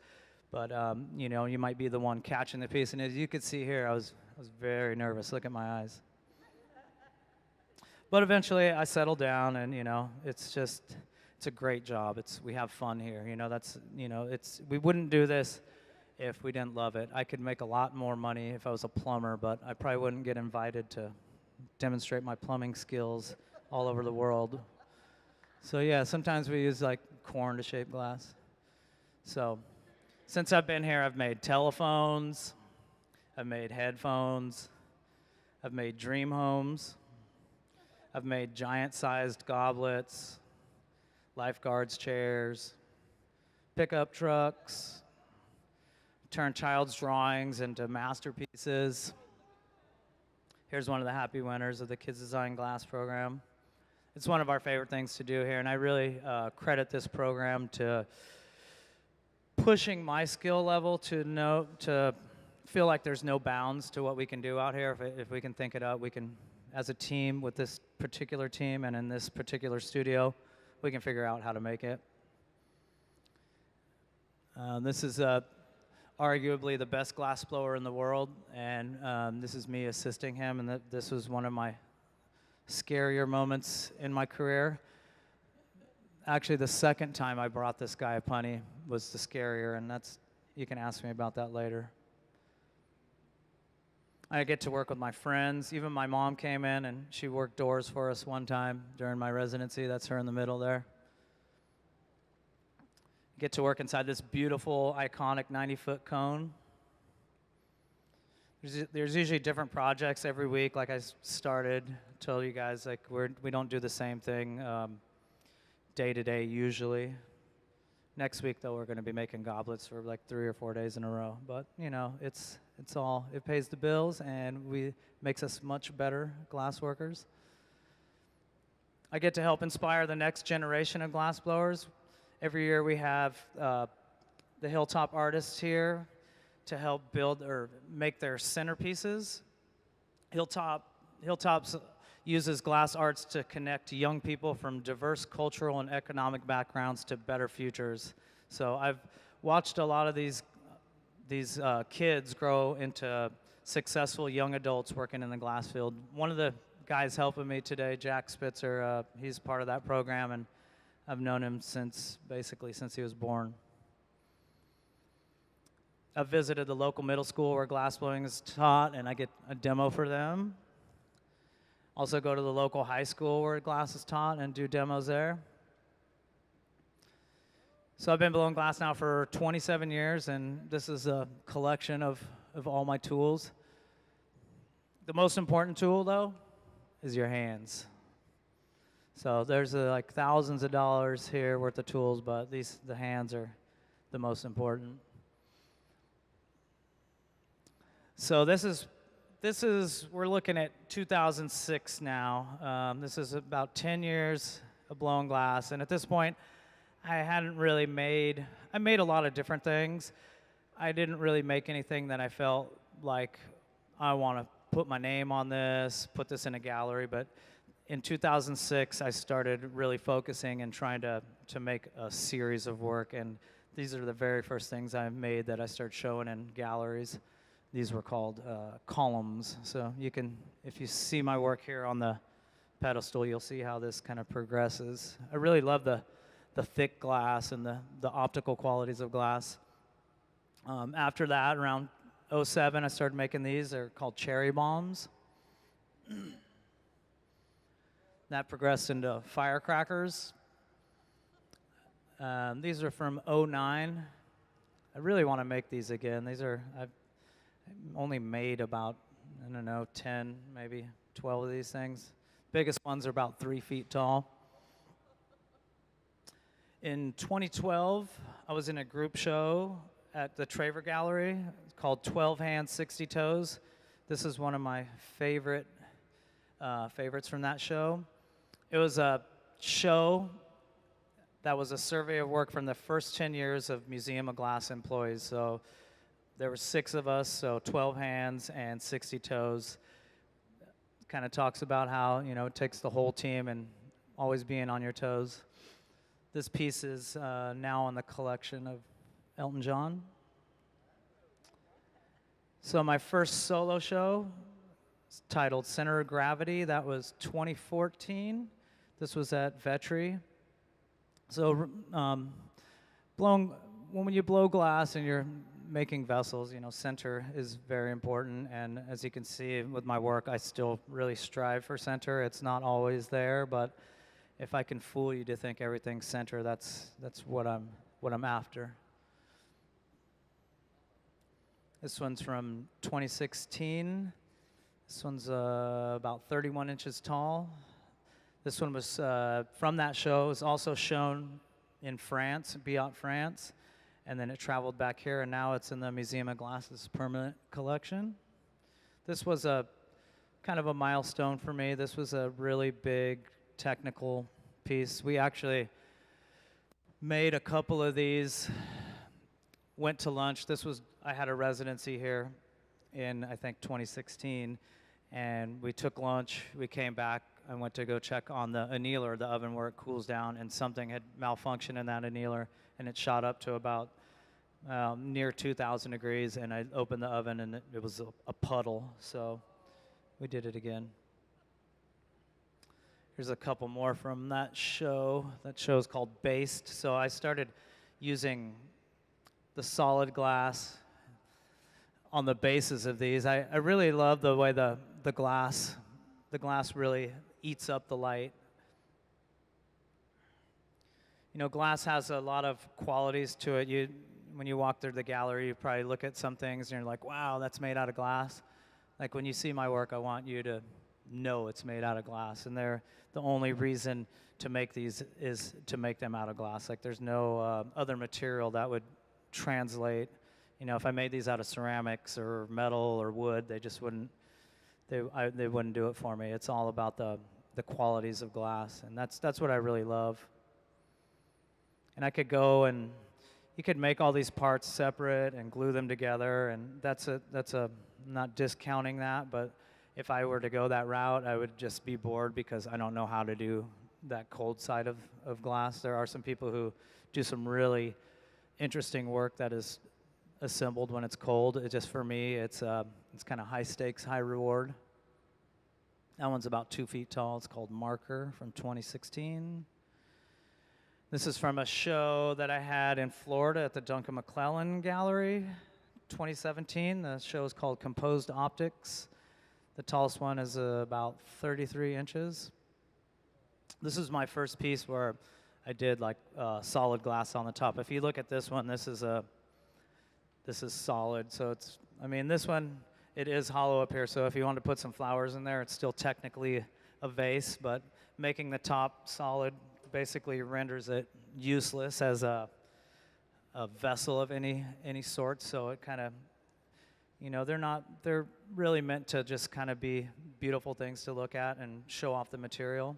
but you might be the one catching the piece. And as you could see here, I was very nervous. Look at my eyes. But eventually I settled down, and it's a great job. We have fun here. We wouldn't do this if we didn't love it. I could make a lot more money if I was a plumber, but I probably wouldn't get invited to demonstrate my plumbing skills all over the world. So yeah, sometimes we use like corn to shape glass. So since I've been here, I've made telephones, I've made headphones, I've made dream homes, I've made giant-sized goblets, lifeguards chairs, pickup trucks, turned child's drawings into masterpieces. Here's one of the happy winners of the Kids Design Glass program. it's one of our favorite things to do here, and I really credit this program to pushing my skill level to feel like there's no bounds to what we can do out here. If we can think it up, we can, as a team with this particular team and in this particular studio, we can figure out how to make it. This is arguably the best glass blower in the world, and this is me assisting him, and this was one of my scarier moments in my career. Actually, the second time I brought this guy a punny was the scarier, and you can ask me about that later. I get to work with my friends. Even my mom came in, and she worked doors for us one time during my residency. That's her in the middle there. Get to work inside this beautiful, iconic 90-foot cone. There's usually different projects every week. Like I started, told you guys, like we don't do the same thing day to day usually. Next week, though, we're going to be making goblets for like 3 or 4 days in a row. But you know, it pays the bills, and makes us much better glass workers. I get to help inspire the next generation of glass blowers. Every year we have the Hilltop artists here to help build or make their centerpieces. Hilltops uses glass arts to connect young people from diverse cultural and economic backgrounds to better futures. So I've watched a lot of these kids grow into successful young adults working in the glass field. One of the guys helping me today, Jack Spitzer, he's part of that program, and I've known him basically since he was born. I've visited the local middle school where glass blowing is taught, and I get a demo for them. Also go to the local high school where glass is taught and do demos there. So I've been blowing glass now for 27 years, and this is a collection of all my tools. The most important tool, though, is your hands. So there's like thousands of dollars here worth of tools, but the hands are the most important. So we're looking at 2006 now. This is about 10 years of blowing glass, and at this point, I made a lot of different things. I didn't really make anything that I felt like I want to put my name on this, put this in a gallery, but in 2006, I started really focusing and trying to make a series of work, and these are the very first things I made that I started showing in galleries. These were called columns. So if you see my work here on the pedestal, you'll see how this kind of progresses. I really love the thick glass and the optical qualities of glass. After that, around 2007, I started making these. They're called cherry bombs. That progressed into firecrackers. These are from 2009. I really want to make these again. I've only made about, 10, maybe 12 of these things. Biggest ones are about 3 feet tall. In 2012, I was in a group show at the Traver Gallery called 12 Hands, 60 Toes. This is one of my favorites from that show. It was a show that was a survey of work from the first 10 years of Museum of Glass employees. So there were 6 of us, so 12 hands and 60 toes. Kind of talks about how, it takes the whole team and always being on your toes. This piece is now in the collection of Elton John. So my first solo show is titled Center of Gravity. That was 2014. This was at Vetri. So when you blow glass and you're making vessels, center is very important. And as you can see with my work, I still really strive for center. It's not always there, but if I can fool you to think everything's center, that's what I'm after. This one's from 2016. This one's about 31 inches tall. This one was from that show. It was also shown in France, Biot, France, and then it traveled back here, and now it's in the Museum of Glass's permanent collection. This was a kind of a milestone for me. This was a really big technical piece. We actually made a couple of these, went to lunch. I had a residency here in, I think, 2016, and we took lunch. We came back. I went to go check on the annealer, the oven where it cools down, and something had malfunctioned in that annealer, and it shot up to about near 2,000 degrees, and I opened the oven, and it was a puddle, so we did it again. Here's a couple more from that show. That show is called Based. So I started using the solid glass on the bases of these. I really love the way the glass really eats up the light. You know, glass has a lot of qualities to it. When you walk through the gallery, you probably look at some things and you're like, wow, that's made out of glass. Like when you see my work, I want you to know it's made out of glass. And the only reason to make these is to make them out of glass. Like there's no other material that would translate. You know, if I made these out of ceramics or metal or wood, they just wouldn't. They wouldn't do it for me. It's all about the qualities of glass, and that's what I really love. And I could go and you could make all these parts separate and glue them together, and that's a not discounting that, but if I were to go that route, I would just be bored because I don't know how to do that cold side of glass. There are some people who do some really interesting work that is assembled when it's cold. It just, for me, it's kind of high stakes, high reward. That one's about 2 feet tall. It's called Marker from 2016. This is from a show that I had in Florida at the Duncan McClellan Gallery, 2017. The show is called Composed Optics. The tallest one is about 33 inches. This is my first piece where I did like solid glass on the top. If you look at this one, this is solid. So this one, it is hollow up here. So if you want to put some flowers in there, it's still technically a vase, but making the top solid basically renders it useless as a vessel of any sort. So it kind of, they're really meant to just kind of be beautiful things to look at and show off the material.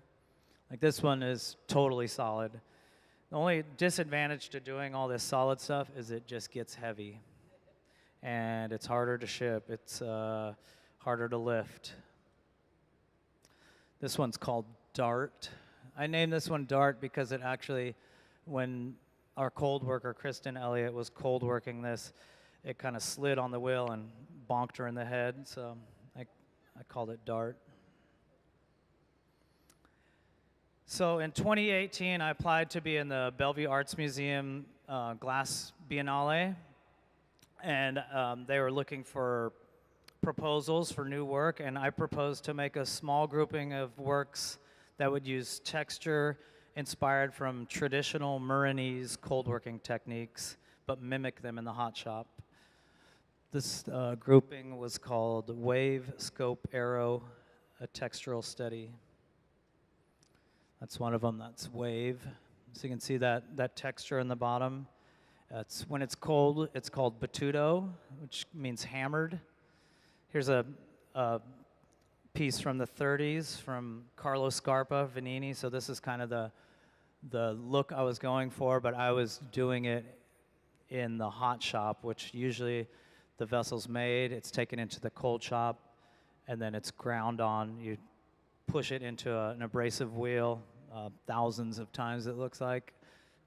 Like this one is totally solid. The only disadvantage to doing all this solid stuff is it just gets heavy. And it's harder to ship. It's harder to lift. This one's called Dart. I named this one Dart because it actually, when our cold worker, Kristen Elliott, was cold working this, it kind of slid on the wheel and bonked her in the head. So I called it Dart. So in 2018, I applied to be in the Bellevue Arts Museum Glass Biennale. And they were looking for proposals for new work, and I proposed to make a small grouping of works that would use texture inspired from traditional Murinese cold working techniques, but mimic them in the hot shop. This grouping was called Wave, Scope, Arrow, a Textural Study. That's one of them, that's Wave. So you can see that texture in the bottom. When it's cold, it's called batuto, which means hammered. Here's a piece from the 30s from Carlo Scarpa, Vanini. So this is kind of the look I was going for, but I was doing it in the hot shop, which usually the vessel's made, it's taken into the cold shop, and then it's ground on. You push it into an abrasive wheel thousands of times, it looks like,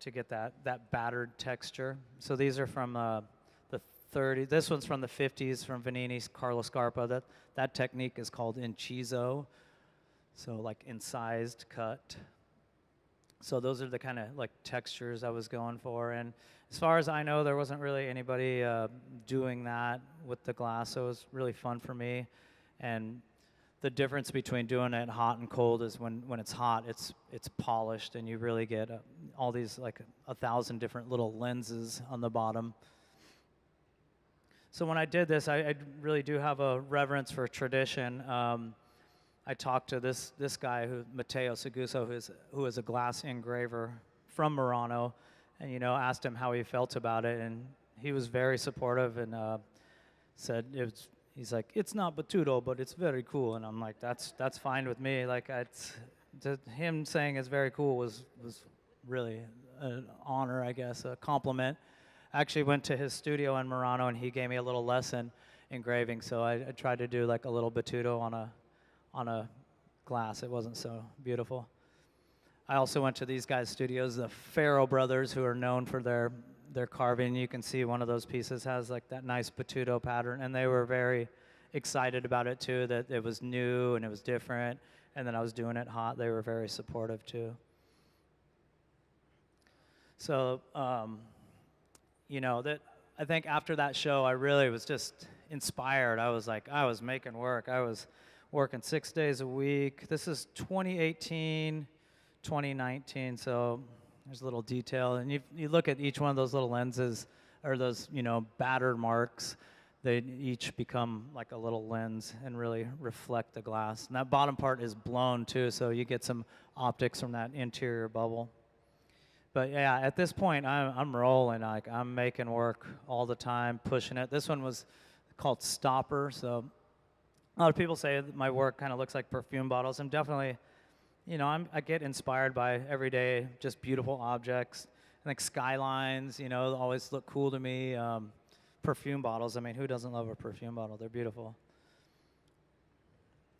to get that battered texture. So these are from the 30s. This one's from the 50s from Vanini's Carlo Scarpa. That technique is called inciso, so like incised cut. So those are the kind of like textures I was going for. And as far as I know, there wasn't really anybody doing that with the glass, so it was really fun for me. And the difference between doing it hot and cold is when it's hot, it's polished, and you really get all these like 1,000 different little lenses on the bottom. So when I did this, I really do have a reverence for tradition. I talked to this guy, Matteo Seguso, who is a glass engraver from Murano, and asked him how he felt about it, and he was very supportive and said he's like, it's not batuto, but it's very cool. And I'm like, that's fine with me. Like, him saying it's very cool was really an honor, I guess, a compliment. I actually went to his studio in Murano, and he gave me a little lesson engraving. So I tried to do like a little batuto on a glass. It wasn't so beautiful. I also went to these guys' studios, the Faro brothers, who are known for their carving. You can see one of those pieces has like that nice batuto pattern, and they were very excited about it too, that it was new and it was different, and then I was doing it hot. They were very supportive too. So, that I think after that show, I really was just inspired. I was making work. I was working 6 days a week. This is 2018, 2019, so there's a little detail. And you look at each one of those little lenses, or those, battered marks, they each become like a little lens and really reflect the glass. And that bottom part is blown too, so you get some optics from that interior bubble. But yeah, at this point, I'm rolling. Like, I'm making work all the time, pushing it. This one was called Stopper. So a lot of people say that my work kind of looks like perfume bottles. I'm definitely, I get inspired by every day just beautiful objects. I think skylines, always look cool to me. Perfume bottles. I mean, who doesn't love a perfume bottle? They're beautiful.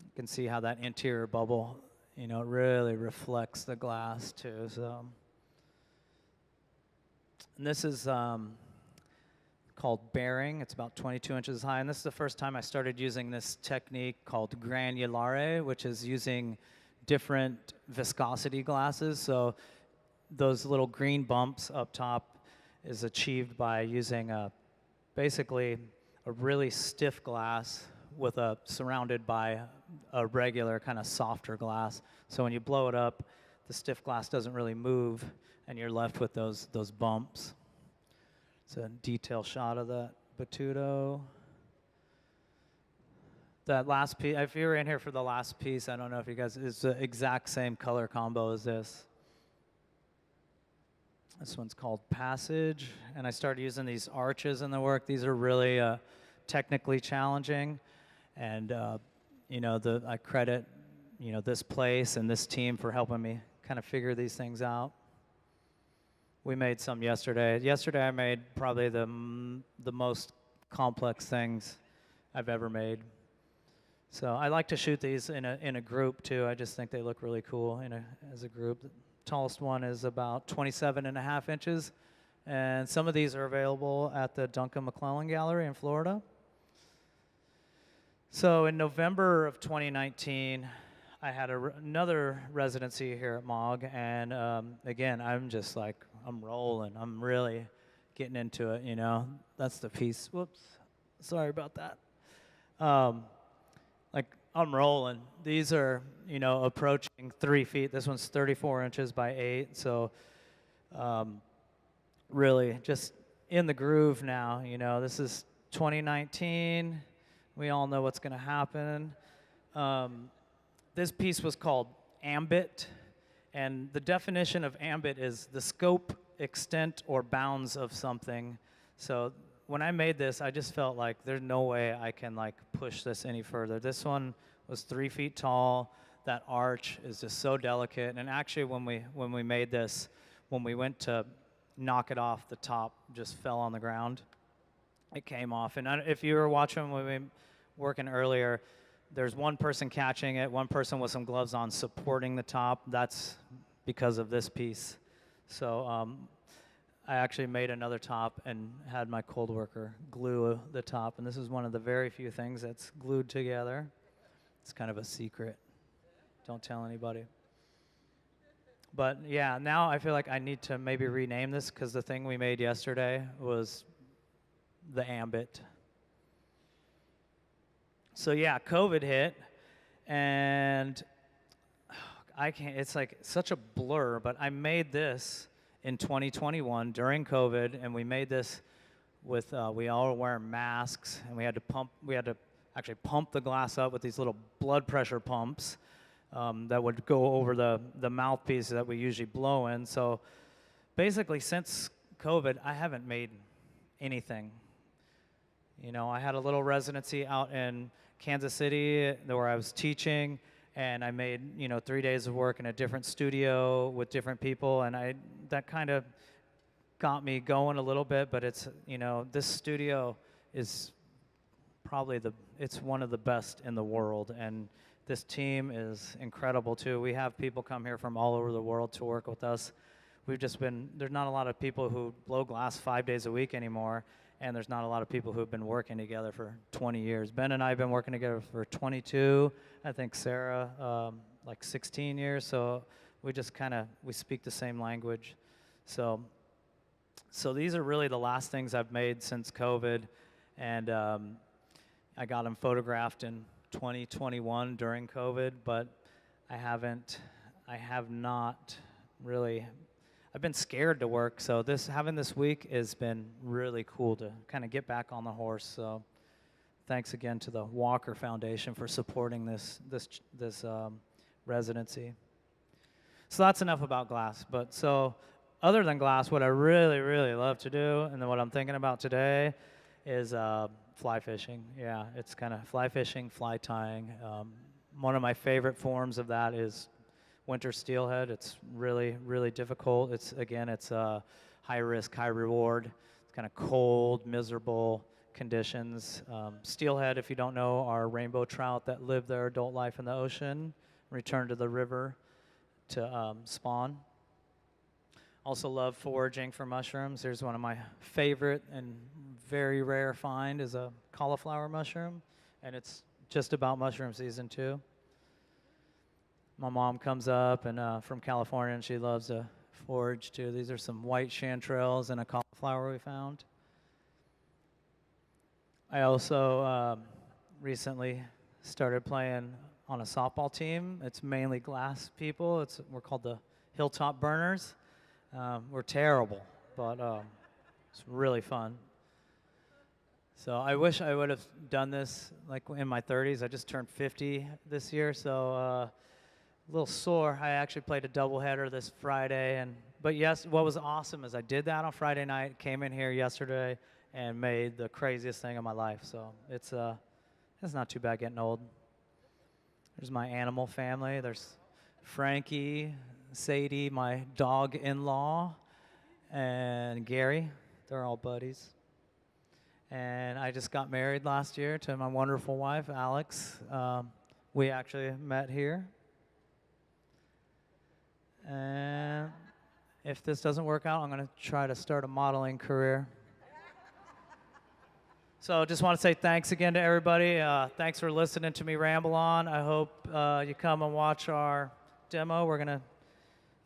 You can see how that interior bubble, it really reflects the glass too. So. And this is called bearing. It's about 22 inches high. And this is the first time I started using this technique called granulare, which is using different viscosity glasses. So those little green bumps up top is achieved by using basically a really stiff glass with surrounded by a regular kind of softer glass. So when you blow it up, the stiff glass doesn't really move, and you're left with those bumps. It's a detail shot of that batuto. That last piece, if you were in here for the last piece, I don't know if you guys, it's the exact same color combo as this. This one's called Passage, and I started using these arches in the work. These are really technically challenging, and I credit this place and this team for helping me kind of figure these things out. We made some yesterday. Yesterday I made probably the most complex things I've ever made. So I like to shoot these in a group too. I just think they look really cool as a group. The tallest one is about 27.5 inches, and some of these are available at the Duncan McClellan Gallery in Florida. So in November of 2019, I had another residency here at MOG, and again, I'm rolling. I'm really getting into it, That's the piece. Whoops. Sorry about that. I'm rolling. These are, approaching 3 feet. This one's 34 inches by 8, so really just in the groove now, This is 2019. We all know what's going to happen. This piece was called ambit, and the definition of ambit is the scope, extent, or bounds of something. So when I made this, I just felt like there's no way I can push this any further. This one was 3 feet tall. That arch is just so delicate. And actually, when we made this, when we went to knock it off, the top just fell on the ground. It came off. And if you were watching when we were working earlier, there's one person catching it, one person with some gloves on supporting the top. That's because of this piece. So I actually made another top and had my cold worker glue the top. And this is one of the very few things that's glued together. It's kind of a secret. Don't tell anybody. But yeah, now I feel like I need to maybe rename this, because the thing we made yesterday was the ambit. So yeah, COVID hit, and it's like such a blur, but I made this in 2021 during COVID, and we made this with, we all were wearing masks, and we had to actually pump the glass up with these little blood pressure pumps that would go over the mouthpiece that we usually blow in. So basically, since COVID, I haven't made anything. I had a little residency out in Kansas City where I was teaching, and I made 3 days of work in a different studio with different people, and that kind of got me going a little bit. But it's this studio is probably it's one of the best in the world, and this team is incredible too. We have people come here from all over the world to work with us. There's not a lot of people who blow glass 5 days a week anymore, and there's not a lot of people who've been working together for 20 years. Ben and I have been working together for 22. I think Sarah, like 16 years. So we just we speak the same language. So these are really the last things I've made since COVID, and I got them photographed in 2021 during COVID, but I have not really. I've been scared to work, so having this week has been really cool to kind of get back on the horse. So thanks again to the Walker Foundation for supporting this residency. So that's enough about glass. But so other than glass, what I really, really love to do, and then what I'm thinking about today, is fly fishing. Yeah, it's kind of fly fishing, fly tying. One of my favorite forms of that is winter steelhead. It's really, really difficult. It's high risk, high reward. It's kind of cold, miserable conditions. Steelhead, if you don't know, are rainbow trout that live their adult life in the ocean, return to the river to spawn. Also love foraging for mushrooms. Here's one of my favorite and very rare find is a cauliflower mushroom, and it's just about mushroom season too. My mom comes up and from California, and she loves to forage too. These are some white chanterelles and a cauliflower we found. I also recently started playing on a softball team. It's mainly glass people. We're called the Hilltop Burners. We're terrible, but it's really fun. So I wish I would have done this like in my 30s. I just turned 50 this year, so a little sore. I actually played a doubleheader this Friday, but yes, what was awesome is I did that on Friday night, came in here yesterday, and made the craziest thing of my life. So it's not too bad getting old. There's my animal family. There's Frankie, Sadie, my dog-in-law, and Gary. They're all buddies. And I just got married last year to my wonderful wife, Alex. We actually met here. And if this doesn't work out, I'm going to try to start a modeling career. So just want to say thanks again to everybody. Thanks for listening to me ramble on. I hope you come and watch our demo. We're going to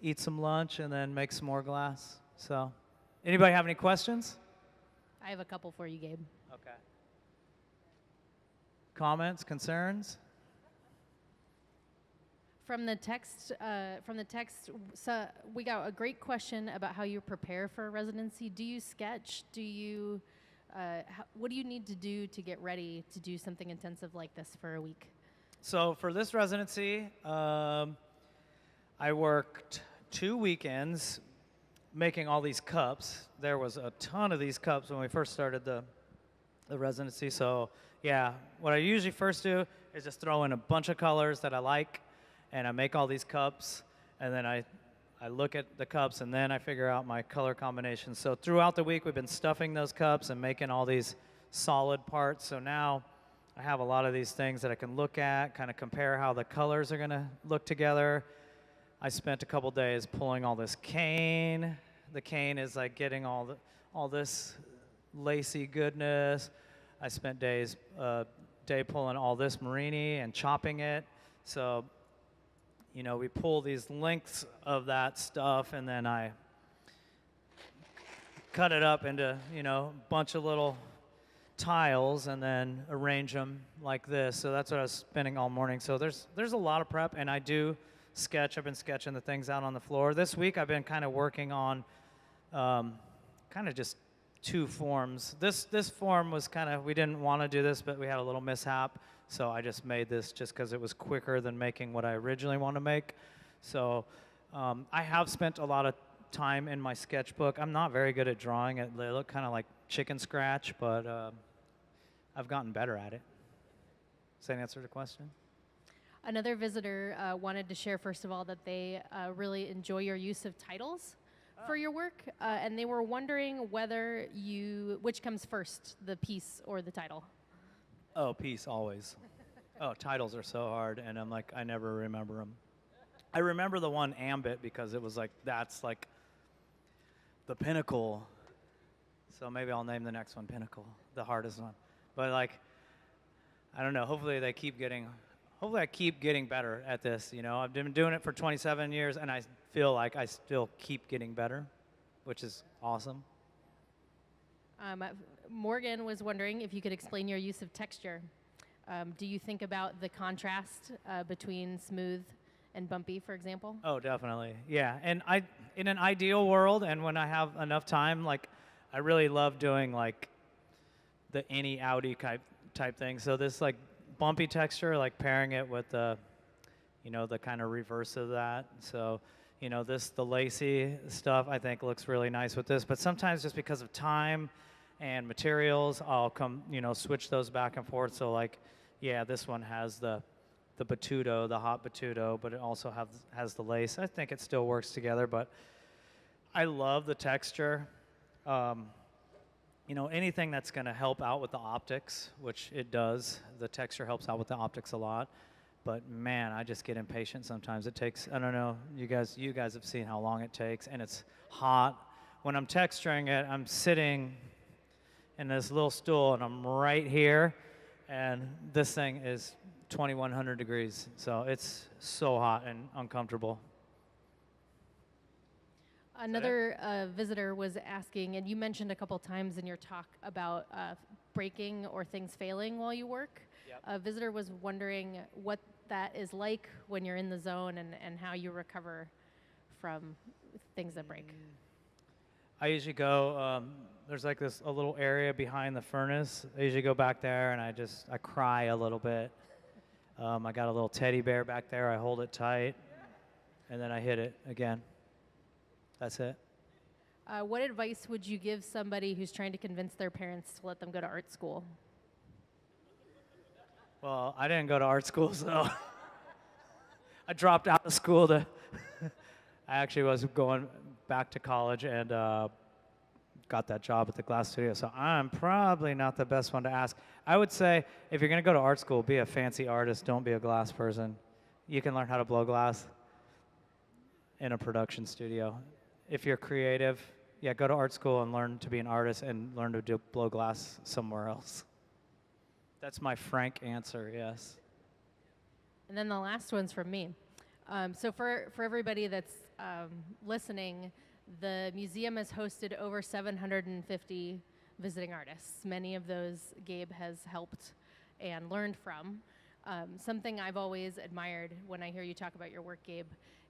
eat some lunch and then make some more glass. So anybody have any questions? I have a couple for you, Gabe. Okay. Comments, concerns? From the text, so we got a great question about how you prepare for a residency. Do you sketch? What do you need to do to get ready to do something intensive like this for a week? So for this residency, I worked 2 weekends making all these cups. There was a ton of these cups when we first started the residency. So yeah, what I usually first do is just throw in a bunch of colors that I like, and I make all these cups, and then I look at the cups, and then I figure out my color combinations. So throughout the week, we've been stuffing those cups and making all these solid parts. So now I have a lot of these things that I can look at, kind of compare how the colors are going to look together. I spent a couple days pulling all this cane. The cane is like getting all this lacy goodness. I spent day pulling all this marini and chopping it. So we pull these lengths of that stuff, and then I cut it up into, a bunch of little tiles and then arrange them like this. So that's what I was spending all morning. So there's a lot of prep, and I do sketch. I've been sketching the things out on the floor. This week I've been kind of working on kind of just 2 forms. This form was we didn't want to do this, but we had a little mishap. So I just made this just because it was quicker than making what I originally want to make. So I have spent a lot of time in my sketchbook. I'm not very good at drawing it. They look kind of like chicken scratch, but I've gotten better at it. Does that answer the question? Another visitor wanted to share, first of all, that they really enjoy your use of titles for your work, and they were wondering which comes first, the piece or the title. Oh, peace, always. Oh, titles are so hard, and I'm like, I never remember them. I remember the one Ambit because it was like, that's like the pinnacle. So maybe I'll name the next one Pinnacle, the hardest one. But like, I don't know, hopefully I keep getting better at this, you know. I've been doing it for 27 years, and I feel like I still keep getting better, which is awesome. Morgan was wondering if you could explain your use of texture. Do you think about the contrast between smooth and bumpy, for example? Oh, definitely, yeah. And in an ideal world, and when I have enough time, like, I really love doing like the innie outie type thing. So this like bumpy texture, like pairing it with the, you know, the kind of reverse of that. So, you know, the lacy stuff I think looks really nice with this. But sometimes just because of time and materials, I'll switch those back and forth. So like, yeah, this one has the batuto, the hot batuto, but it also has the lace. I think it still works together, but I love the texture. You know, anything that's going to help out with the optics, which it does. The texture helps out with the optics a lot. But man, I just get impatient sometimes. It takes, I don't know, you guys have seen how long it takes, and it's hot. When I'm texturing it, I'm sitting in this little stool, and I'm right here, and this thing is 2,100 degrees. So it's so hot and uncomfortable. Another visitor was asking, and you mentioned a couple times in your talk about breaking or things failing while you work. Yep. A visitor was wondering what that is like when you're in the zone and how you recover from things that break. I usually go, there's like a little area behind the furnace. I usually go back there and I cry a little bit. I got a little teddy bear back there. I hold it tight, and then I hit it again. That's it. What advice would you give somebody who's trying to convince their parents to let them go to art school? Well, I didn't go to art school, so I dropped out of school I actually was going back to college and got that job at the glass studio, so I'm probably not the best one to ask. I would say if you're going to go to art school, be a fancy artist, don't be a glass person. You can learn how to blow glass in a production studio. If you're creative, yeah, go to art school and learn to be an artist and learn to blow glass somewhere else. That's my frank answer, yes. And then the last one's from me. So for everybody that's listening, the museum has hosted over 750 visiting artists. Many of those Gabe has helped and learned from. Something I've always admired when I hear you talk about your work, Gabe,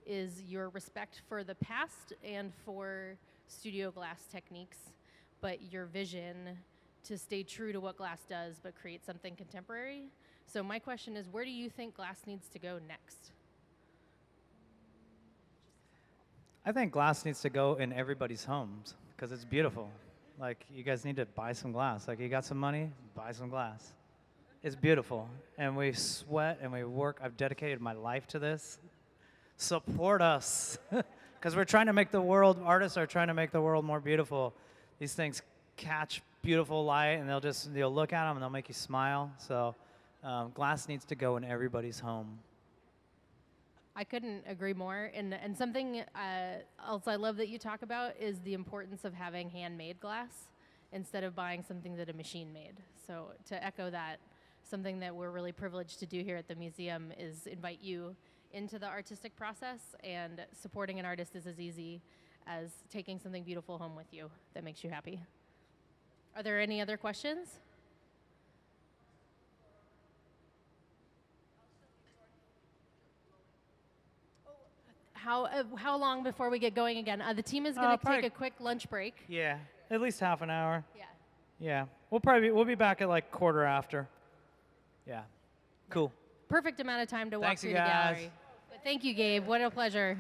is your respect for the past and for studio glass techniques, but your vision to stay true to what glass does, but create something contemporary. So my question is, where do you think glass needs to go next? I think glass needs to go in everybody's homes because it's beautiful. Like, you guys need to buy some glass. Like, you got some money, buy some glass. It's beautiful. And we sweat and we work. I've dedicated my life to this. Support us. Because we're trying to make the world, artists are trying to make the world more beautiful. These things catch beautiful light and they'll look at them and they'll make you smile. So glass needs to go in everybody's home. I couldn't agree more. And something else I love that you talk about is the importance of having handmade glass instead of buying something that a machine made. So to echo that, something that we're really privileged to do here at the museum is invite you into the artistic process, and supporting an artist is as easy as taking something beautiful home with you that makes you happy. Are there any other questions? How long before we get going again? The team is going to take a quick lunch break. Yeah, at least half an hour. Yeah. Yeah, we'll be back at like quarter after. Yeah, cool. Perfect amount of time to walk Thanks, through you the guys. gallery. But thank you, Gabe. What a pleasure.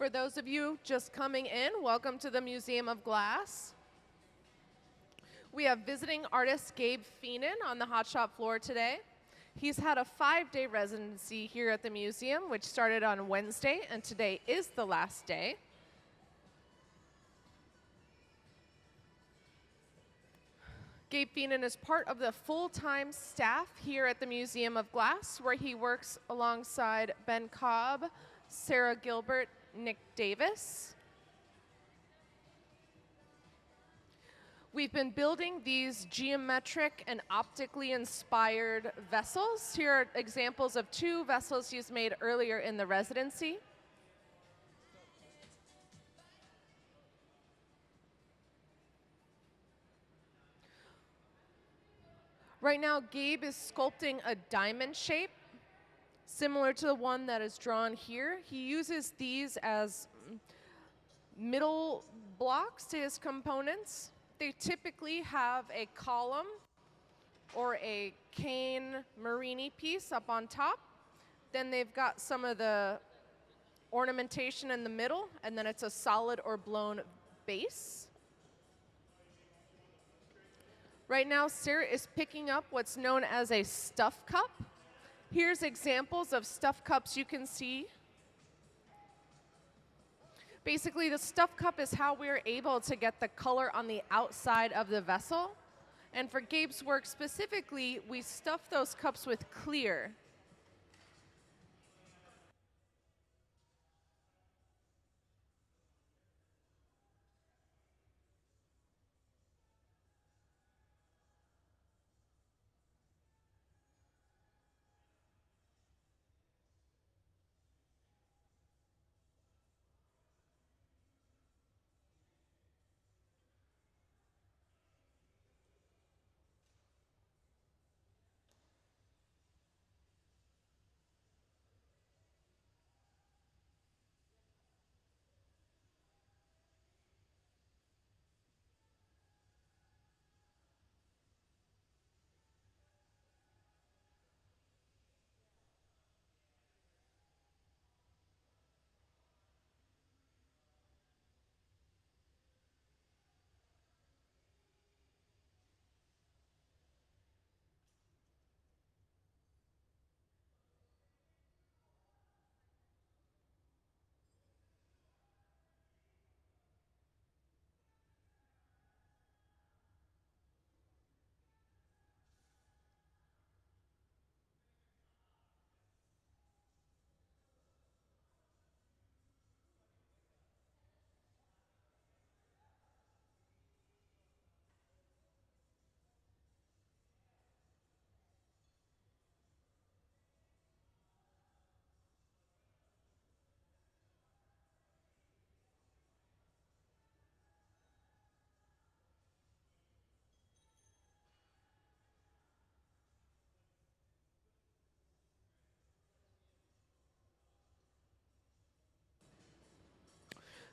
For those of you just coming in, welcome to the Museum of Glass. We have visiting artist Gabe Feenan on the hot shop floor today. He's had a 5-day residency here at the museum, which started on Wednesday, and today is the last day. Gabe Feenan is part of the full-time staff here at the Museum of Glass, where he works alongside Ben Cobb, Sarah Gilbert, Nick Davis. We've been building these geometric and optically inspired vessels. Here are examples of 2 vessels he's made earlier in the residency. Right now, Gabe is sculpting a diamond shape, similar to the one that is drawn here. He uses these as middle blocks to his components. They typically have a column or a cane Marini piece up on top. Then they've got some of the ornamentation in the middle, and then it's a solid or blown base. Right now, Sarah is picking up what's known as a stuff cup. Here's examples of stuff cups you can see. Basically, the stuff cup is how we're able to get the color on the outside of the vessel. And for Gabe's work specifically, we stuff those cups with clear.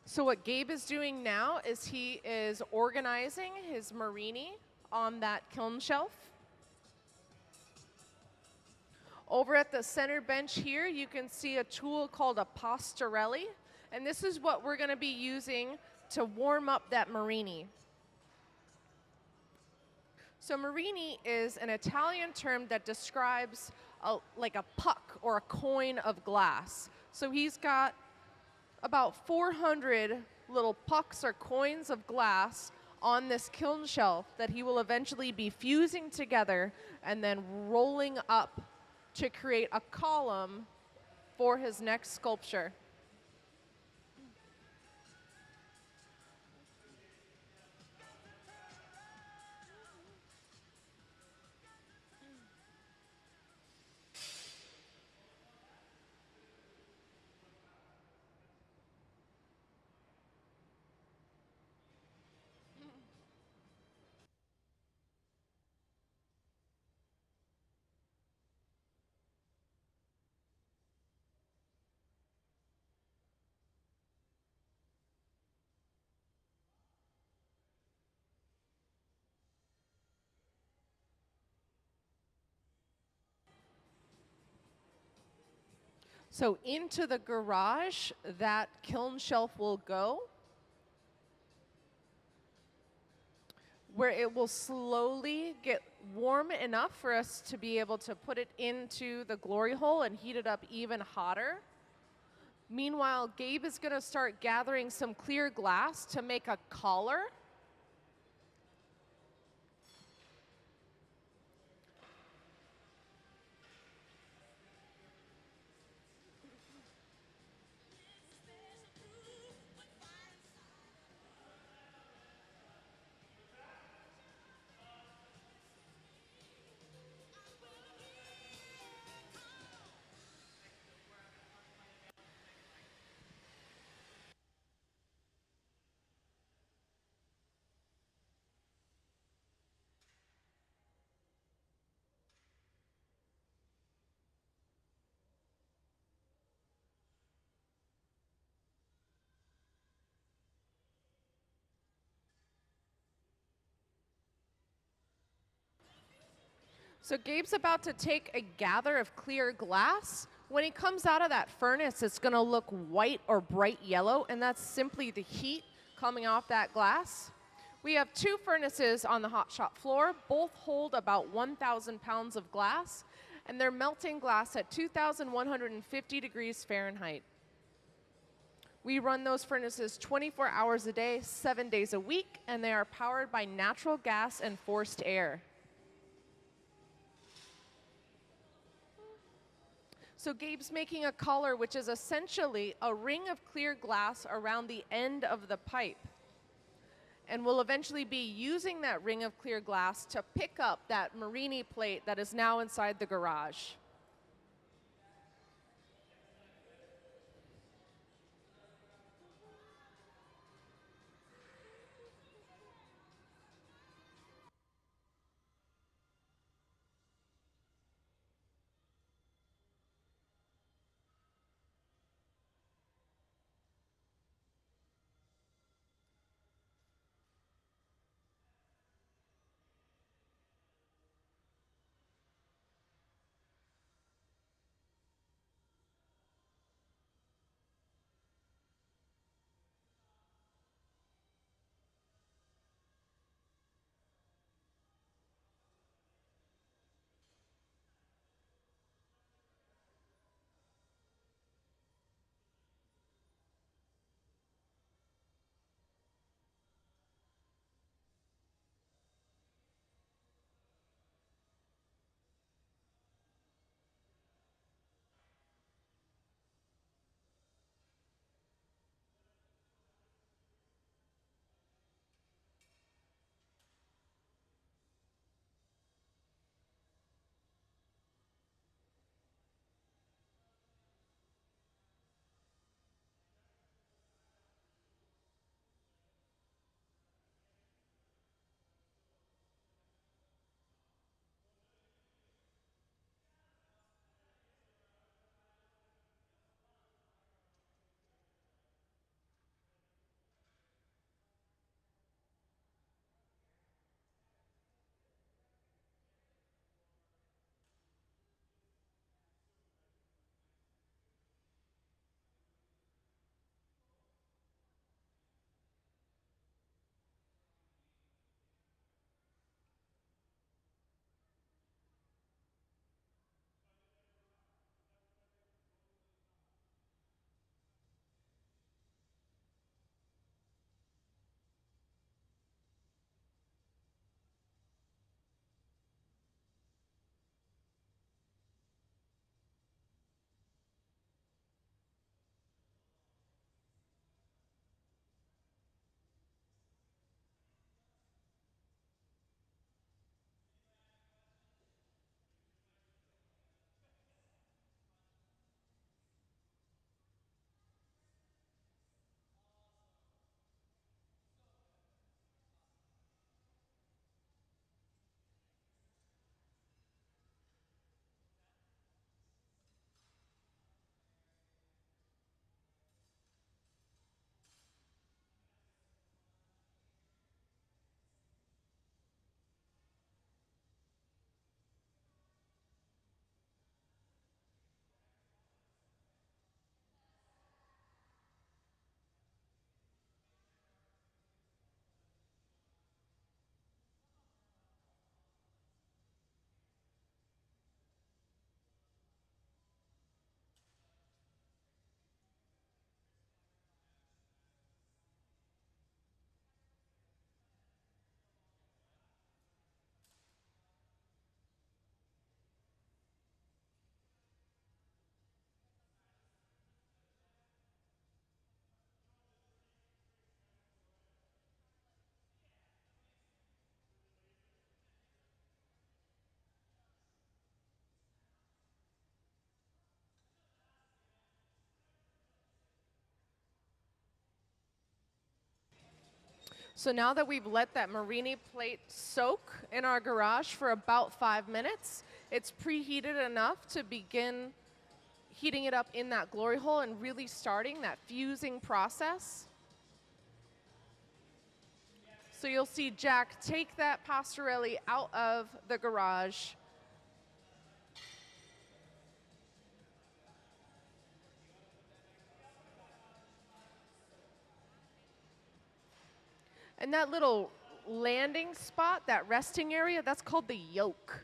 So what Gabe is doing now is he is organizing his Marini on that kiln shelf. Over at the center bench here, you can see a tool called a pastorelli, and this is what we're going to be using to warm up that Marini. So Marini is an Italian term that describes like a puck or a coin of glass. So he's got about 400 little pucks or coins of glass on this kiln shelf that he will eventually be fusing together and then rolling up to create a column for his next sculpture. So into the garage, that kiln shelf will go, where it will slowly get warm enough for us to be able to put it into the glory hole and heat it up even hotter. Meanwhile, Gabe is going to start gathering some clear glass to make a collar. So Gabe's about to take a gather of clear glass. When he comes out of that furnace, it's going to look white or bright yellow, and that's simply the heat coming off that glass. We have 2 furnaces on the hot shop floor. Both hold about 1,000 pounds of glass, and they're melting glass at 2,150 degrees Fahrenheit. We run those furnaces 24 hours a day, 7 days a week, and they are powered by natural gas and forced air. So Gabe's making a collar, which is essentially a ring of clear glass around the end of the pipe. And we'll eventually be using that ring of clear glass to pick up that Marini plate that is now inside the garage. So now that we've let that Marini plate soak in our garage for about 5 minutes, it's preheated enough to begin heating it up in that glory hole and really starting that fusing process. So you'll see Jack take that pastorelli out of the garage. And that little landing spot, that resting area, that's called the yoke.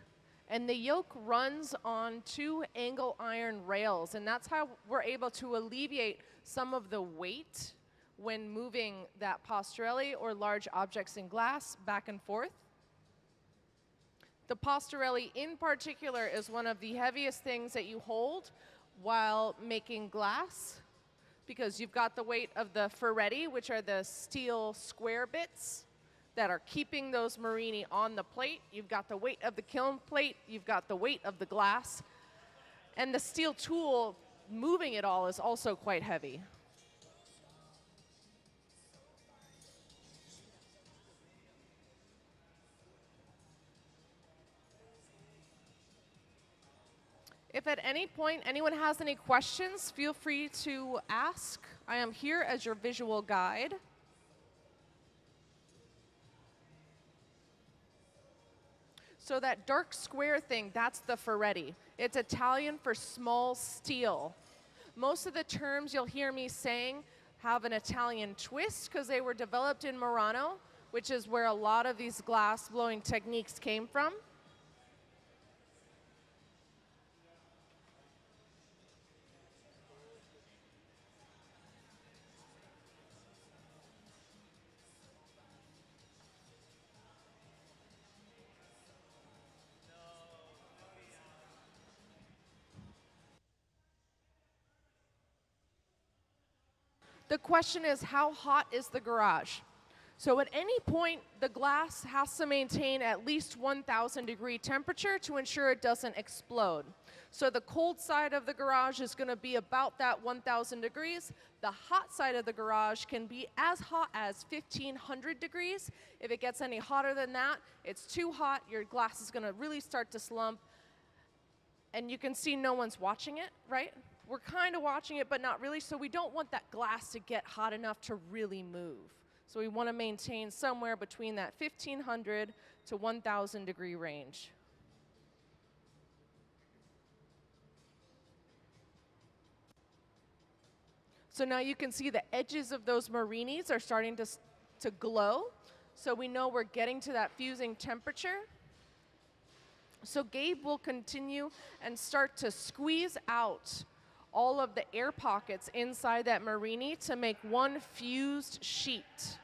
And the yoke runs on 2 angle iron rails, and that's how we're able to alleviate some of the weight when moving that pastorelli or large objects in glass back and forth. The pastorelli in particular is one of the heaviest things that you hold while making glass, because you've got the weight of the ferretti, which are the steel square bits that are keeping those Marini on the plate. You've got the weight of the kiln plate. You've got the weight of the glass. And the steel tool moving it all is also quite heavy. If at any point anyone has any questions, feel free to ask. I am here as your visual guide. So that dark square thing, that's the ferretti. It's Italian for small steel. Most of the terms you'll hear me saying have an Italian twist because they were developed in Murano, which is where a lot of these glass blowing techniques came from. The question is, how hot is the garage? So at any point, the glass has to maintain at least 1,000 degree temperature to ensure it doesn't explode. So the cold side of the garage is going to be about that 1,000 degrees. The hot side of the garage can be as hot as 1,500 degrees. If it gets any hotter than that, it's too hot. Your glass is going to really start to slump. And you can see no one's watching it, right? We're kind of watching it, but not really. So we don't want that glass to get hot enough to really move. So we want to maintain somewhere between that 1,500 to 1,000 degree range. So now you can see the edges of those Marinis are starting to glow. So we know we're getting to that fusing temperature. So Gabe will continue and start to squeeze out all of the air pockets inside that Marini to make one fused sheet.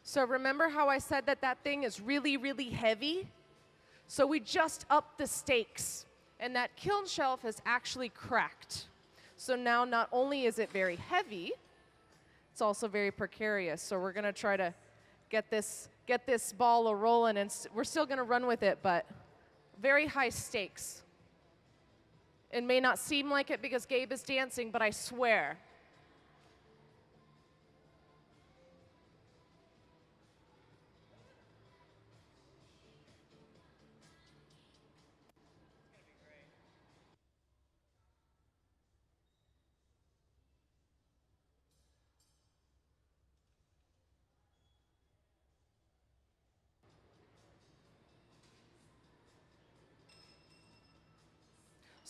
So remember how I said that that thing is really, really heavy? So we just upped the stakes, and that kiln shelf has actually cracked. So now not only is it very heavy, it's also very precarious. So we're gonna try to get this ball a-rolling, and we're still gonna run with it, but very high stakes. It may not seem like it because Gabe is dancing, but I swear.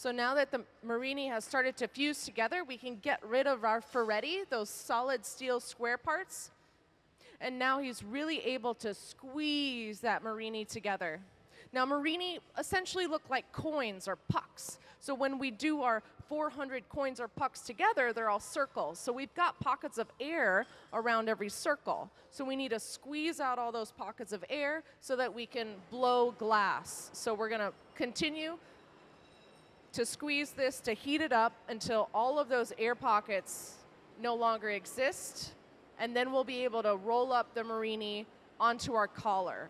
So now that the Marini has started to fuse together, we can get rid of our ferretti, those solid steel square parts. And now he's really able to squeeze that Marini together. Now, Marini essentially look like coins or pucks. So when we do our 400 coins or pucks together, they're all circles. So we've got pockets of air around every circle. So we need to squeeze out all those pockets of air so that we can blow glass. So we're going to continue to squeeze this to heat it up until all of those air pockets no longer exist. And then we'll be able to roll up the Marini onto our collar.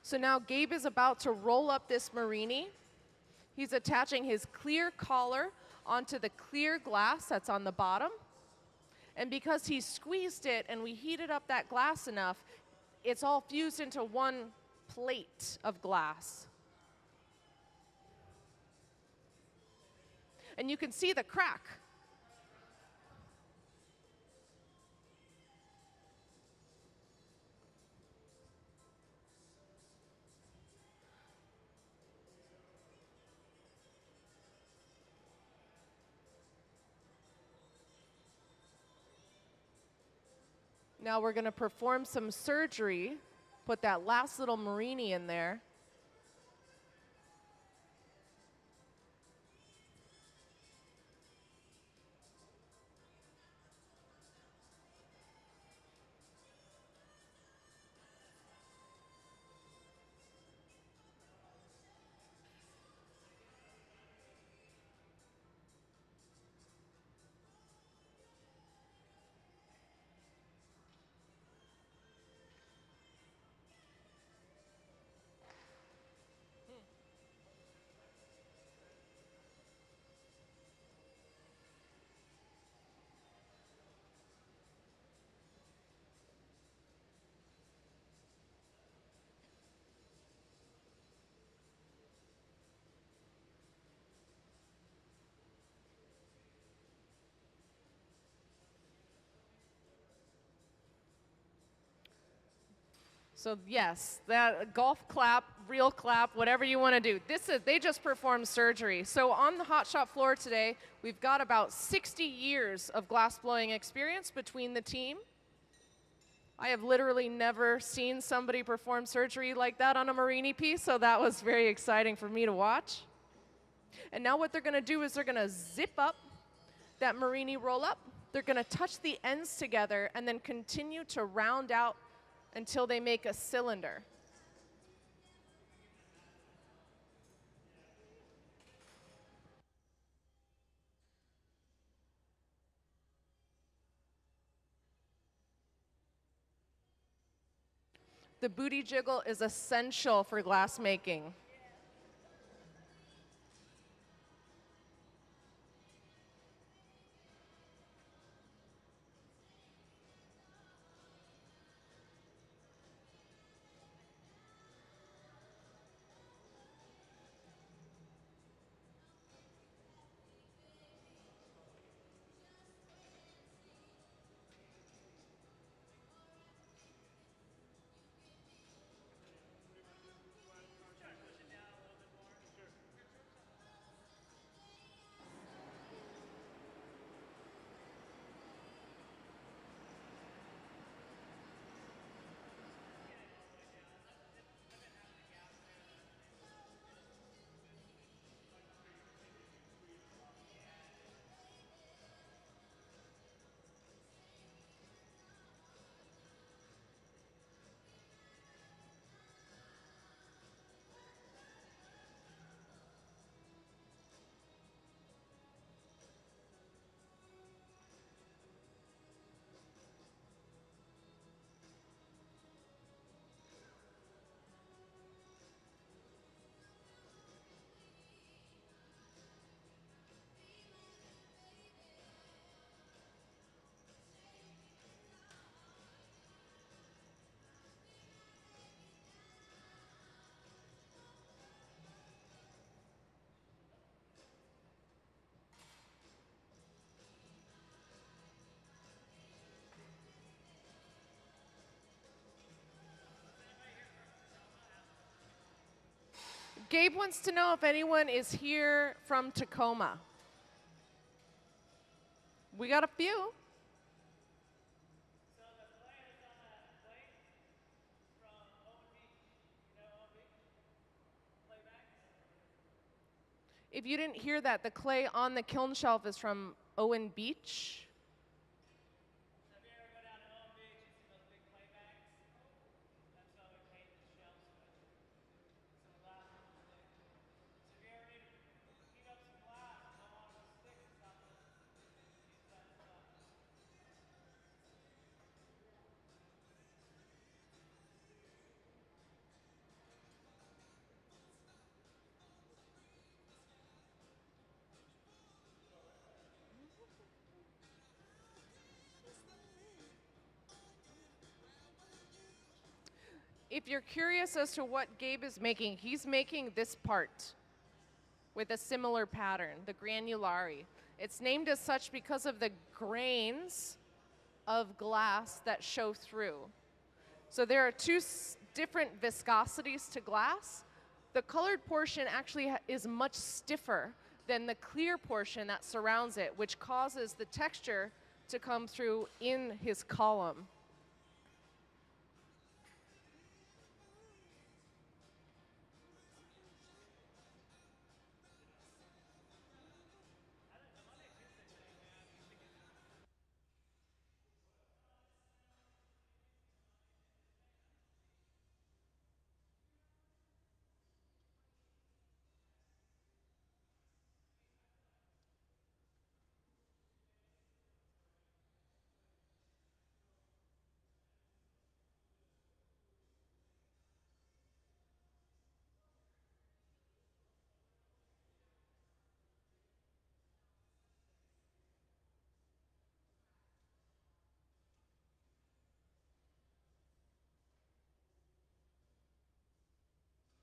So now Gabe is about to roll up this Marini. He's attaching his clear collar onto the clear glass that's on the bottom. And because he squeezed it and we heated up that glass enough, it's all fused into one plate of glass. And you can see the crack. Now we're going to perform some surgery, put that last little Marini in there. So yes, that golf clap, real clap, whatever you want to do. They just performed surgery. So on the hot shop floor today, we've got about 60 years of glass blowing experience between the team. I have literally never seen somebody perform surgery like that on a Marini piece, so that was very exciting for me to watch. And now what they're going to do is they're going to zip up that Marini roll up. They're going to touch the ends together and then continue to round out until they make a cylinder. The booty jiggle is essential for glass making. Gabe wants to know if anyone is here from Tacoma. We got a few. If you didn't hear that, the clay on the kiln shelf is from Owen Beach. If you're curious as to what Gabe is making, he's making this part with a similar pattern, the granulari. It's named as such because of the grains of glass that show through. So there are two different viscosities to glass. The colored portion actually is much stiffer than the clear portion that surrounds it, which causes the texture to come through in his column.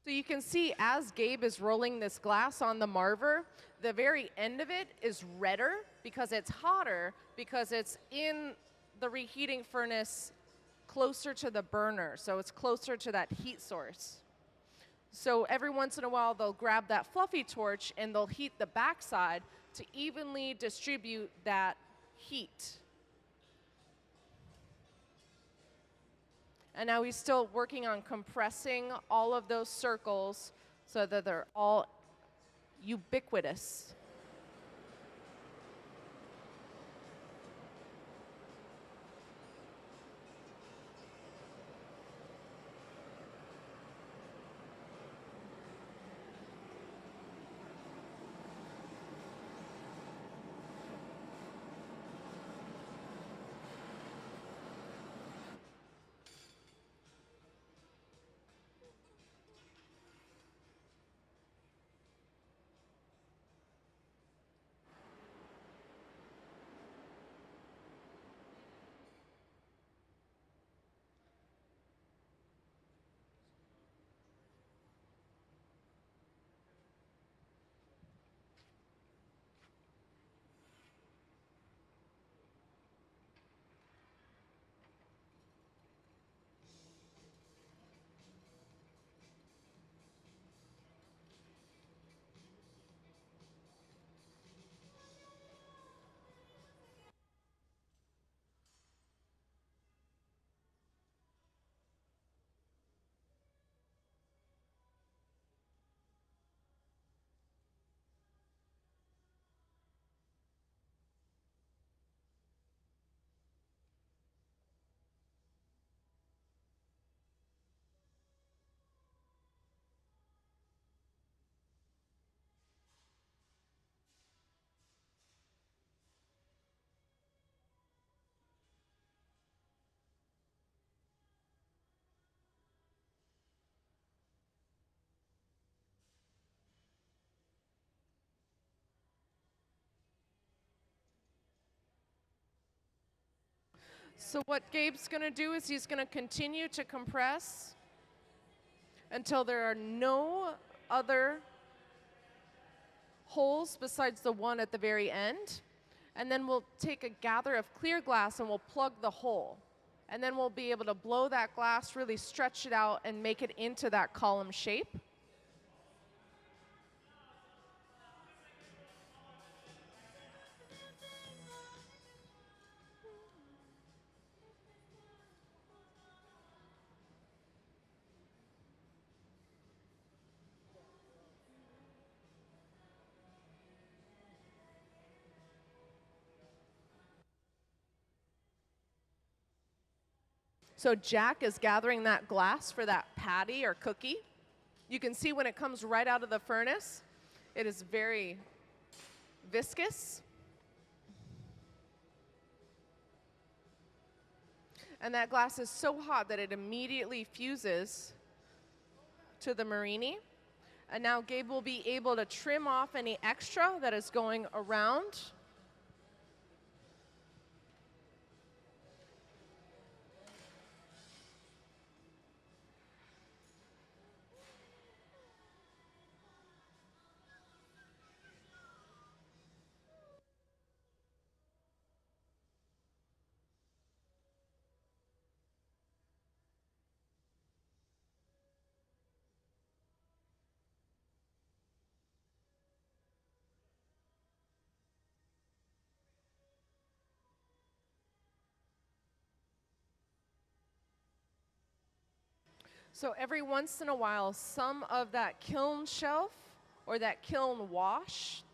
So you can see as Gabe is rolling this glass on the marver, the very end of it is redder because it's hotter, because it's in the reheating furnace closer to the burner, so it's closer to that heat source. So every once in a while, they'll grab that fluffy torch and they'll heat the backside to evenly distribute that heat. And now he's still working on compressing all of those circles so that they're all ubiquitous. So what Gabe's going to do is he's going to continue to compress until there are no other holes besides the one at the very end. And then we'll take a gather of clear glass and we'll plug the hole. And then we'll be able to blow that glass, really stretch it out and make it into that column shape. So Jack is gathering that glass for that patty or cookie. You can see when it comes right out of the furnace, it is very viscous. And that glass is so hot that it immediately fuses to the marini. And now Gabe will be able to trim off any extra that is going around. So every once in a while, some of that kiln shelf or that kiln wash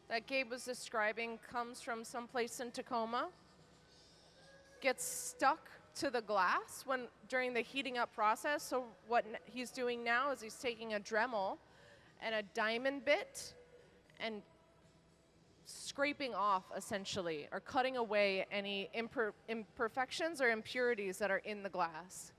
that Gabe was describing comes from someplace in Tacoma, gets stuck to the glass during the heating up process. So what he's doing now is he's taking a Dremel and a diamond bit and scraping off, essentially, or cutting away any imperfections or impurities that are in the glass.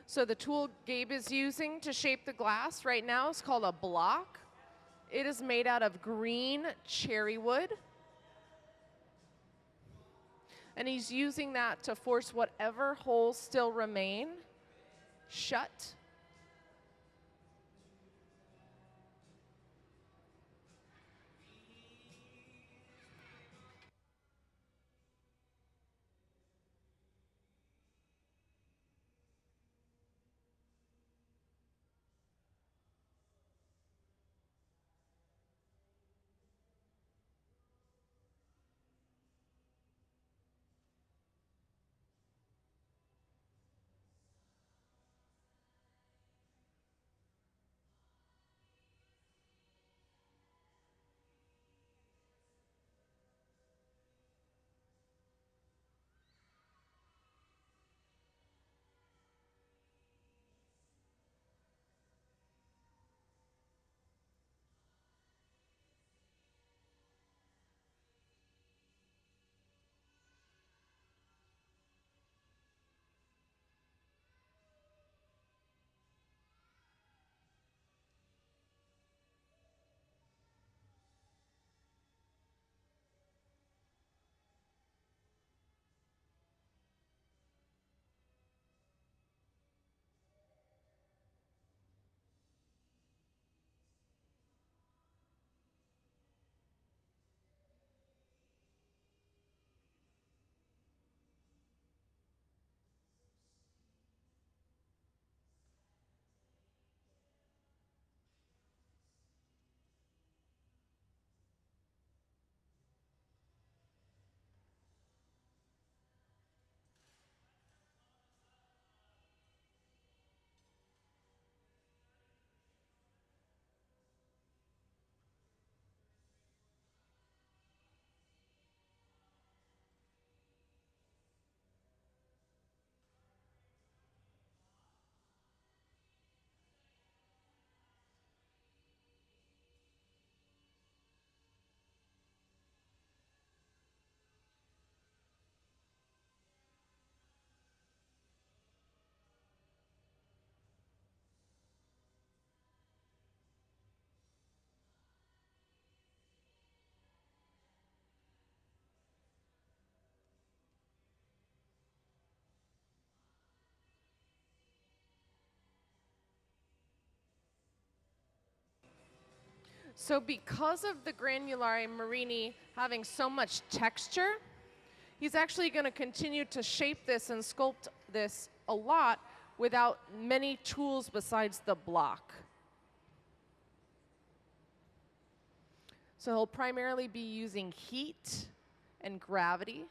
So the tool Gabe is using to shape the glass right now is called a block. It is made out of green cherry wood. And he's using that to force whatever holes still remain shut. So because of the granulari marini having so much texture, he's actually going to continue to shape this and sculpt this a lot without many tools besides the block. So he'll primarily be using heat and gravity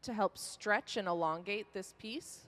to help stretch and elongate this piece.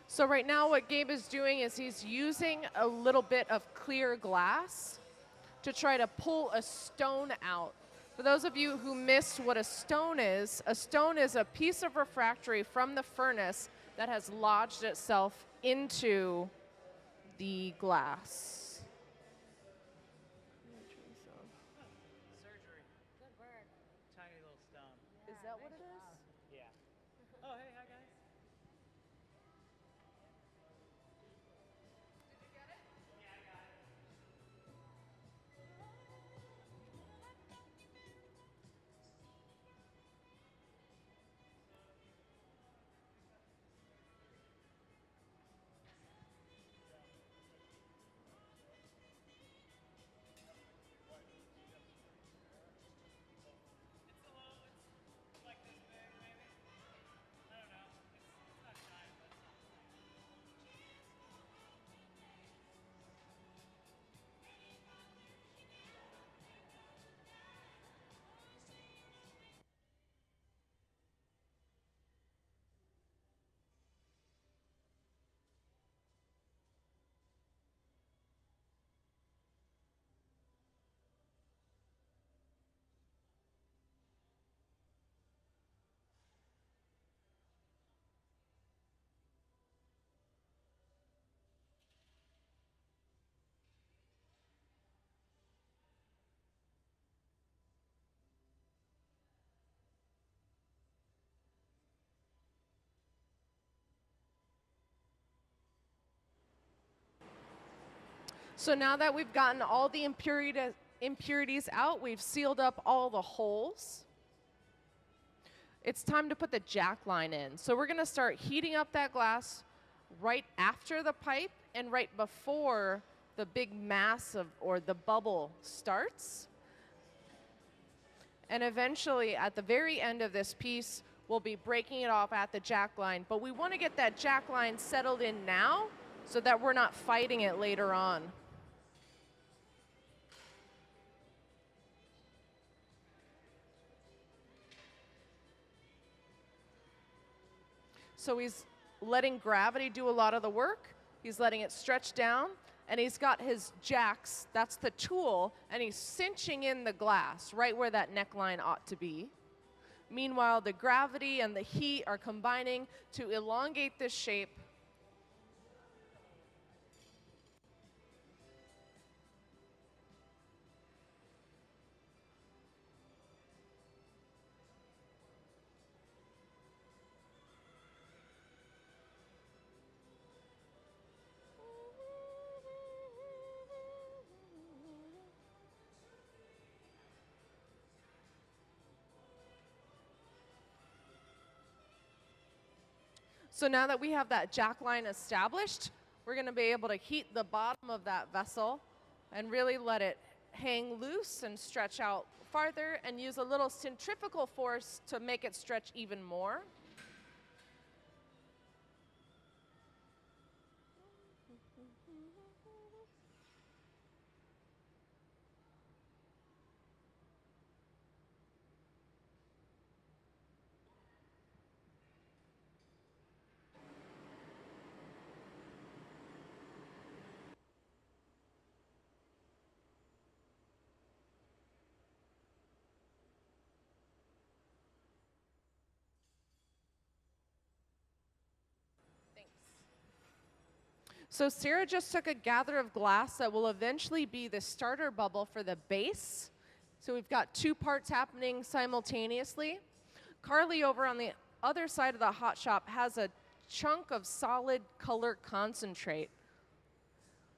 So right now what Gabe is doing is he's using a little bit of clear glass to try to pull a stone out. For those of you who missed what a stone is a piece of refractory from the furnace that has lodged itself into the glass. Surgery. Good work. Tiny little stone. Is that what it is? Yeah. Oh, hey, hi guys. So now that we've gotten all the impurities out, we've sealed up all the holes. It's time to put the jack line in. So we're going to start heating up that glass right after the pipe and right before the big mass or the bubble starts. And eventually, at the very end of this piece, we'll be breaking it off at the jack line. But we want to get that jack line settled in now so that we're not fighting it later on. So he's letting gravity do a lot of the work. He's letting it stretch down, and he's got his jacks, that's the tool, and he's cinching in the glass right where that neckline ought to be. Meanwhile, the gravity and the heat are combining to elongate this shape. So now that we have that jack line established, we're going to be able to heat the bottom of that vessel and really let it hang loose and stretch out farther, and use a little centrifugal force to make it stretch even more. So Sarah just took a gather of glass that will eventually be the starter bubble for the base. So we've got two parts happening simultaneously. Carly over on the other side of the hot shop has a chunk of solid color concentrate.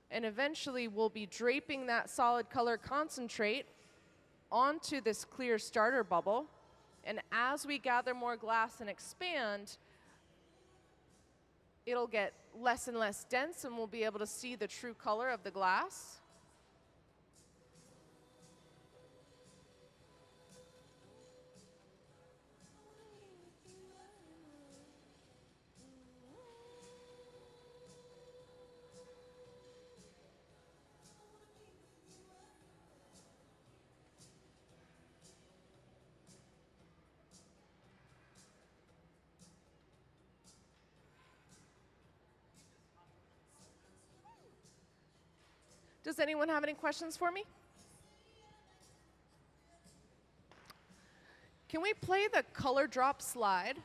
And eventually we'll be draping that solid color concentrate onto this clear starter bubble. And as we gather more glass and expand, it'll get less and less dense, and we'll be able to see the true color of the glass. Does anyone have any questions for me? Can we play the color drop slide?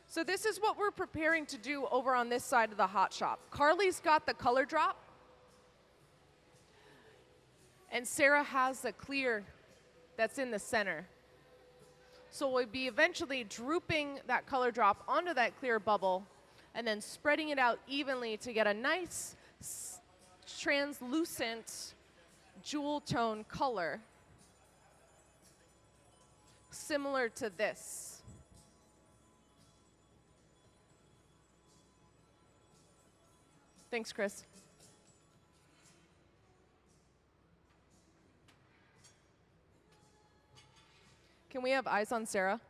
So this is what we're preparing to do over on this side of the hot shop. Carly's got the color drop, and Sarah has the clear that's in the center. So we'll be eventually drooping that color drop onto that clear bubble, and then spreading it out evenly to get a nice translucent jewel tone color, similar to this. Thanks, Chris. Can we have eyes on Sarah?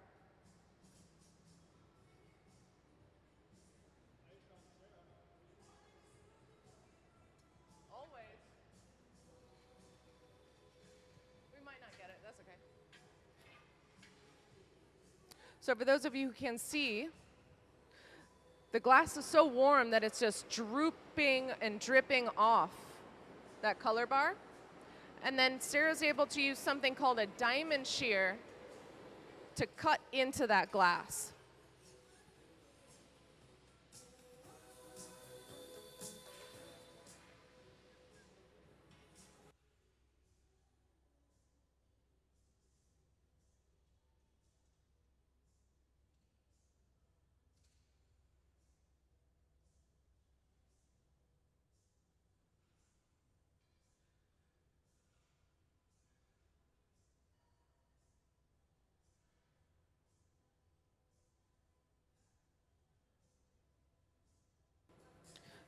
So for those of you who can see, the glass is so warm that it's just drooping and dripping off that color bar. And then Sarah's able to use something called a diamond shear to cut into that glass.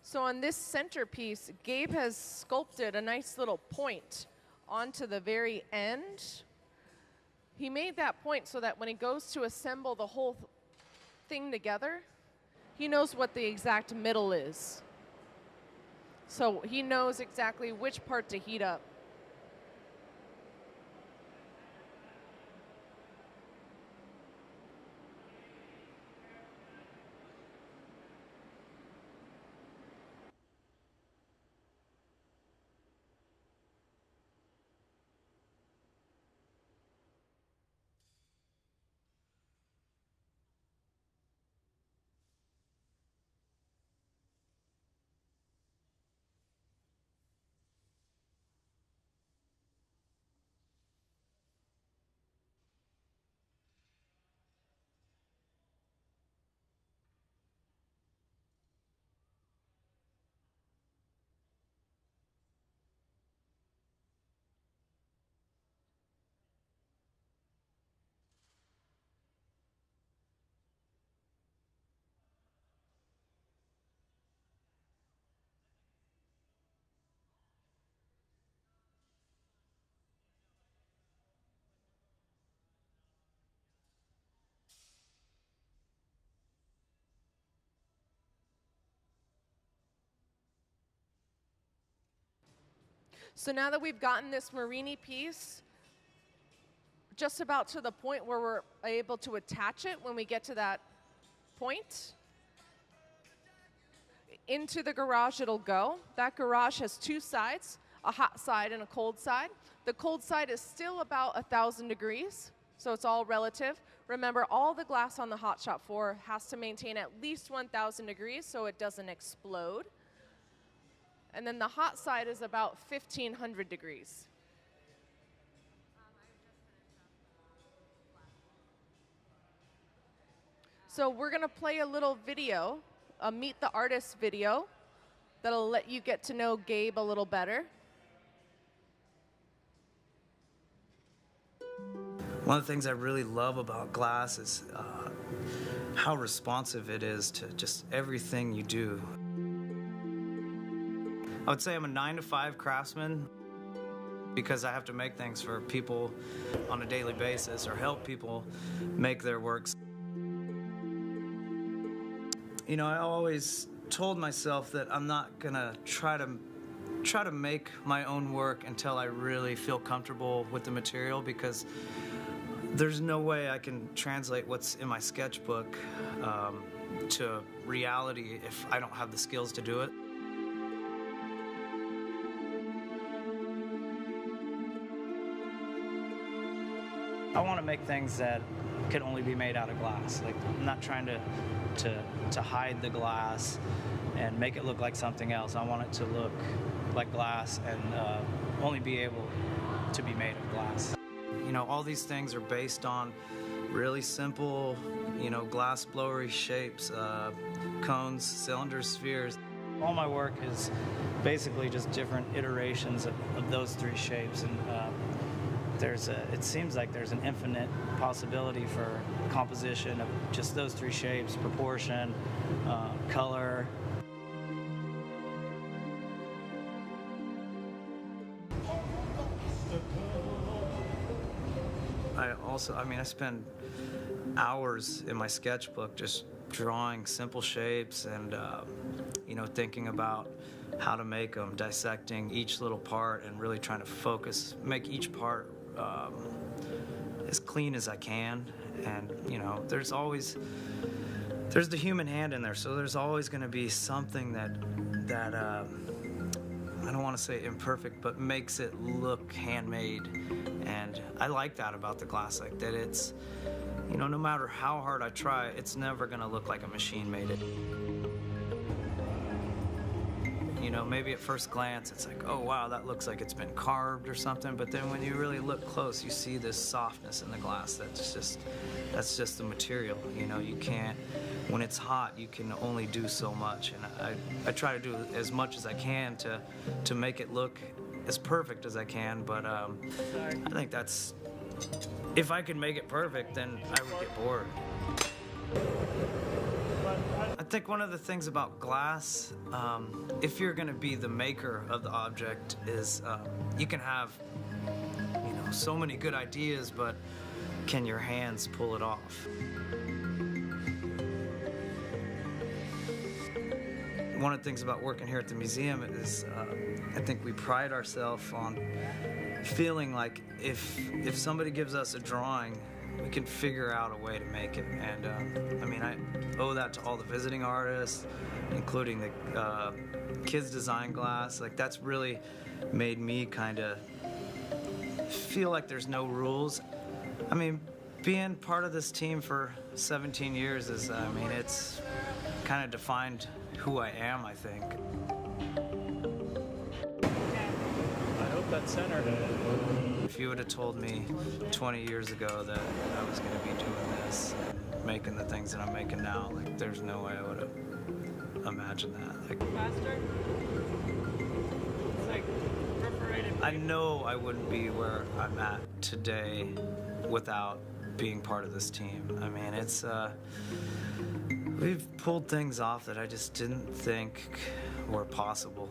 So on this centerpiece, Gabe has sculpted a nice little point onto the very end. He made that point so that when he goes to assemble the whole thing together, he knows what the exact middle is. So he knows exactly which part to heat up. So now that we've gotten this Marini piece just about to the point where we're able to attach it when we get to that point, into the garage it'll go. That garage has two sides, a hot side and a cold side. The cold side is still about 1,000 degrees, so it's all relative. Remember, all the glass on the Hot Shot 4 has to maintain at least 1,000 degrees so it doesn't explode. And then the hot side is about 1,500 degrees. So we're going to play a little video, a Meet the Artist video, that'll let you get to know Gabe a little better. One of the things I really love about glass is how responsive it is to just everything you do. I would say I'm a 9-to-5 craftsman because I have to make things for people on a daily basis or help people make their works. You know, I always told myself that I'm not gonna try to make my own work until I really feel comfortable with the material, because there's no way I can translate what's in my sketchbook to reality if I don't have the skills to do it. I want to make things that could only be made out of glass. Like, I'm not trying to hide the glass and make it look like something else. I want it to look like glass and only be able to be made of glass. You know, all these things are based on really simple, you know, glass blowery shapes, cones, cylinders, spheres. All my work is basically just different iterations of those three shapes, and it seems like there's an infinite possibility for composition of just those three shapes: proportion, color. I spend hours in my sketchbook just drawing simple shapes and, you know, thinking about how to make them, dissecting each little part and really trying to focus, make each part as clean as I can. And, you know, there's the human hand in there, so there's always going to be something that I don't want to say imperfect, but makes it look handmade. And I like that about the glass, like that it's, you know, no matter how hard I try, it's never going to look like a machine made it. You know, maybe at first glance, it's like, oh, wow, that looks like it's been carved or something. But then when you really look close, you see this softness in the glass. That's just the material. You know, you can't, when it's hot, you can only do so much. And I try to do as much as I can to make it look as perfect as I can. But I think that's, if I could make it perfect, then I would get bored. I think one of the things about glass, if you're going to be the maker of the object, is you can have, you know, so many good ideas, but can your hands pull it off? one of the things about working here at the museum is I think we pride ourselves on feeling like if somebody gives us a drawing, we can figure out a way to make it. And I mean, I owe that to all the visiting artists, including the kids design glass. Like, that's really made me kind of feel like there's no rules. I mean, being part of this team for 17 years is, I mean, it's kind of defined who I am, I think. I hope that's centered. If you would have told me 20 years ago that I was going to be doing this and making the things that I'm making now, like, there's no way I would have imagined that. Like, Faster? It's like perforated. I know I wouldn't be where I'm at today without being part of this team. I mean, it's we've pulled things off that I just didn't think were possible.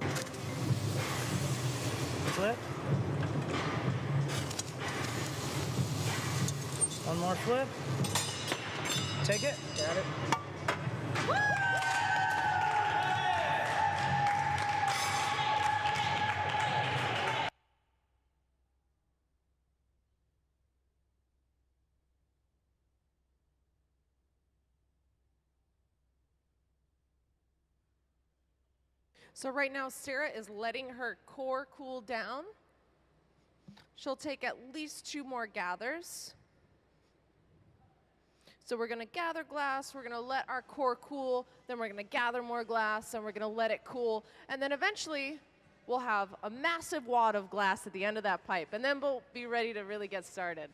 Flip. One more flip. Take it. Got it. So right now, Sarah is letting her core cool down. She'll take at least 2 more gathers. So we're going to gather glass, we're going to let our core cool, then we're going to gather more glass, and we're going to let it cool. And then eventually, we'll have a massive wad of glass at the end of that pipe. And then we'll be ready to really get started.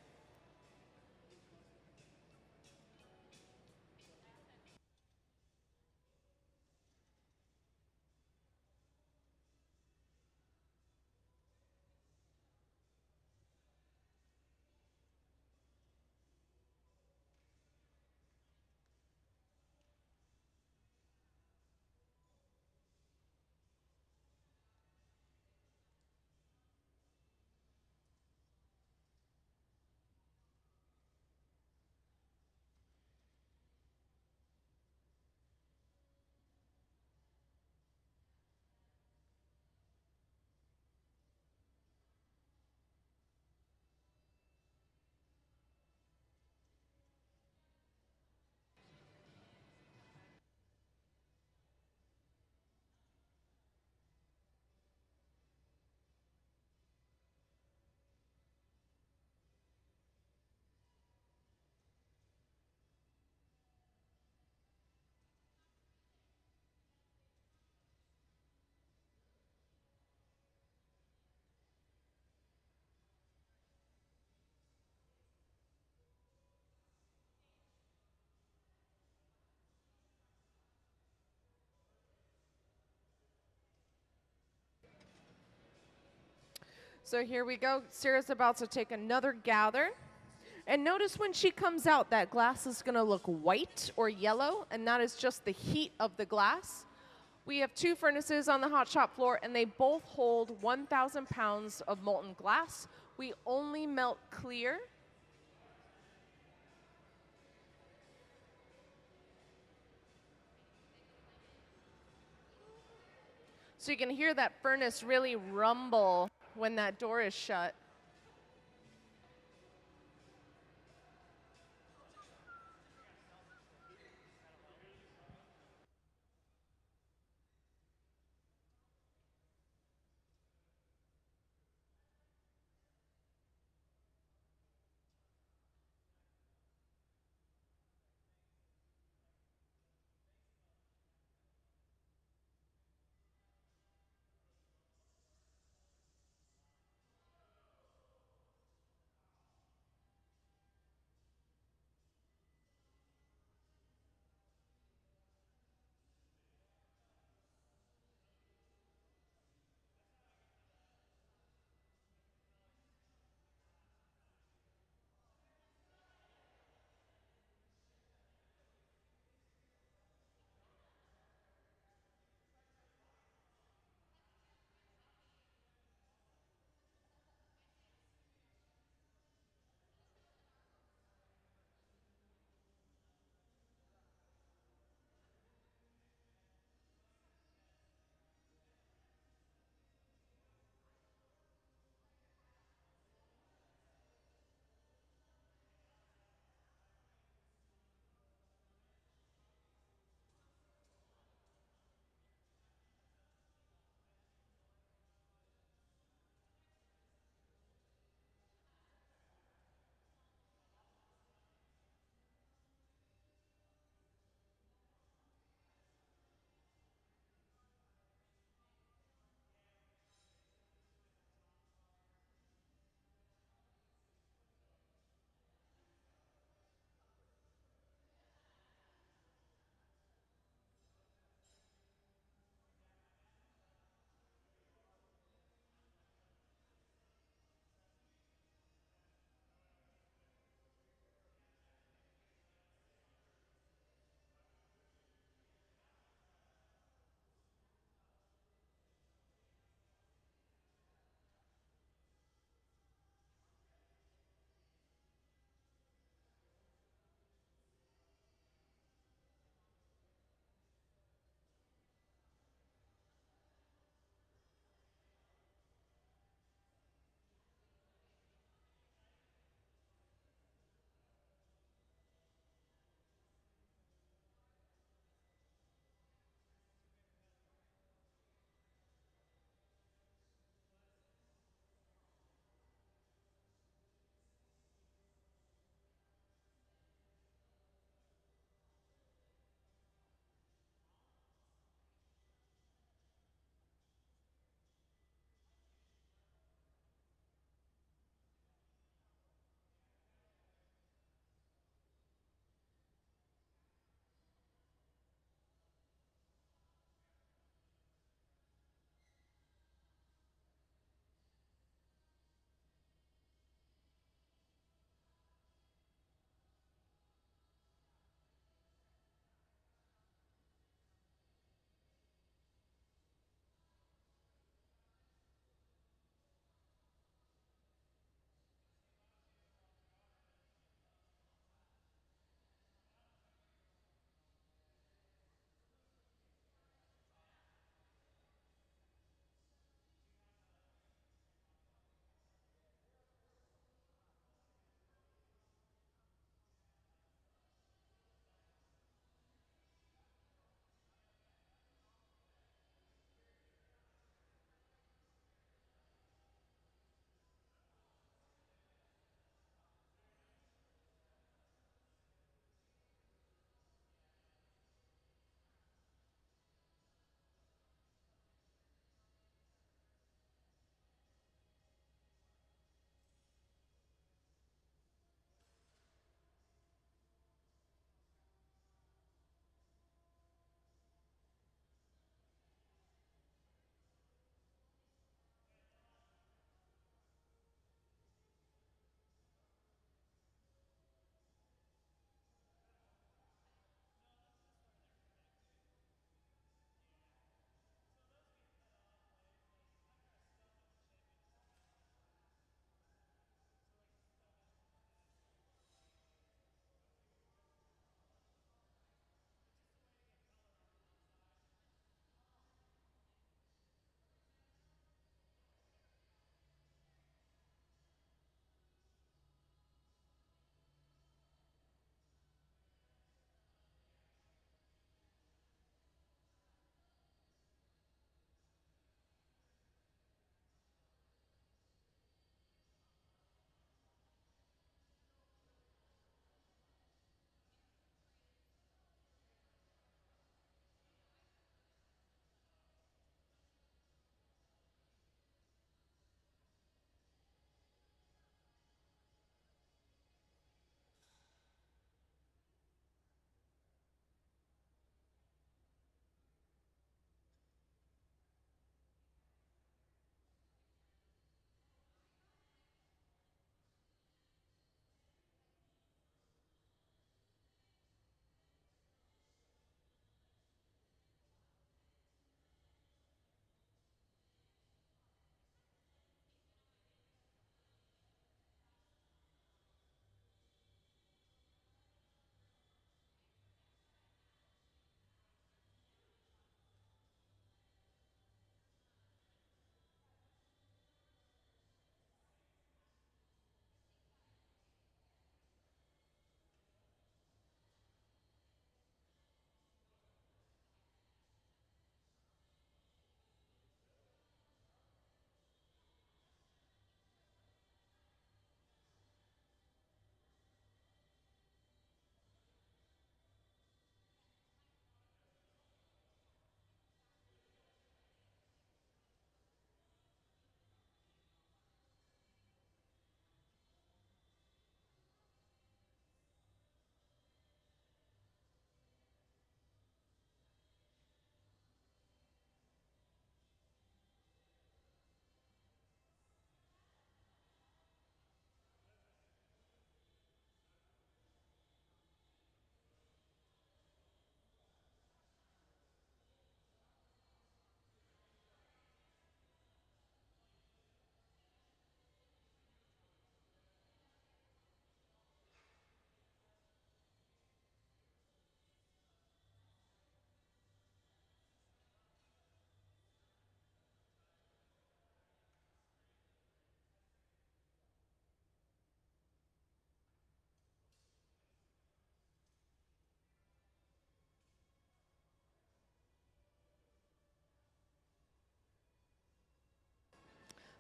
So here we go. Sarah's about to take another gather. And notice when she comes out, that glass is going to look white or yellow, and that is just the heat of the glass. We have 2 furnaces on the hot shop floor, and they both hold 1,000 pounds of molten glass. We only melt clear. So you can hear that furnace really rumble when that door is shut.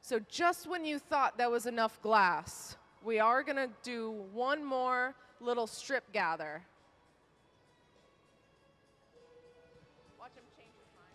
So just when you thought that was enough glass, we are going to do one more little strip gather. Watch him change his mind.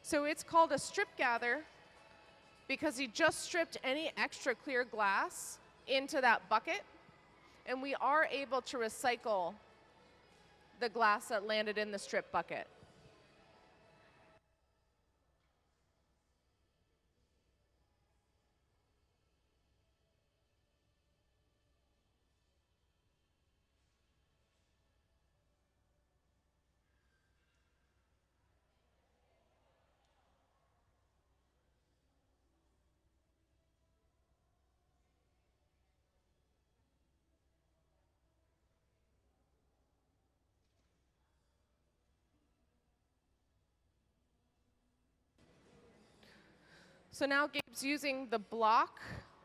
So it's called a strip gather because he just stripped any extra clear glass into that bucket, and we are able to recycle the glass that landed in the strip bucket. So now Gabe's using the block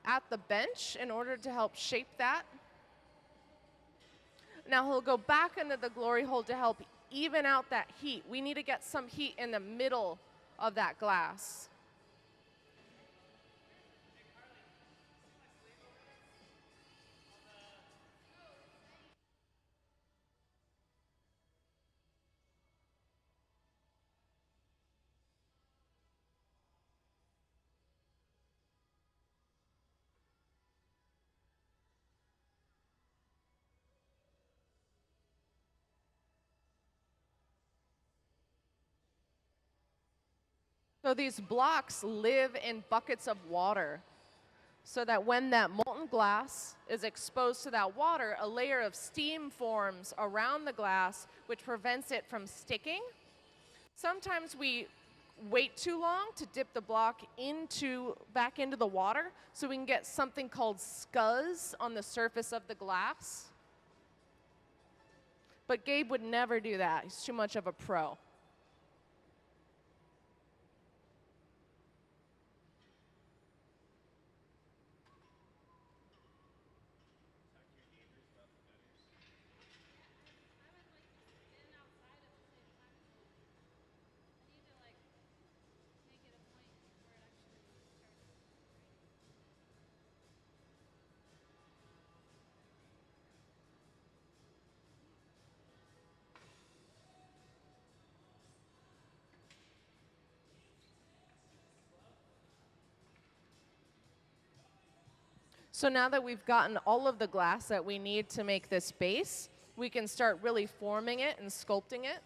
at the bench in order to help shape that. Now he'll go back into the glory hole to help even out that heat. We need to get some heat in the middle of that glass. So these blocks live in buckets of water so that when that molten glass is exposed to that water, a layer of steam forms around the glass, which prevents it from sticking. Sometimes we wait too long to dip the block back into the water so we can get something called scuzz on the surface of the glass. But Gabe would never do that. He's too much of a pro. So now that we've gotten all of the glass that we need to make this base, we can start really forming it and sculpting it.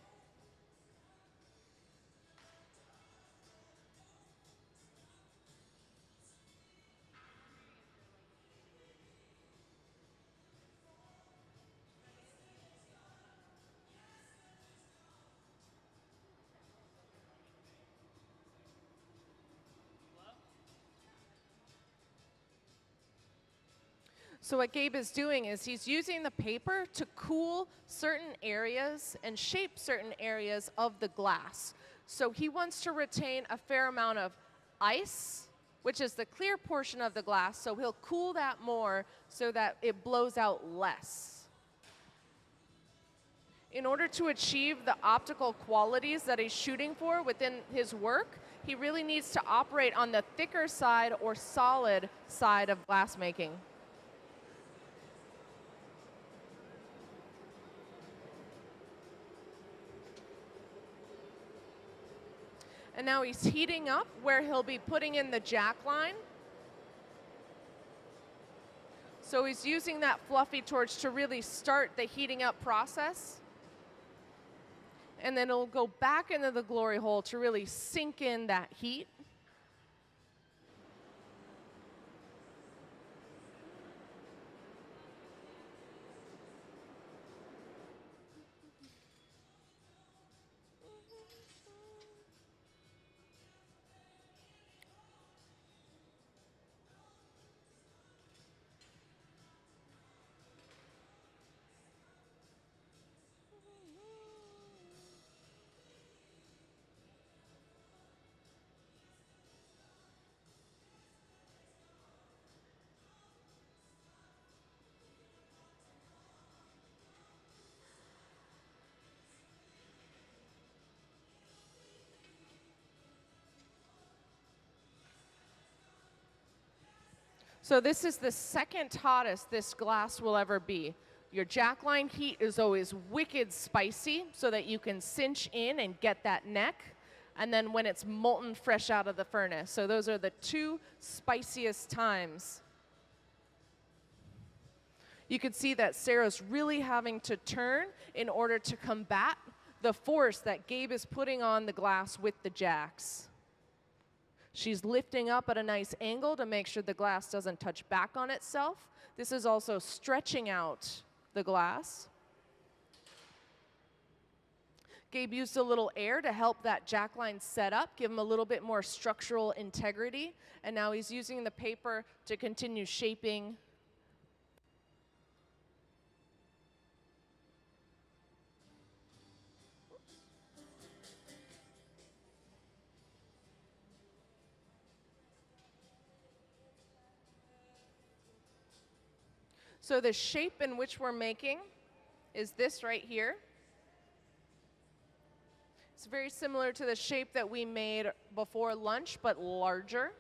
So what Gabe is doing is he's using the paper to cool certain areas and shape certain areas of the glass. So he wants to retain a fair amount of ice, which is the clear portion of the glass, so he'll cool that more so that it blows out less. In order to achieve the optical qualities that he's shooting for within his work, he really needs to operate on the thicker side or solid side of glassmaking. And now he's heating up where he'll be putting in the jack line. So he's using that fluffy torch to really start the heating up process. And then it'll go back into the glory hole to really sink in that heat. So this is the second hottest this glass will ever be. Your jackline heat is always wicked spicy so that you can cinch in and get that neck. And then when it's molten fresh out of the furnace. So those are the two spiciest times. You can see that Sarah's really having to turn in order to combat the force that Gabe is putting on the glass with the jacks. She's lifting up at a nice angle to make sure the glass doesn't touch back on itself. This is also stretching out the glass. Gabe used a little air to help that jackline set up, give him a little bit more structural integrity. And now he's using the paper to continue shaping. So the shape in which we're making is this right here. It's very similar to the shape that we made before lunch, but larger.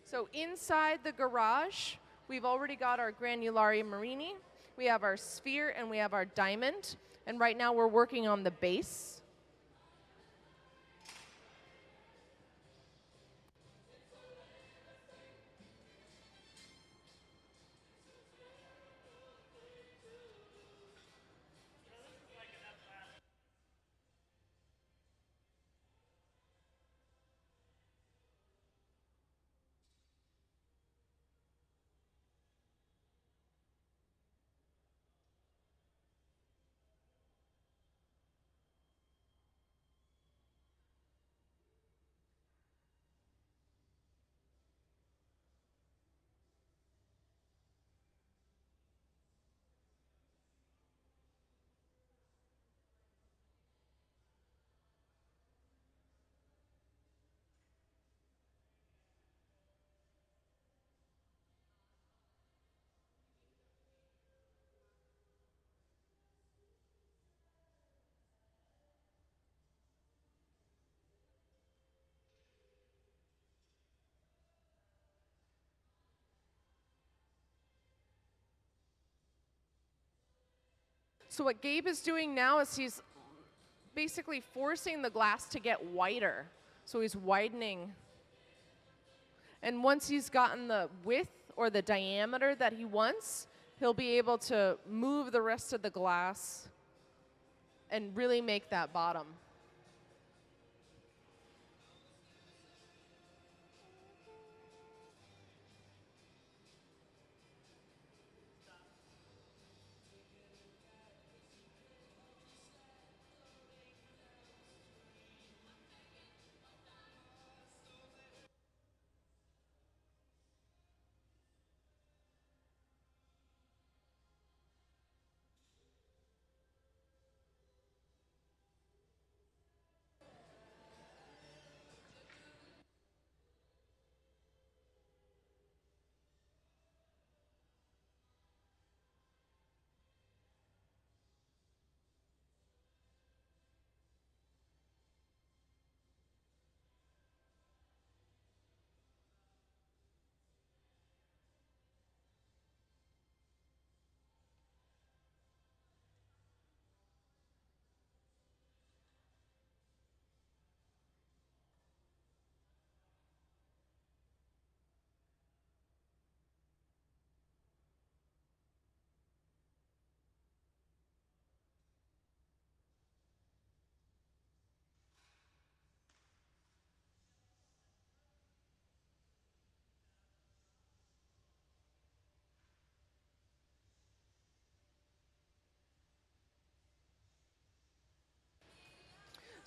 So inside the garage, we've already got our granulari marini, we have our sphere, and we have our diamond. And right now we're working on the base. So what Gabe is doing now is he's basically forcing the glass to get whiter. So he's widening. And once he's gotten the width or the diameter that he wants, he'll be able to move the rest of the glass and really make that bottom.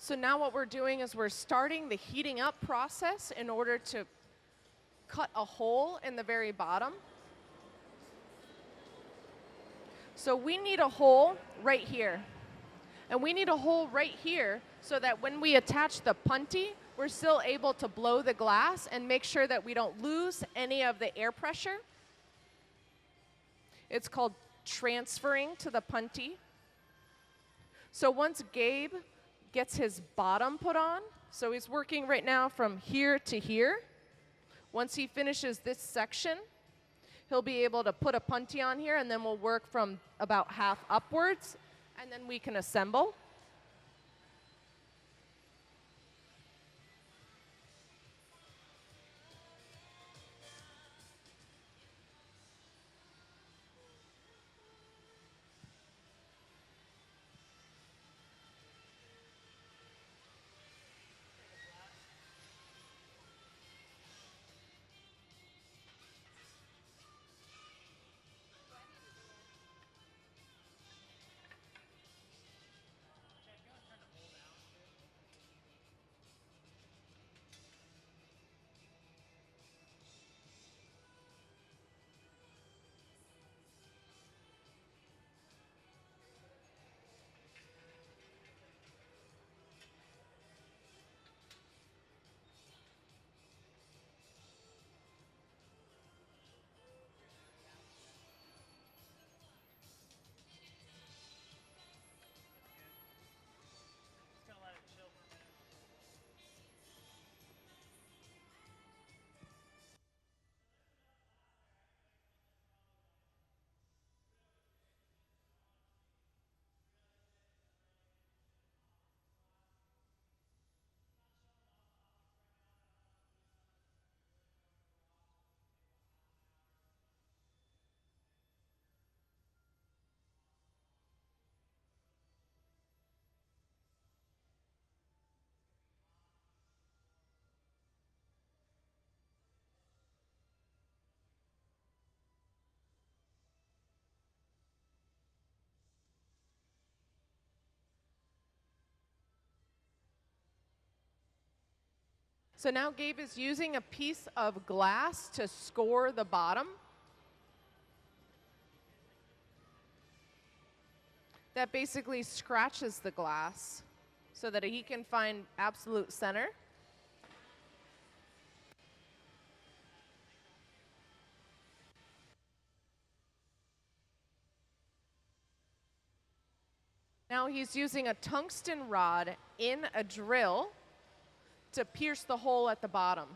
So now what we're doing is we're starting the heating up process in order to cut a hole in the very bottom. So we need a hole right here. And we need a hole right here so that when we attach the punty, we're still able to blow the glass and make sure that we don't lose any of the air pressure. It's called transferring to the punty. So once Gabe gets his bottom put on, so he's working right now from here to here. Once he finishes this section, he'll be able to put a punty on here, and then we'll work from about half upwards, and then we can assemble. So now Gabe is using a piece of glass to score the bottom. That basically scratches the glass so that he can find absolute center. Now he's using a tungsten rod in a drill to pierce the hole at the bottom.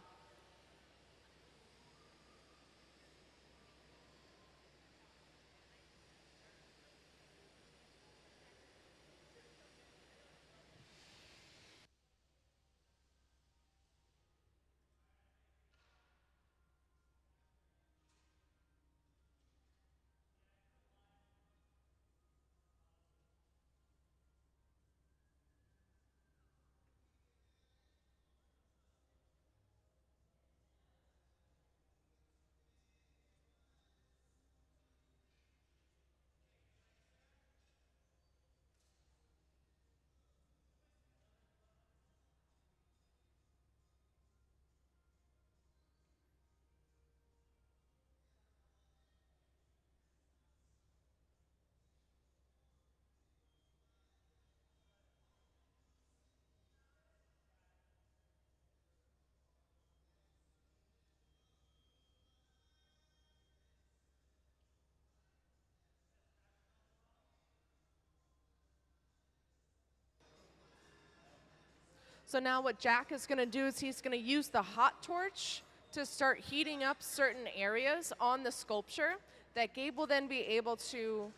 So now what Jack is going to do is he's going to use the hot torch to start heating up certain areas on the sculpture that Gabe will then be able to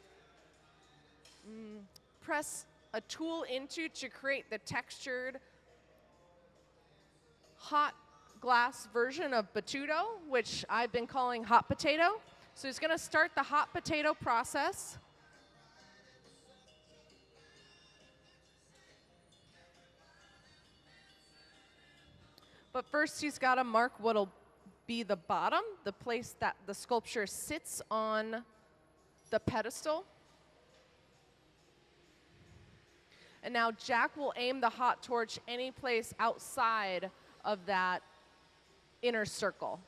press a tool into to create the textured hot glass version of Batuto, which I've been calling hot potato. So he's going to start the hot potato process. But first he's got to mark what'll be the bottom, the place that the sculpture sits on the pedestal. And now Jack will aim the hot torch any place outside of that inner circle.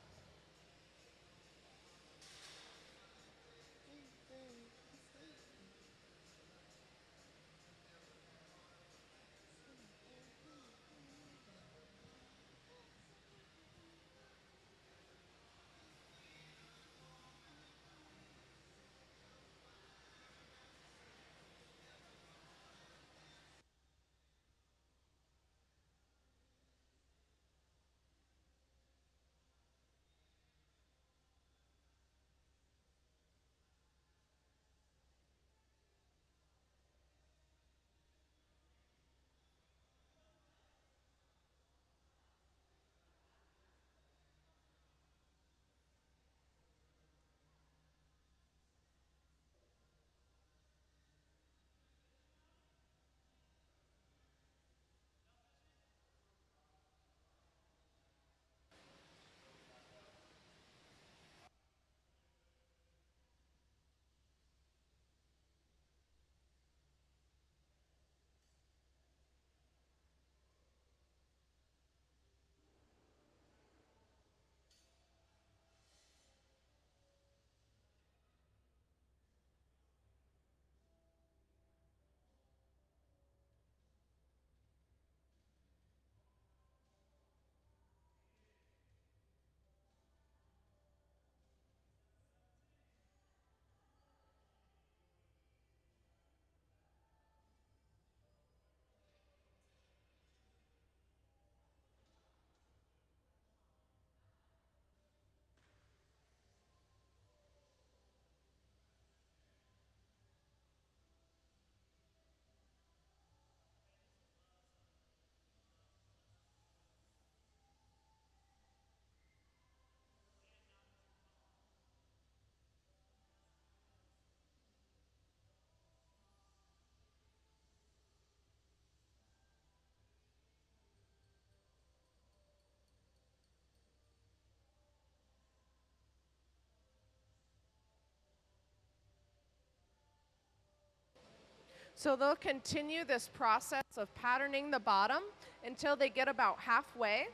So they'll continue this process of patterning the bottom until they get about halfway,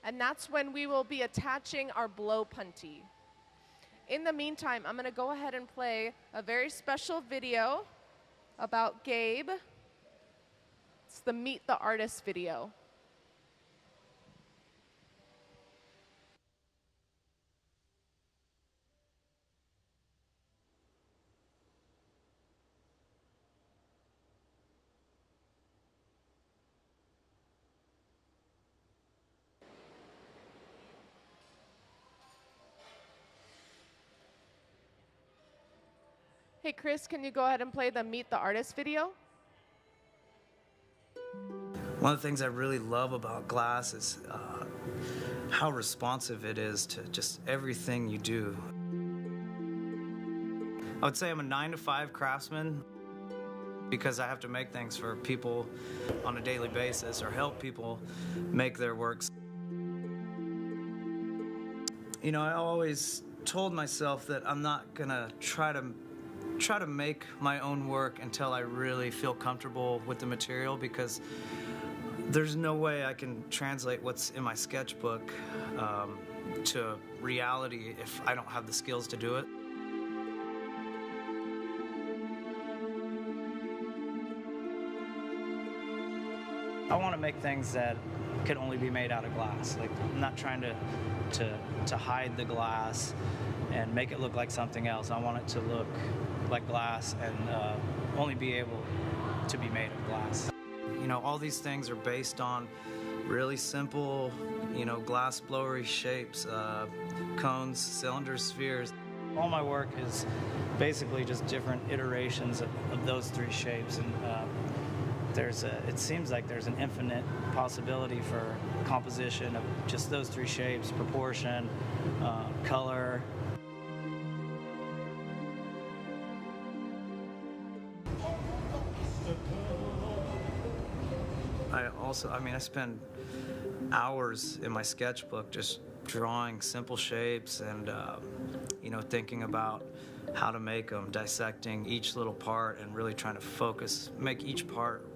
and that's when we will be attaching our blow puntee. In the meantime, I'm gonna go ahead and play a very special video about Gabe. It's the Meet the Artist video. Hey Chris, can you go ahead and play the Meet the Artist video? One of the things I really love about glass is how responsive it is to just everything you do. I would say I'm a 9-to-5 craftsman because I have to make things for people on a daily basis or help people make their works. You know, I always told myself that I'm not gonna try to make my own work until I really feel comfortable with the material, because there's no way I can translate what's in my sketchbook to reality if I don't have the skills to do it. I want to make things that can only be made out of glass. Like, I'm not trying to hide the glass and make it look like something else. I want it to look like glass and only be able to be made of glass. You know, all these things are based on really simple, you know, glass blowery shapes, cones, cylinders, spheres. All my work is basically just different iterations of those three shapes, and it seems like there's an infinite possibility for composition of just those three shapes: proportion, color. I spend hours in my sketchbook just drawing simple shapes and, you know, thinking about how to make them, dissecting each little part and really trying to make each part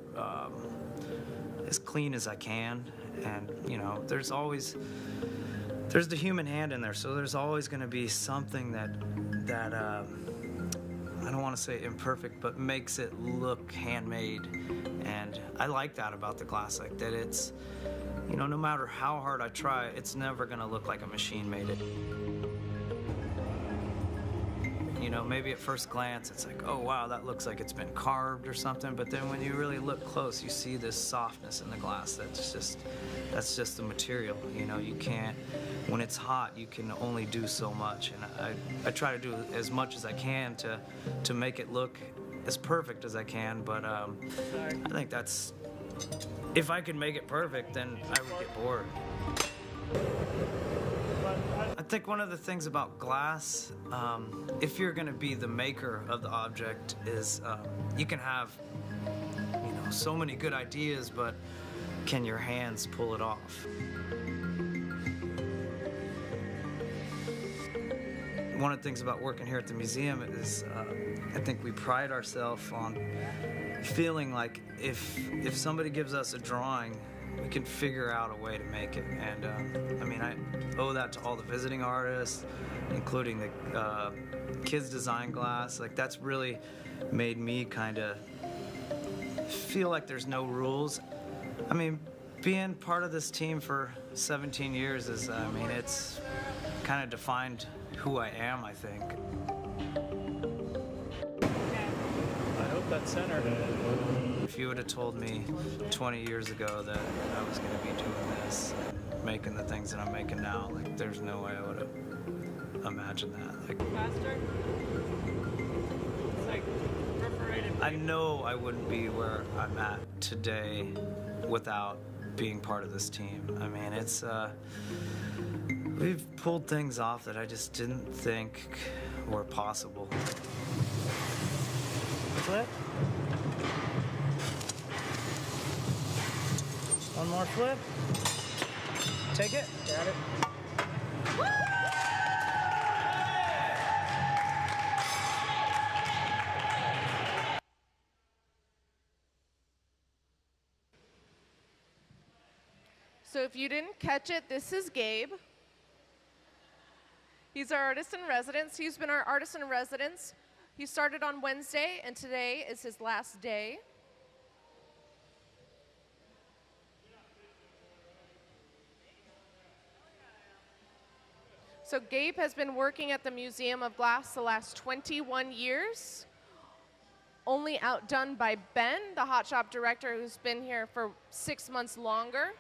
as clean as I can. And you know, there's the human hand in there, so there's always going to be something that I don't want to say imperfect, but makes it look handmade. And I like that about the glass, like that it's, you know, no matter how hard I try, it's never going to look like a machine made it. You know, maybe at first glance, it's like, oh wow, that looks like it's been carved or something. But then when you really look close, you see this softness in the glass. That's just the material. You know, you can't, when it's hot, you can only do so much. And I try to do as much as I can to make it look as perfect as I can. But I think that's, if I could make it perfect, then I would get bored. I think one of the things about glass, if you're going to be the maker of the object, is you can have, you know, so many good ideas, but can your hands pull it off? One of the things about working here at the museum is I think we pride ourselves on feeling like if somebody gives us a drawing, we can figure out a way to make it. And I mean, I owe that to all the visiting artists, including the kids design glass. Like, that's really made me kind of feel like there's no rules. I mean, being part of this team for 17 years is, I mean, it's kind of defined who I am, I think. I hope that's center. If you would have told me 20 years ago that I was going to be doing this, and making the things that I'm making now, like, there's no way I would have imagined that. Like, Faster? It's like perforated. I know I wouldn't be where I'm at today without being part of this team. I mean, it's we've pulled things off that I just didn't think were possible. Flip. One more flip. Take it. Got it. So if you didn't catch it, this is Gabe. He's our artist in residence. He's been our artist in residence. He started on Wednesday, and today is his last day. So Gabe has been working at the Museum of Glass the last 21 years, only outdone by Ben, the hot shop director, who's been here for 6 months longer.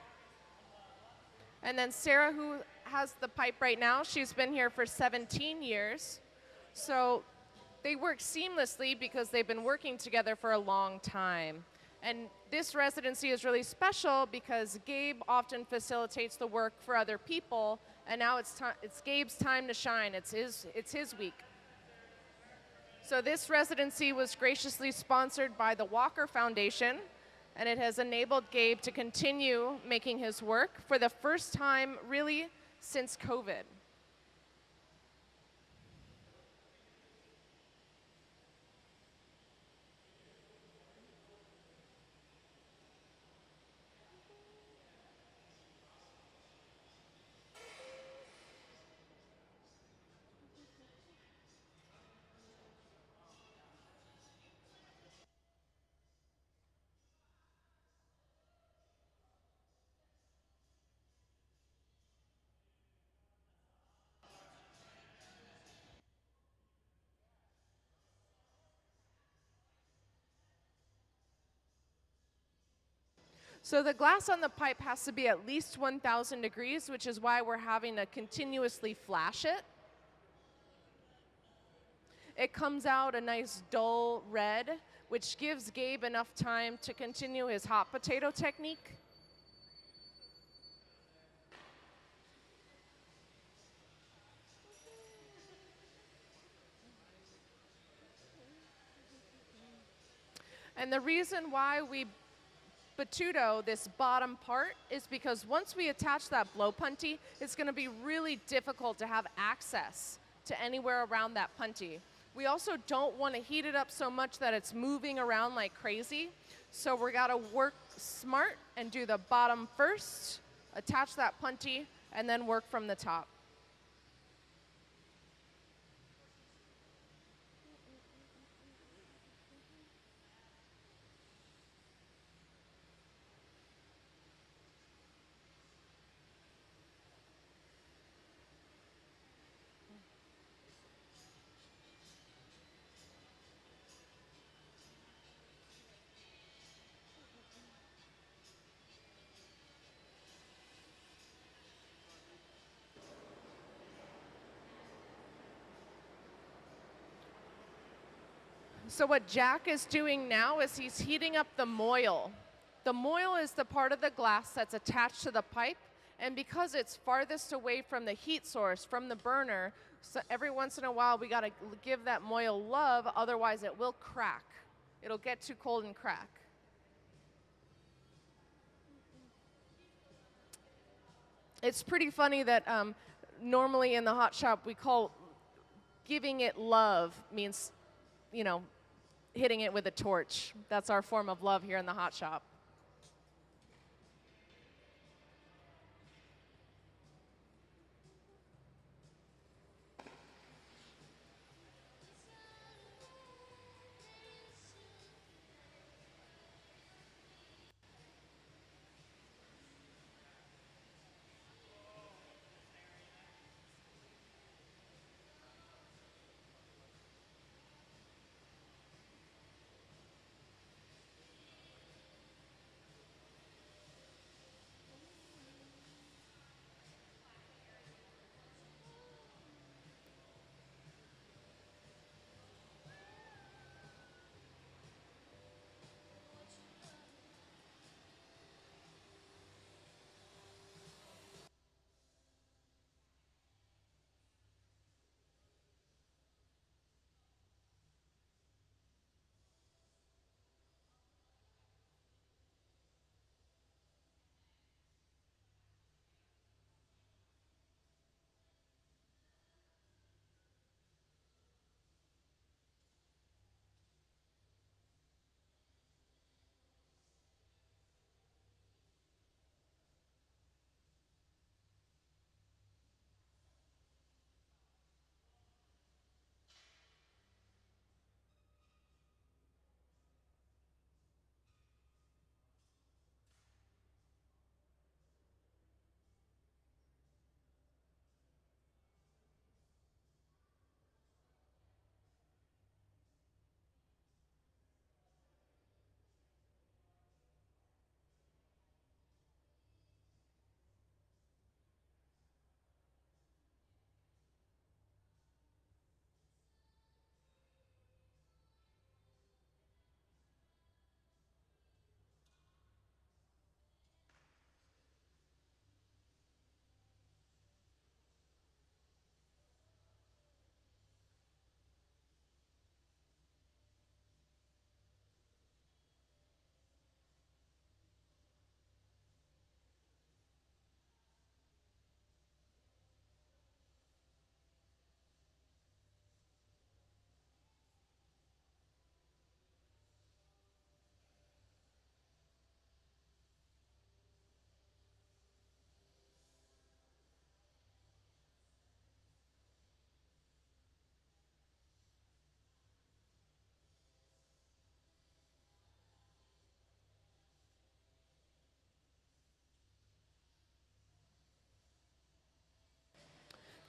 And then Sarah, who has the pipe right now, she's been here for 17 years. So they work seamlessly because they've been working together for a long time. And this residency is really special because Gabe often facilitates the work for other people, and now it's Gabe's time to shine. It's his week. So this residency was graciously sponsored by the Walker Foundation, and it has enabled Gabe to continue making his work for the first time really since COVID. So the glass on the pipe has to be at least 1,000 degrees, which is why we're having to continuously flash it. It comes out a nice dull red, which gives Gabe enough time to continue his hot potato technique. And the reason why we batuto this bottom part is because once we attach that blow punty, it's going to be really difficult to have access to anywhere around that punty. We also don't want to heat it up so much that it's moving around like crazy. So we're gotta work smart and do the bottom first, attach that punty, and then work from the top. So what Jack is doing now is he's heating up the moil. The moil is the part of the glass that's attached to the pipe, and because it's farthest away from the heat source, from the burner, so every once in a while we gotta give that moil love, otherwise it will crack. It'll get too cold and crack. It's pretty funny that normally in the hot shop we call giving it love means, you know, hitting it with a torch. That's our form of love here in the hot shop.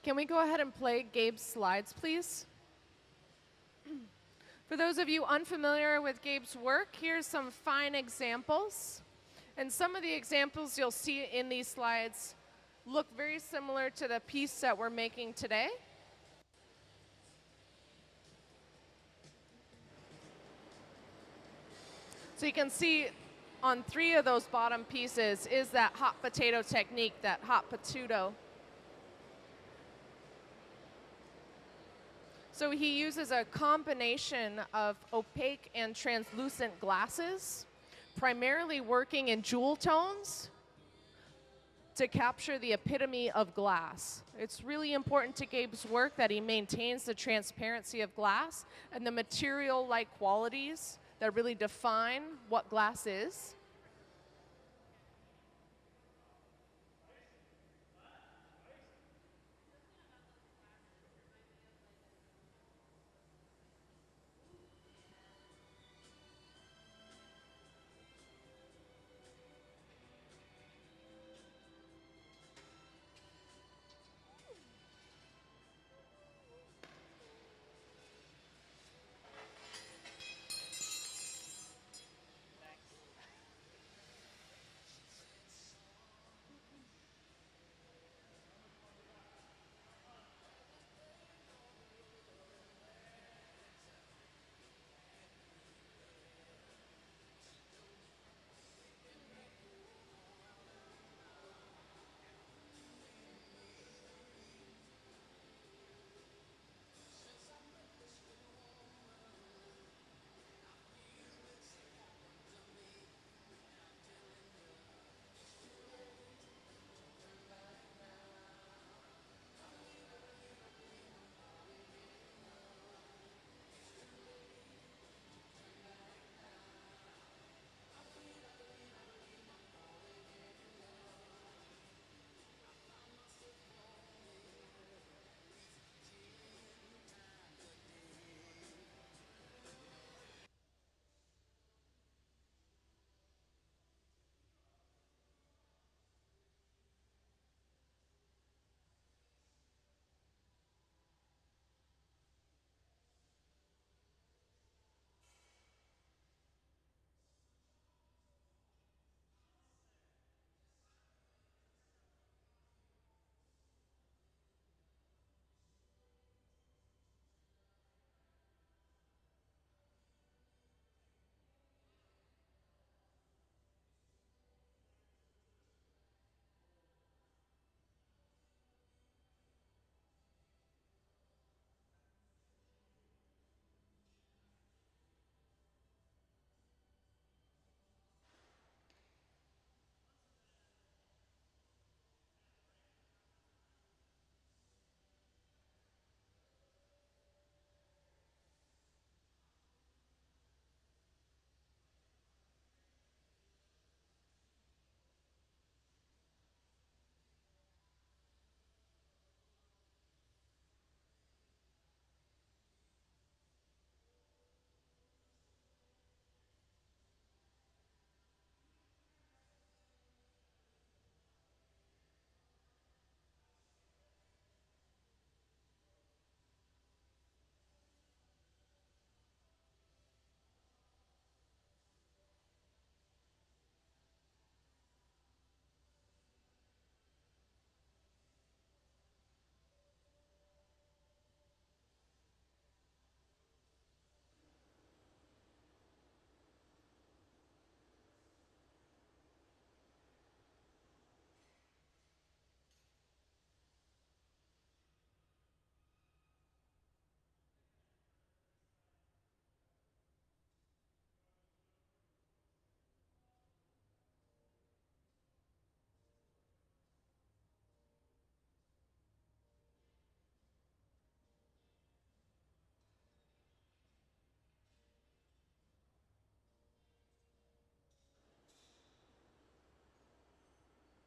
Can we go ahead and play Gabe's slides, please? For those of you unfamiliar with Gabe's work, here's some fine examples. And some of the examples you'll see in these slides look very similar to the piece that we're making today. So you can see on 3 of those bottom pieces is that hot potato technique, that hot potato. So he uses a combination of opaque and translucent glasses, primarily working in jewel tones to capture the epitome of glass. It's really important to Gabe's work that he maintains the transparency of glass and the material-like qualities that really define what glass is.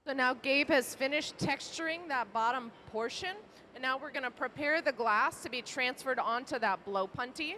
So now Gabe has finished texturing that bottom portion, and now we're going to prepare the glass to be transferred onto that blow putty.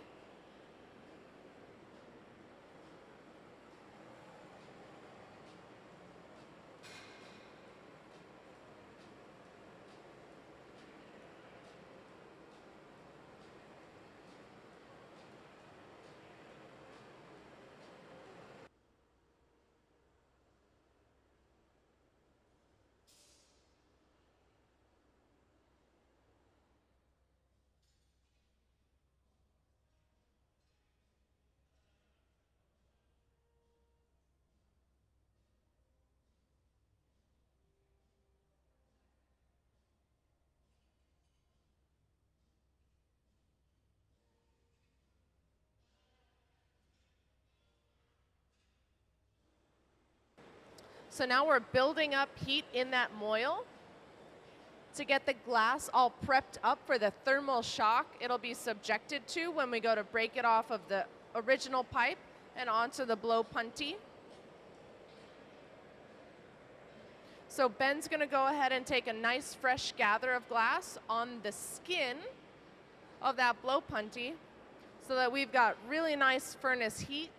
So now we're building up heat in that moil to get the glass all prepped up for the thermal shock it'll be subjected to when we go to break it off of the original pipe and onto the blow punty. So Ben's going to go ahead and take a nice fresh gather of glass on the skin of that blow punty so that we've got really nice furnace heat.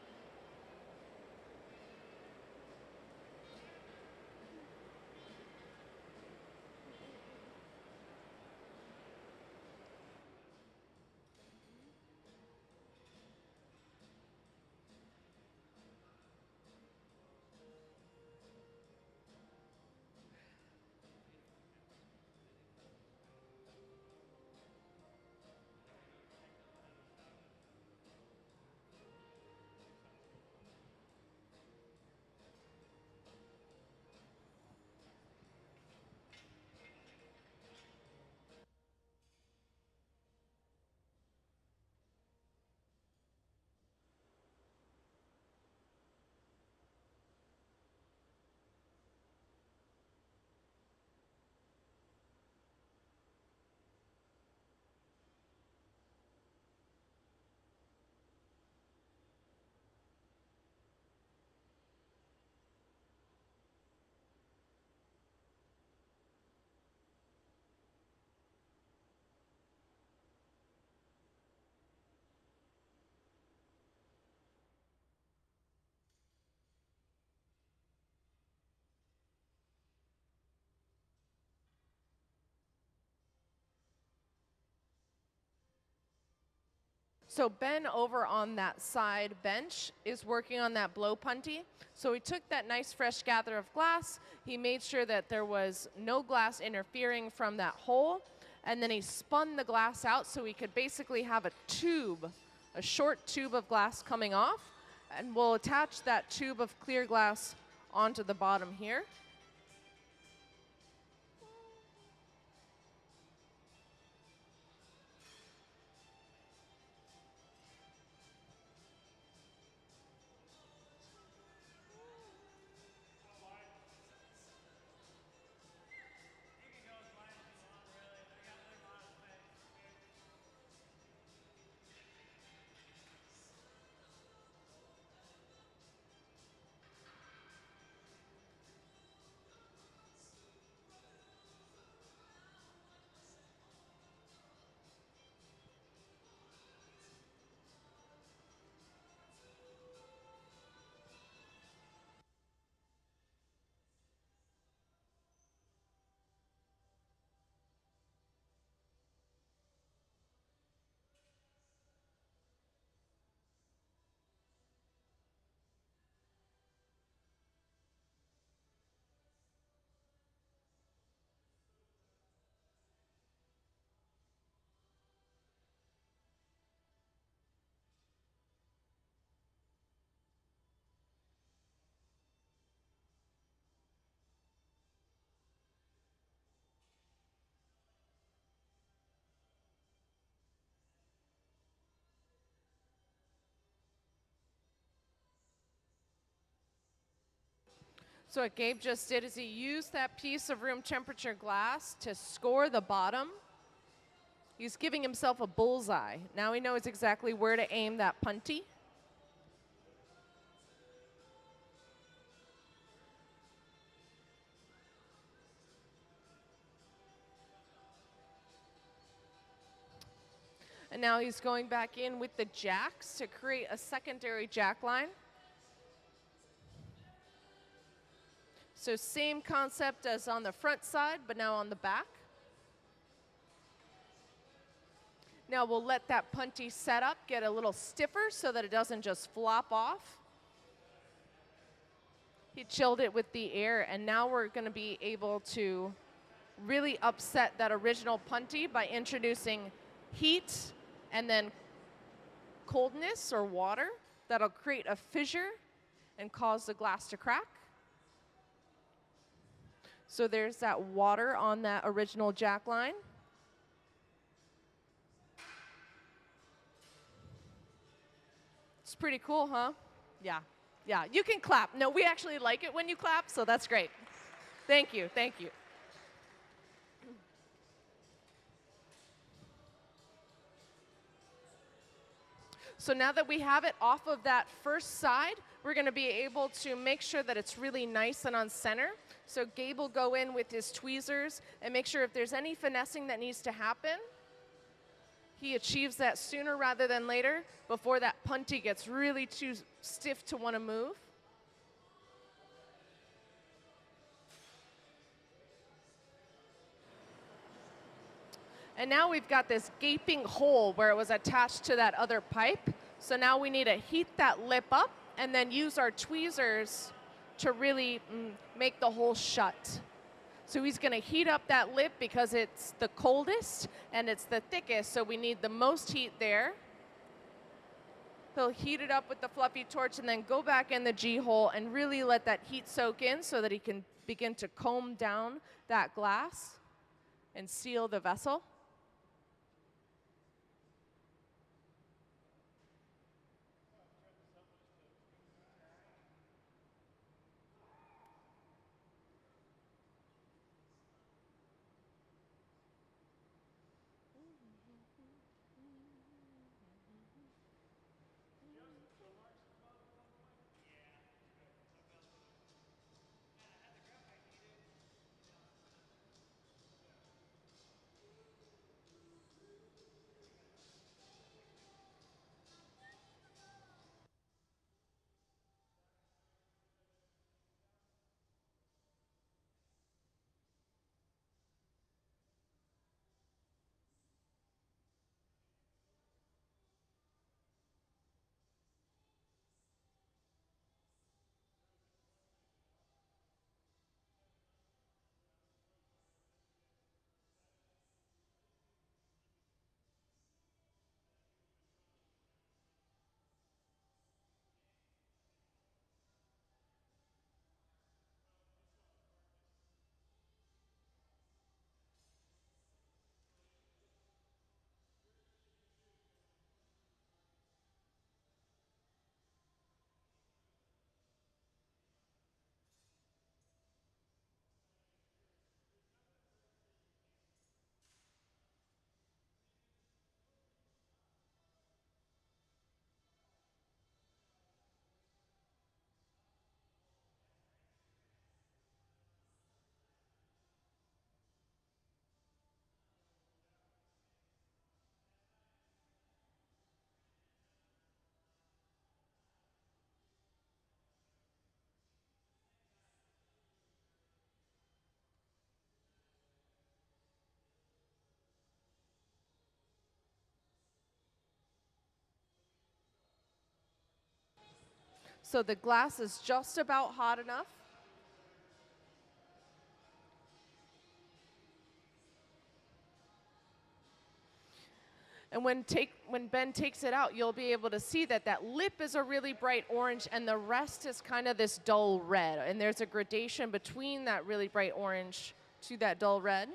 So Ben over on that side bench is working on that blow punty. So he took that nice fresh gather of glass, he made sure that there was no glass interfering from that hole, and then he spun the glass out so we could basically have a tube, a short tube of glass coming off, and we'll attach that tube of clear glass onto the bottom here. So what Gabe just did is he used that piece of room temperature glass to score the bottom. He's giving himself a bullseye. Now he knows exactly where to aim that punty. And now he's going back in with the jacks to create a secondary jack line. So same concept as on the front side, but now on the back. Now we'll let that punty setup get a little stiffer so that it doesn't just flop off. He chilled it with the air, and now we're going to be able to really upset that original punty by introducing heat and then coldness or water that'll create a fissure and cause the glass to crack. So there's that water on that original jack line. It's pretty cool, huh? Yeah, yeah, you can clap. No, we actually like it when you clap, so that's great. Thank you, thank you. So now that we have it off of that first side, we're going to be able to make sure that it's really nice and on center. So Gabe will go in with his tweezers and make sure if there's any finessing that needs to happen, he achieves that sooner rather than later before that punty gets really too stiff to want to move. And now we've got this gaping hole where it was attached to that other pipe. So now we need to heat that lip up and then use our tweezers to really make the hole shut. So he's going to heat up that lip because it's the coldest and it's the thickest, so we need the most heat there. He'll heat it up with the fluffy torch and then go back in the G-hole and really let that heat soak in so that he can begin to comb down that glass and seal the vessel. So the glass is just about hot enough. And when Ben takes it out, you'll be able to see that that lip is a really bright orange and the rest is kind of this dull red. And there's a gradation between that really bright orange to that dull red.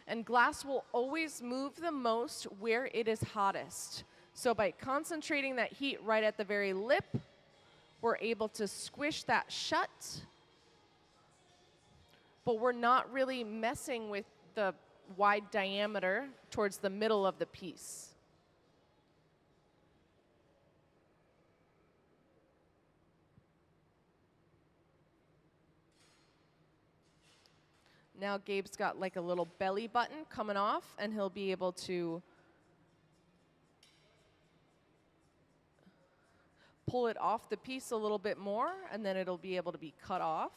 And glass will always move the most where it is hottest. So by concentrating that heat right at the very lip, we're able to squish that shut, but we're not really messing with the wide diameter towards the middle of the piece. Now Gabe's got like a little belly button coming off, and he'll be able to pull it off the piece a little bit more, and then it'll be able to be cut off.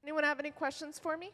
Anyone have any questions for me?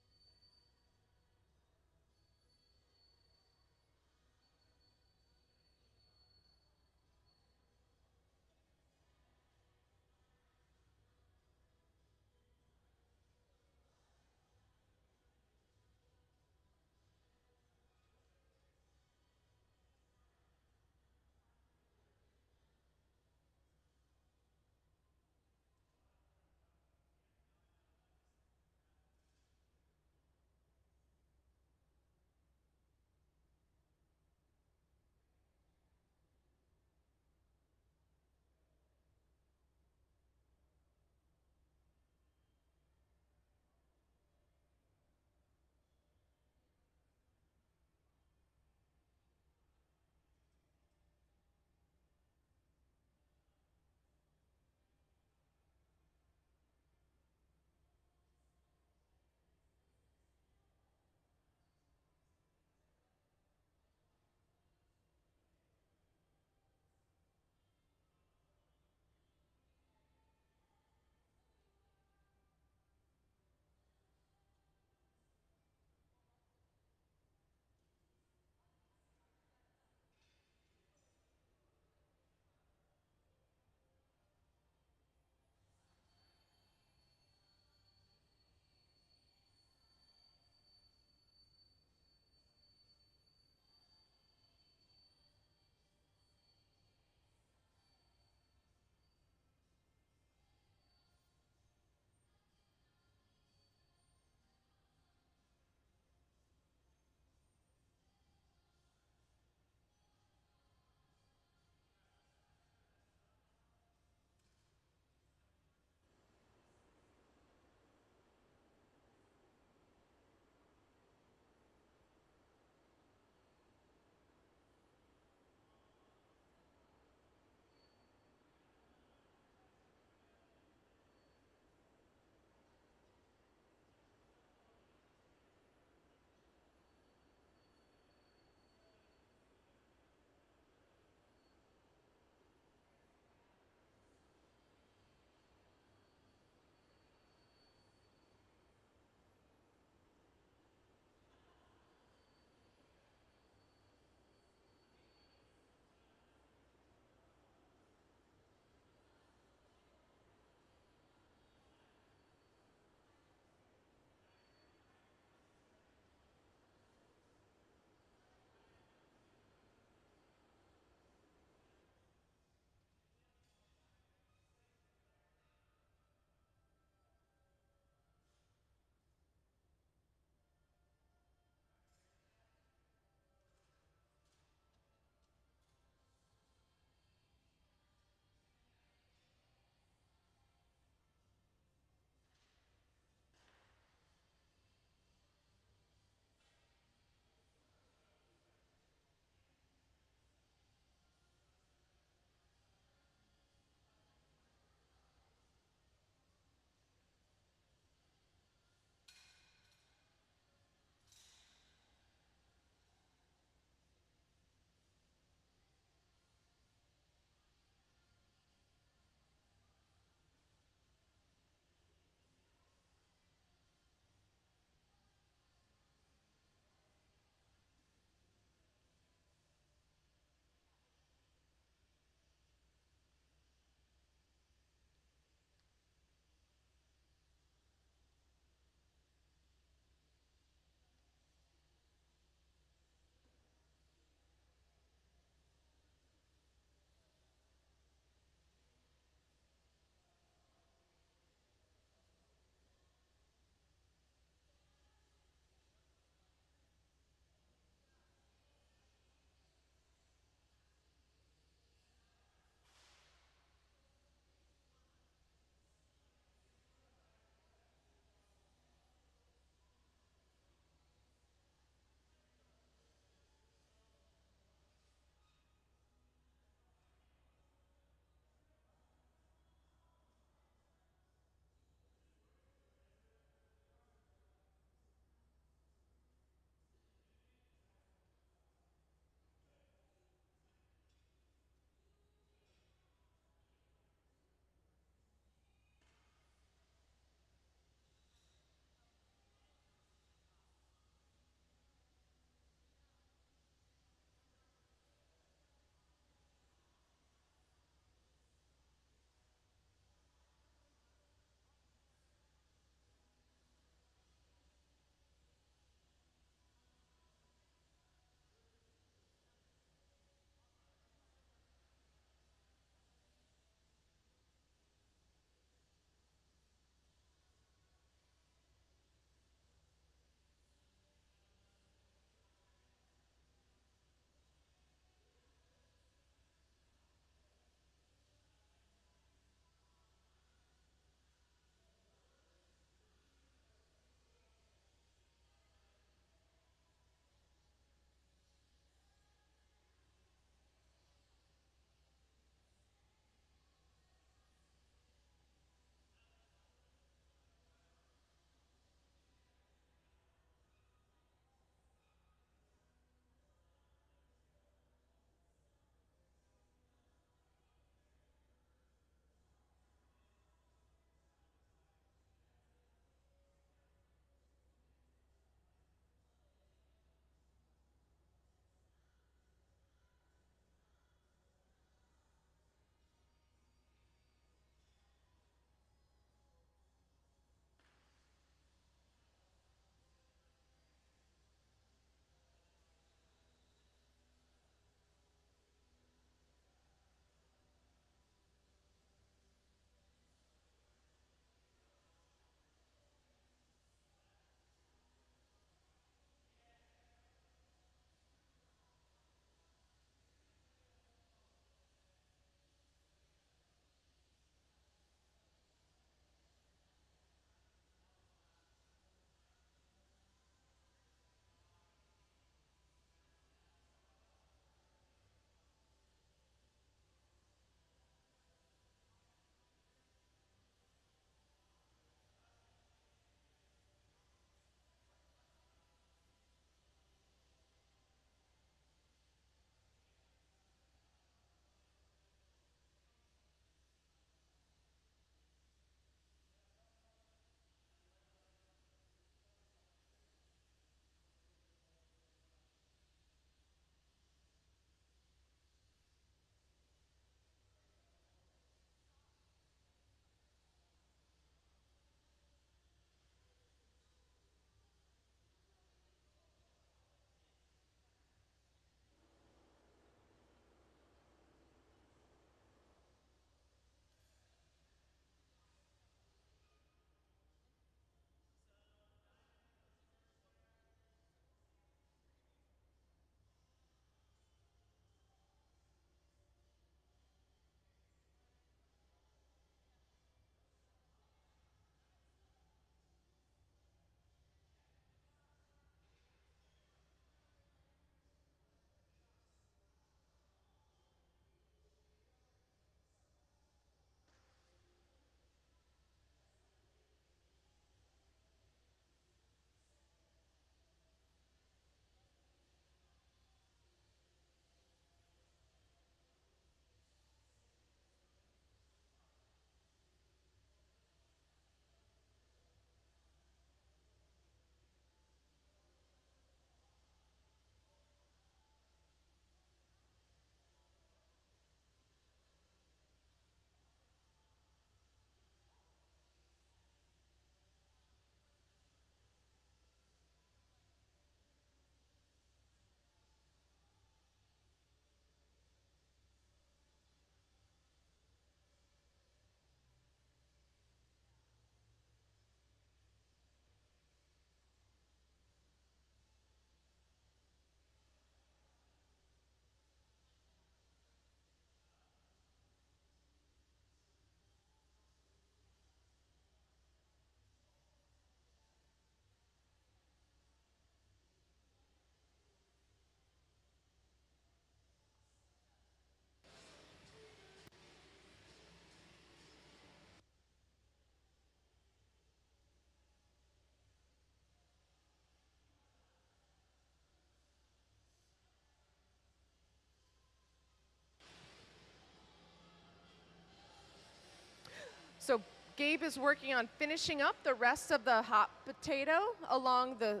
So Gabe is working on finishing up the rest of the hot potato along the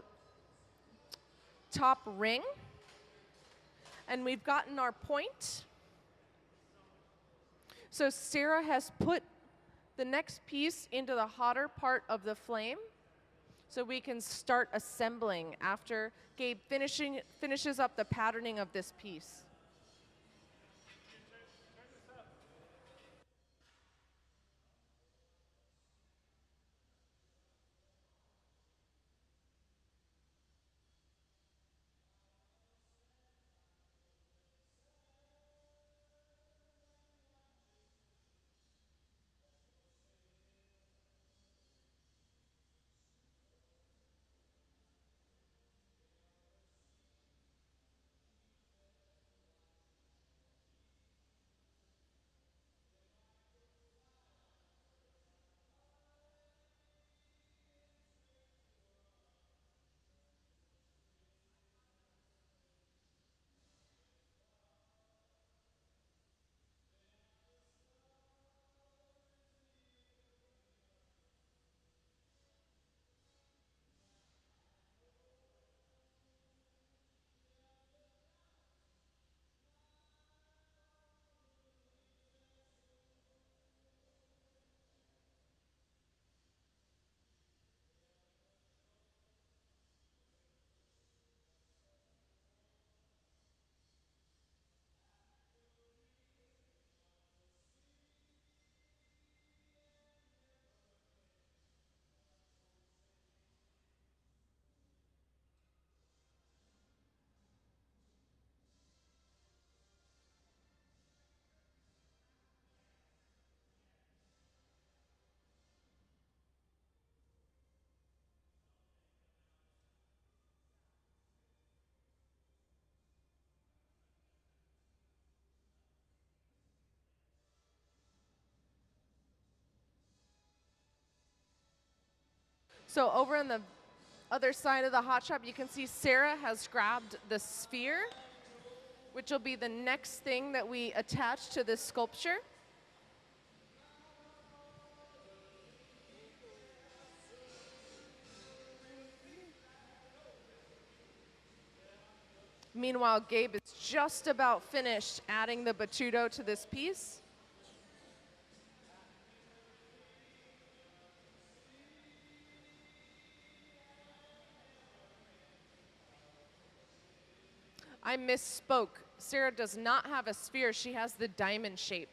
top ring. And we've gotten our point. So Sarah has put the next piece into the hotter part of the flame so we can start assembling after Gabe finishes up the patterning of this piece. So over on the other side of the hot shop, you can see Sarah has grabbed the sphere, which will be the next thing that we attach to this sculpture. Meanwhile, Gabe is just about finished adding the batuto to this piece. I misspoke. Sarah does not have a sphere. She has the diamond shape.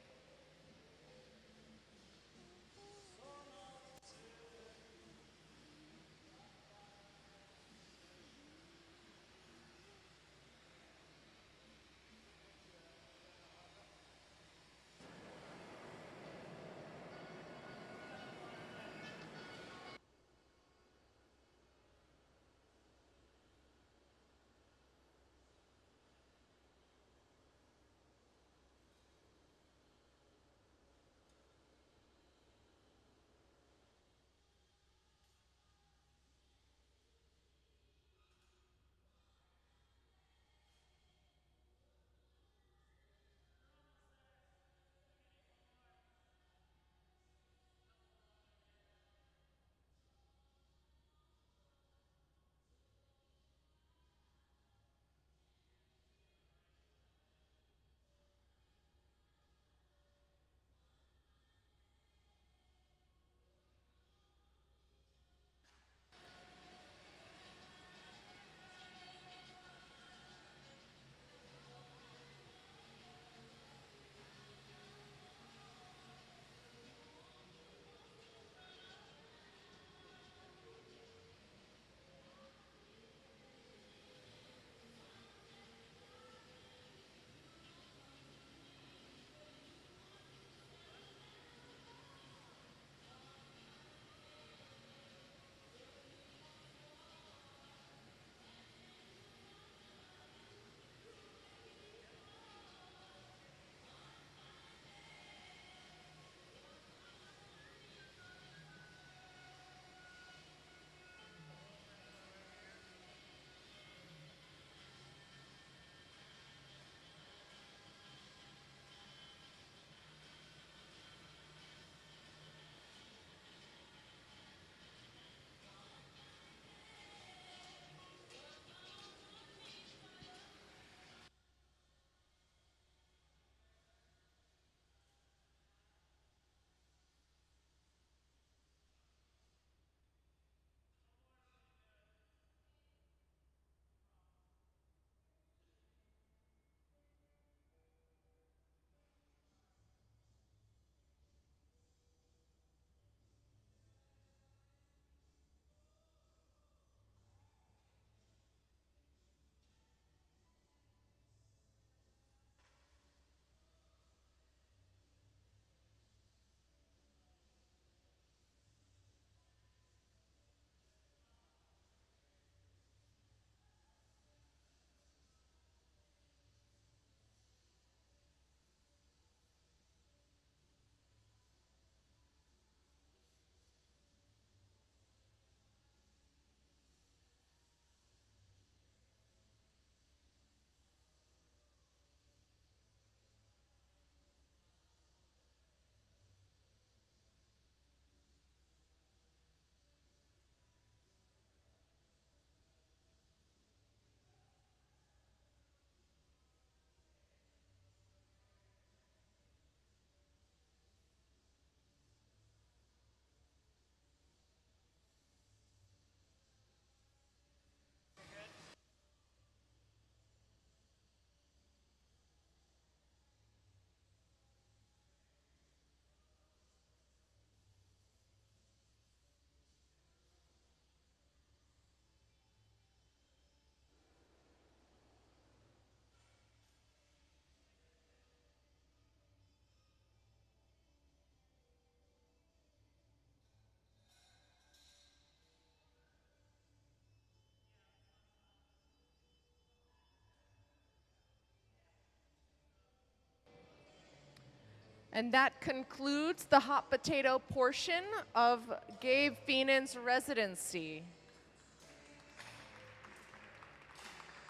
And that concludes the hot potato portion of Gabe Feenan's residency.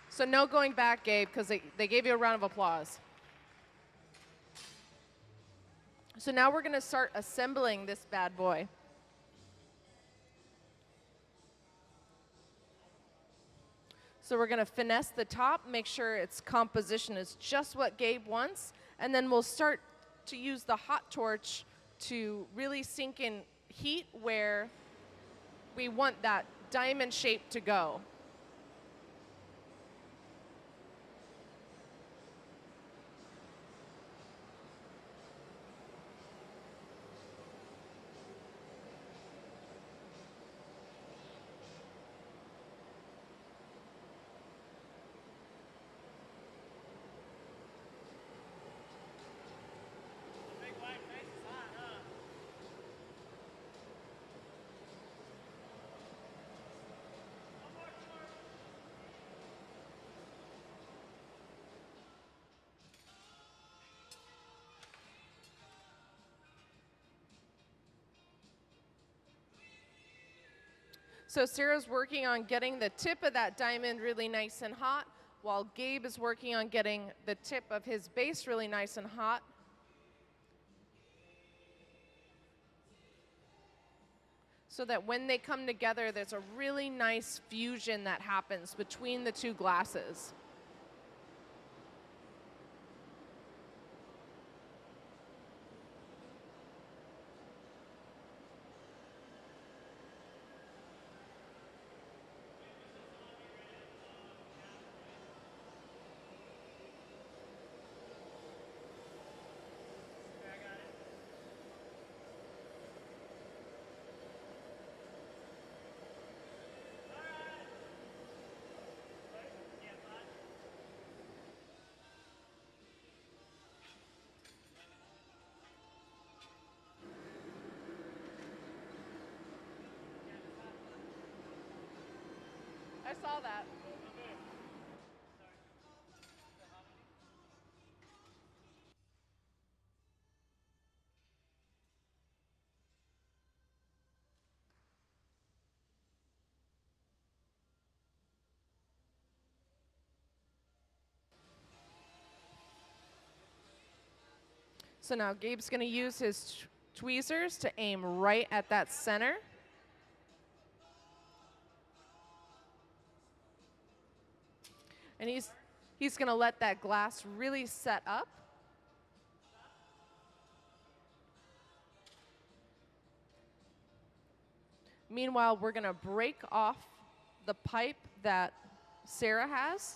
So no going back, Gabe, because they gave you a round of applause. So now we're going to start assembling this bad boy. So we're going to finesse the top, make sure its composition is just what Gabe wants, and then we'll start to use the hot torch to really sink in heat where we want that diamond shape to go. So Sarah's working on getting the tip of that diamond really nice and hot, while Gabe is working on getting the tip of his base really nice and hot. So that when they come together, there's a really nice fusion that happens between the two glasses. I saw that. So now Gabe's going to use his tweezers to aim right at that center. And he's going to let that glass really set up. Meanwhile, we're going to break off the pipe that Sarah has.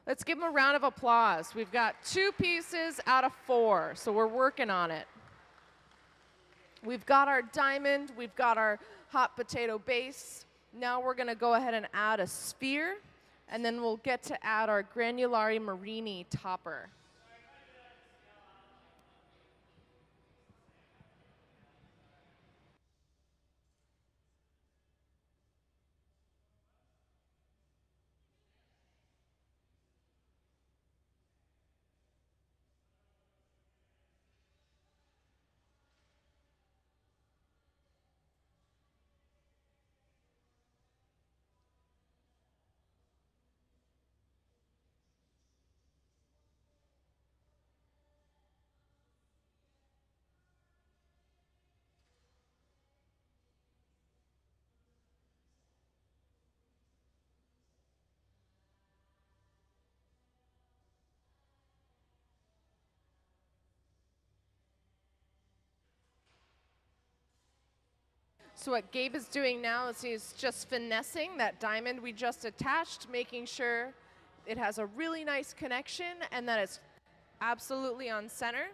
Let's give them a round of applause. We've got 2 pieces out of 4, so we're working on it. We've got our diamond, we've got our hot potato base. Now we're going to go ahead and add a sphere, and then we'll get to add our granulari marini topper. So what Gabe is doing now is he's just finessing that diamond we just attached, making sure it has a really nice connection and that it's absolutely on center.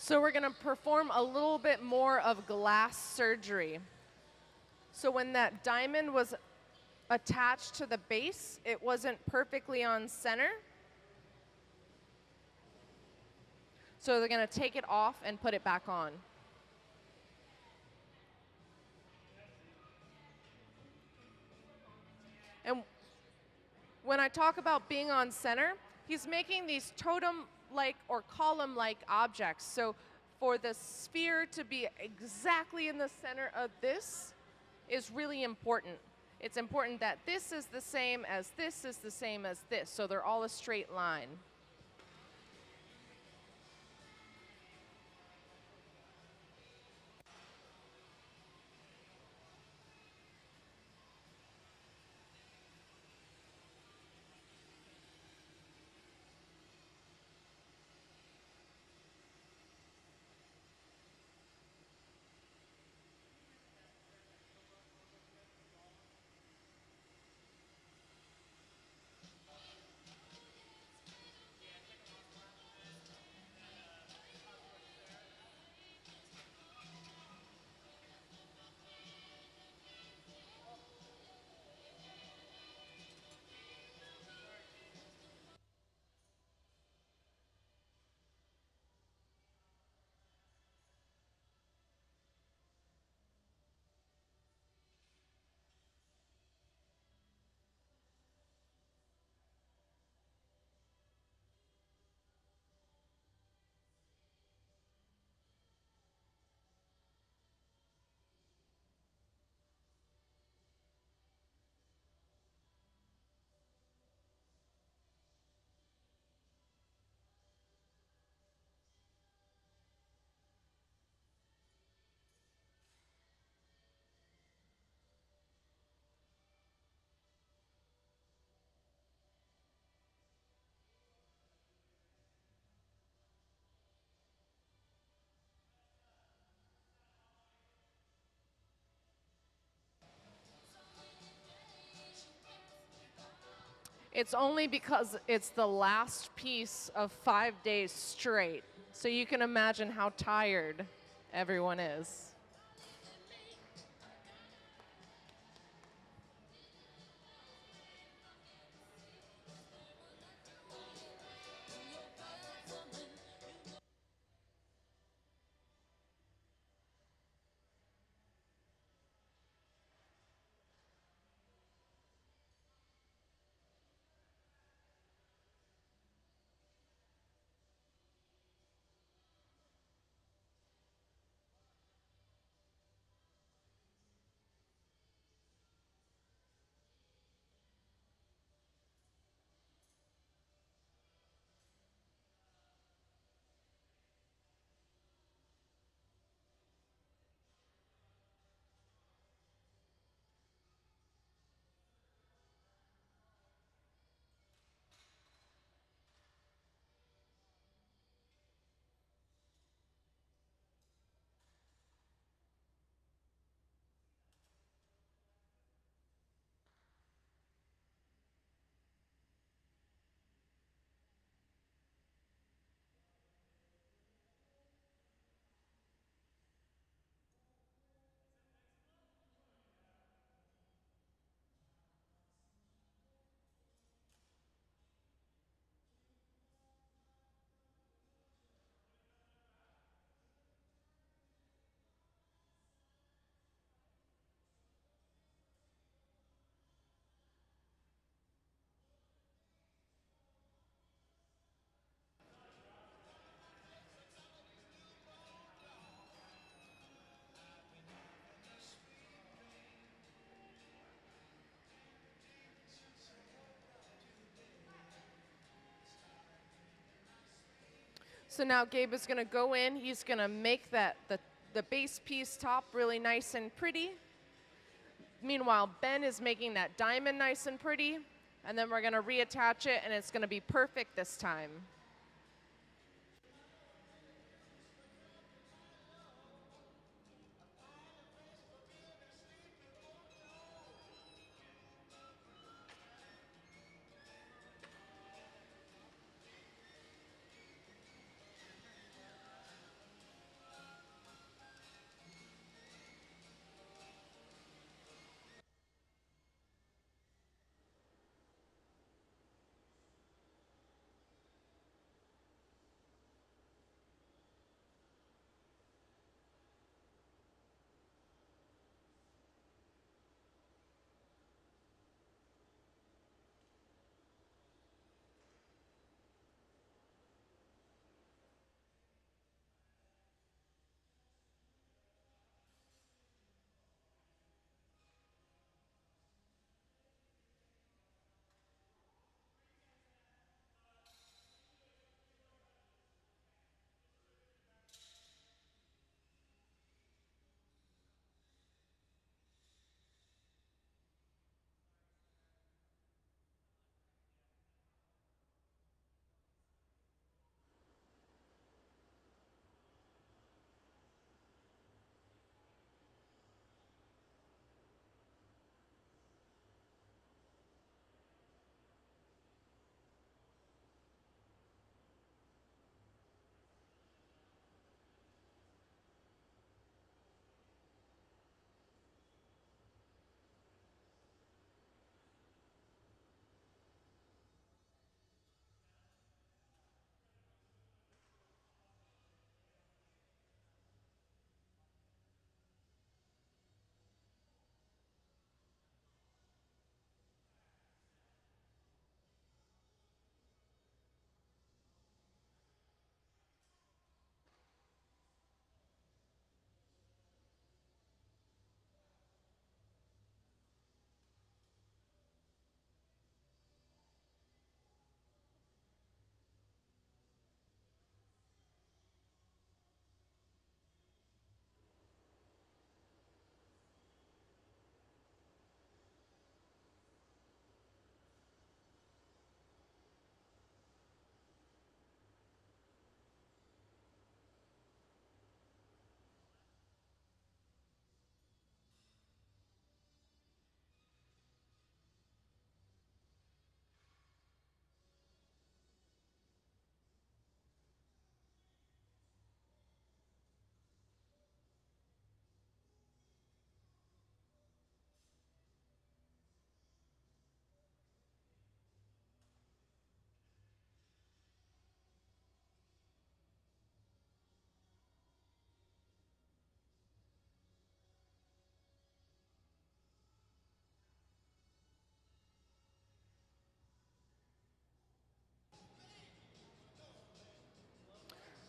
So we're going to perform a little bit more of glass surgery. So when that diamond was attached to the base, it wasn't perfectly on center. So they're going to take it off and put it back on. And when I talk about being on center, he's making these totem-like or column-like objects. So for the sphere to be exactly in the center of this is really important. It's important that this is the same as this is the same as this, so they're all a straight line. It's only because it's the last piece of 5 days straight. So you can imagine how tired everyone is. So now Gabe is going to go in. He's going to make the base piece top really nice and pretty. Meanwhile, Ben is making that diamond nice and pretty. And then we're going to reattach it, and it's going to be perfect this time.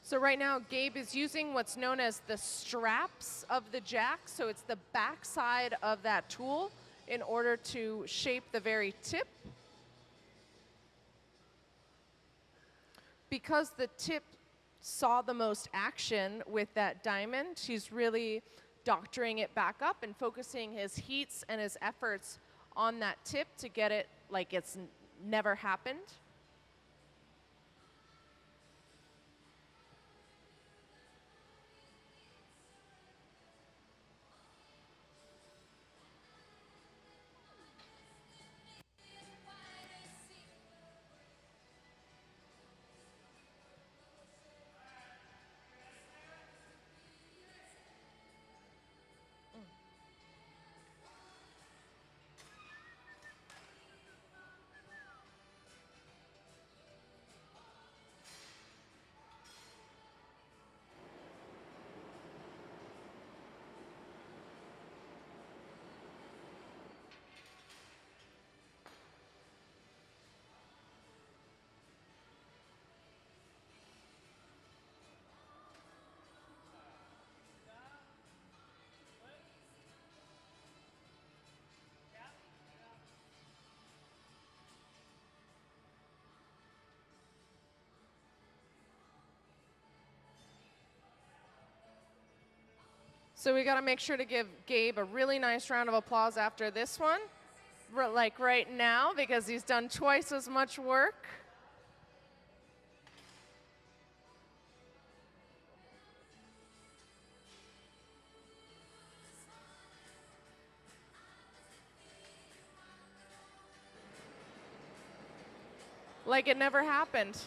So right now, Gabe is using what's known as the straps of the jack. So it's the backside of that tool in order to shape the very tip. Because the tip saw the most action with that diamond, he's really doctoring it back up and focusing his heats and his efforts on that tip to get it like it's never happened. So we got to make sure to give Gabe a really nice round of applause after this one, like right now, because he's done twice as much work. Like it never happened.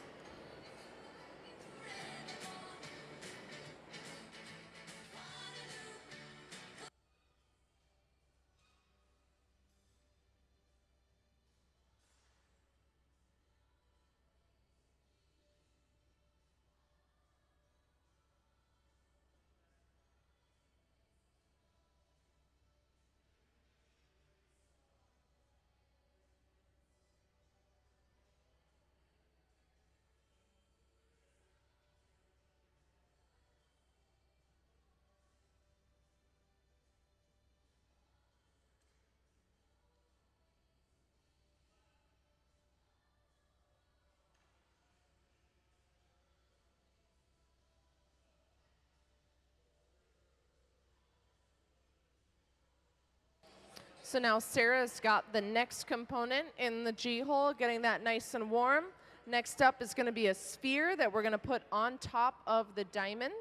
So now Sarah's got the next component in the G-hole, getting that nice and warm. Next up is going to be a sphere that we're going to put on top of the diamond.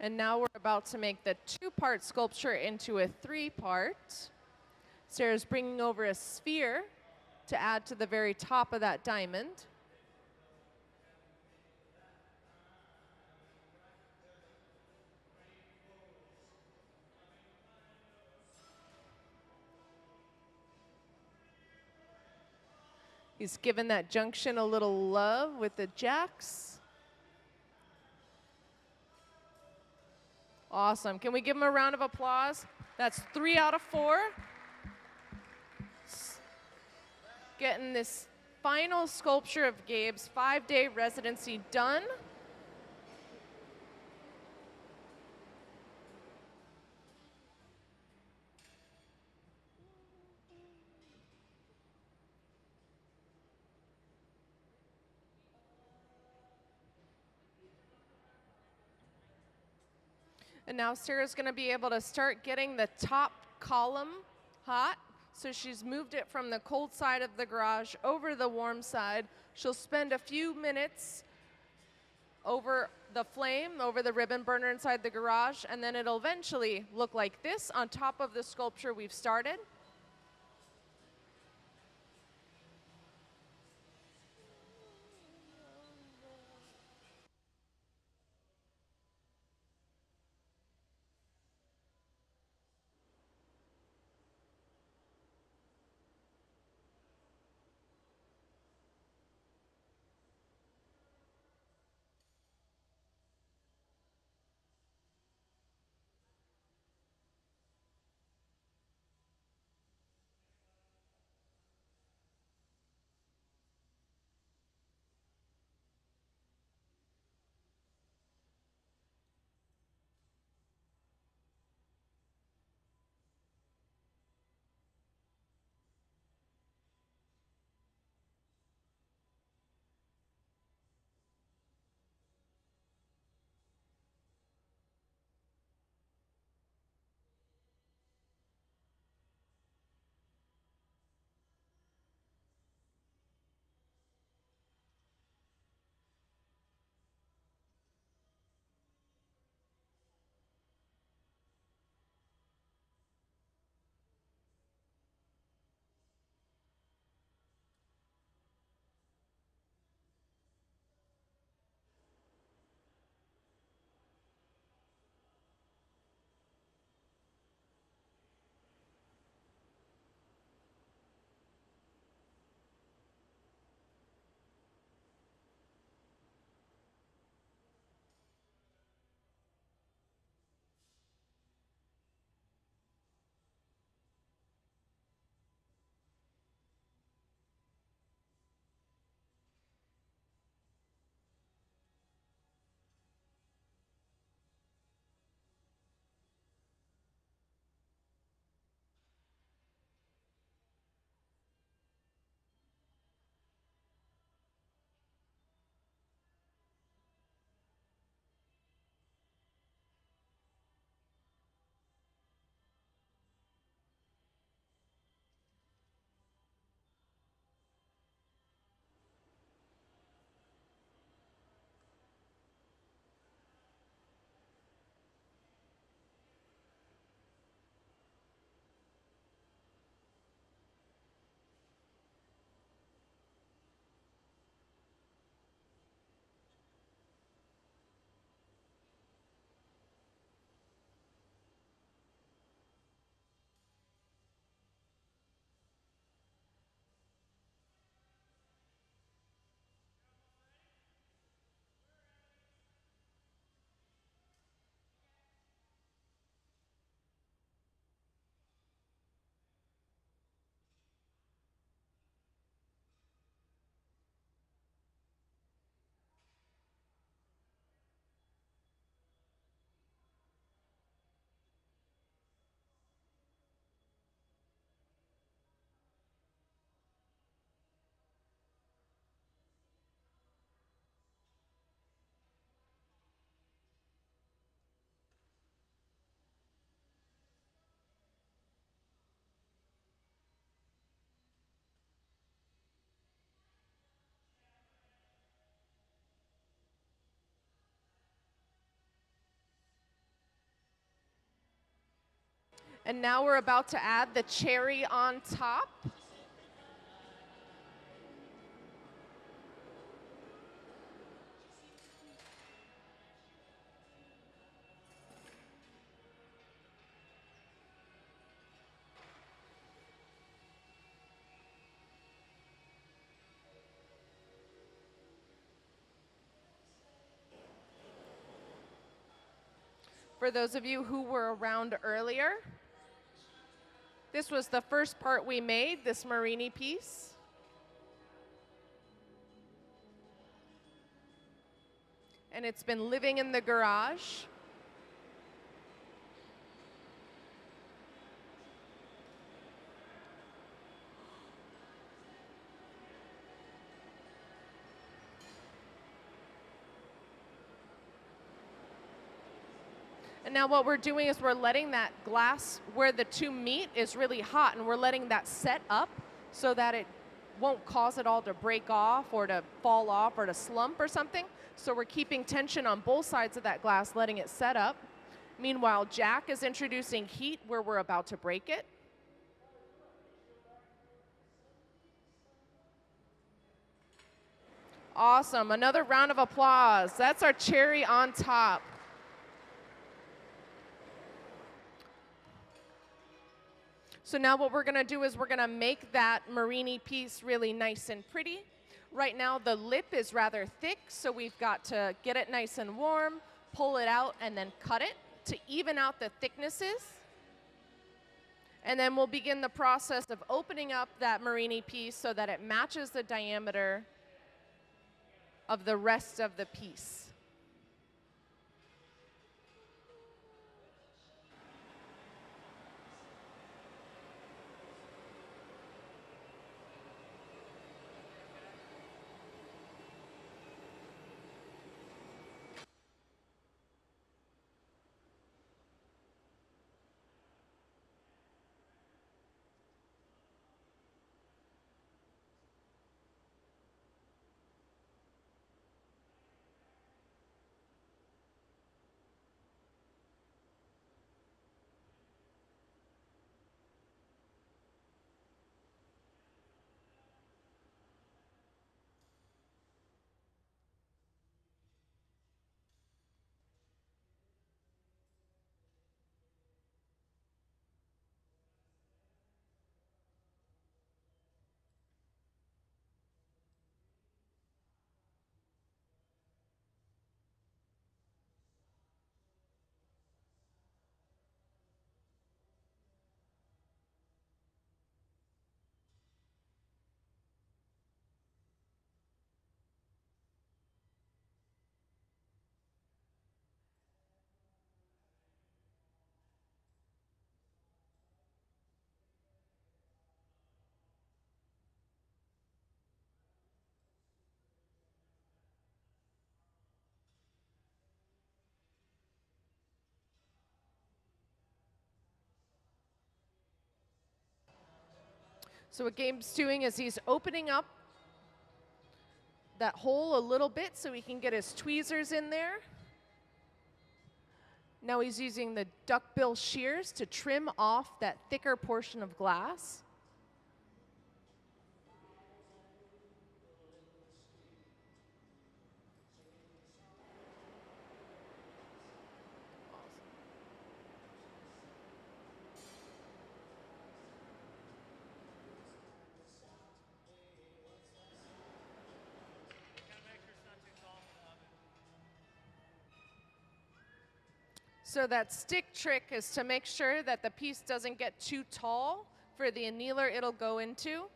And now we're about to make the 2-part sculpture into a 3-part. Sarah's bringing over a sphere to add to the very top of that diamond. He's given that junction a little love with the jacks. Awesome. Can we give him a round of applause? That's 3 out of 4. Getting this final sculpture of Gabe's 5-day residency done. And now Sarah's going to be able to start getting the top column hot. So she's moved it from the cold side of the garage over the warm side. She'll spend a few minutes over the flame, over the ribbon burner inside the garage, and then it'll eventually look like this on top of the sculpture we've started. And now we're about to add the cherry on top. For those of you who were around earlier, this was the first part we made, this Marini piece. And it's been living in the garage. And now what we're doing is we're letting that glass where the two meet is really hot, and we're letting that set up so that it won't cause it all to break off or to fall off or to slump or something. So we're keeping tension on both sides of that glass, letting it set up. Meanwhile, Jack is introducing heat where we're about to break it. Awesome, another round of applause. That's our cherry on top. So now what we're gonna do is we're gonna make that Marini piece really nice and pretty. Right now the lip is rather thick, so we've got to get it nice and warm, pull it out, and then cut it to even out the thicknesses. And then we'll begin the process of opening up that Marini piece so that it matches the diameter of the rest of the piece. So what Gabe's doing is he's opening up that hole a little bit so he can get his tweezers in there. Now he's using the duckbill shears to trim off that thicker portion of glass. So that stick trick is to make sure that the piece doesn't get too tall for the annealer it'll go into.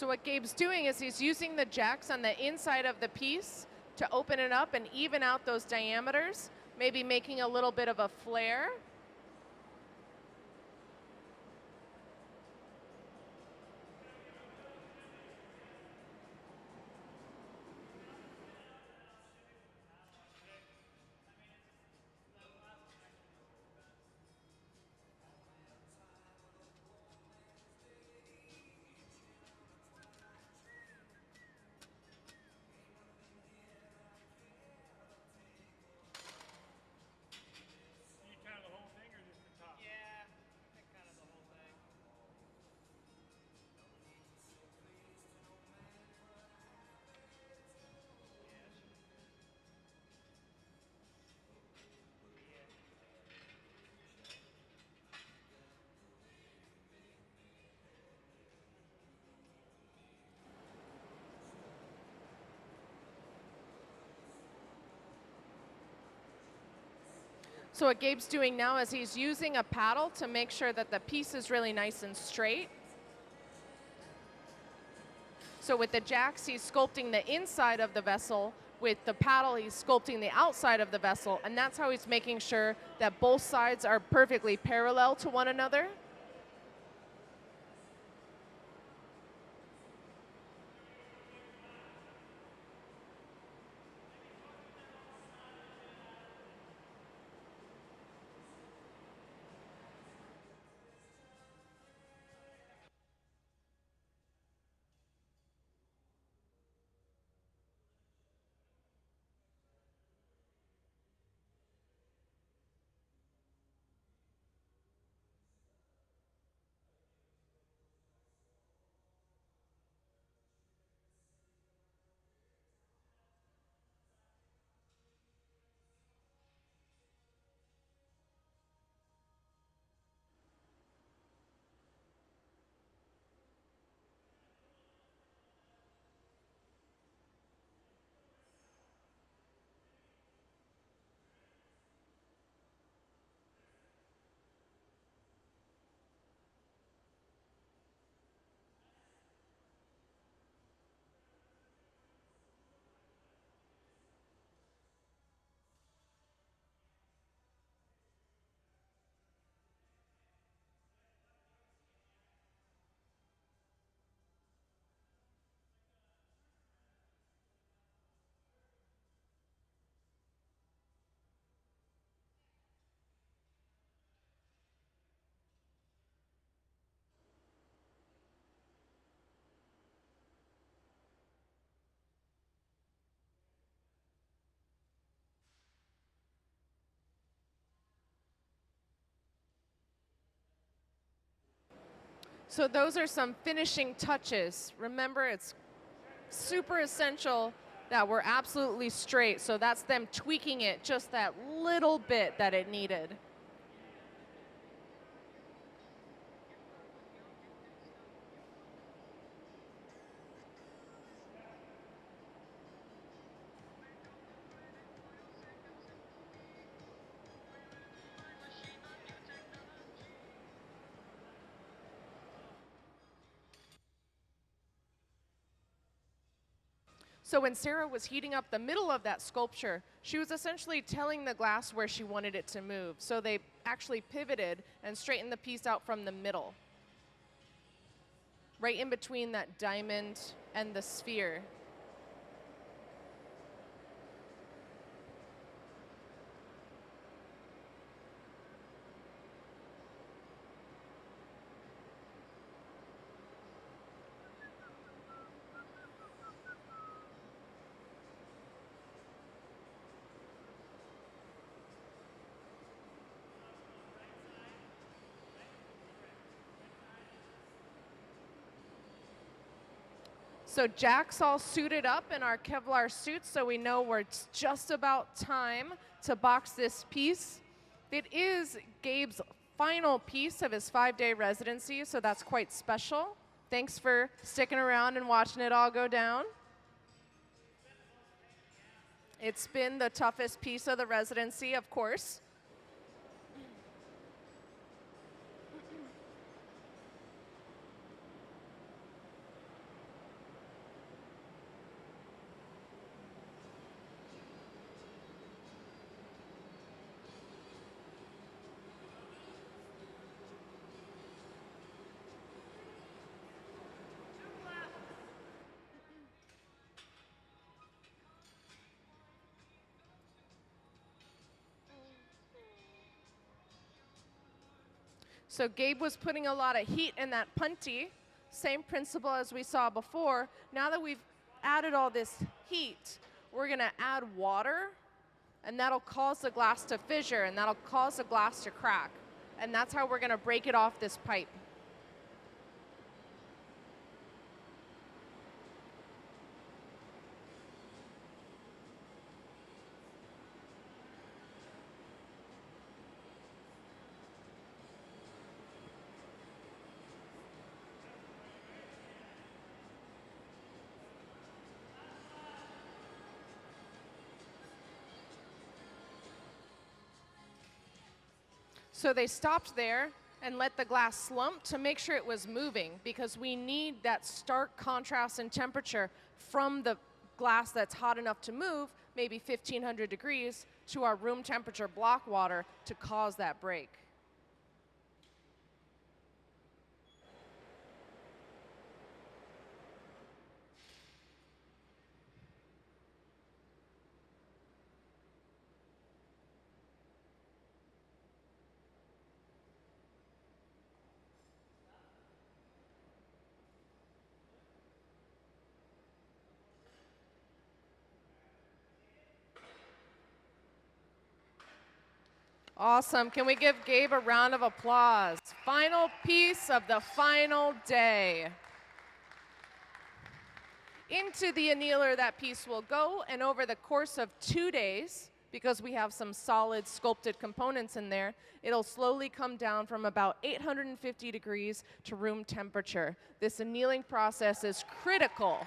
So what Gabe's doing is he's using the jacks on the inside of the piece to open it up and even out those diameters, maybe making a little bit of a flare. You kind of the whole thing or just the top? Yeah, I think kind of the whole thing. So what Gabe's doing now is he's using a paddle to make sure that the piece is really nice and straight. So with the jacks, he's sculpting the inside of the vessel. With the paddle, he's sculpting the outside of the vessel. And that's how he's making sure that both sides are perfectly parallel to one another. So those are some finishing touches. Remember, it's super essential that we're absolutely straight. So that's them tweaking it just that little bit that it needed. So when Sarah was heating up the middle of that sculpture, she was essentially telling the glass where she wanted it to move. So they actually pivoted and straightened the piece out from the middle, right in between that diamond and the sphere. So Jack's all suited up in our Kevlar suits, so we know it's just about time to box this piece. It is Gabe's final piece of his 5-day residency, so that's quite special. Thanks for sticking around and watching it all go down. It's been the toughest piece of the residency, of course. So Gabe was putting a lot of heat in that punty, same principle as we saw before. Now that we've added all this heat, we're gonna add water, and that'll cause the glass to fissure, and that'll cause the glass to crack. And that's how we're gonna break it off this pipe. So they stopped there and let the glass slump to make sure it was moving, because we need that stark contrast in temperature from the glass that's hot enough to move, maybe 1500 degrees, to our room temperature block water to cause that break. Awesome. Can we give Gabe a round of applause? Final piece of the final day. Into the annealer that piece will go, and over the course of 2 days, because we have some solid sculpted components in there, it'll slowly come down from about 850 degrees to room temperature. This annealing process is critical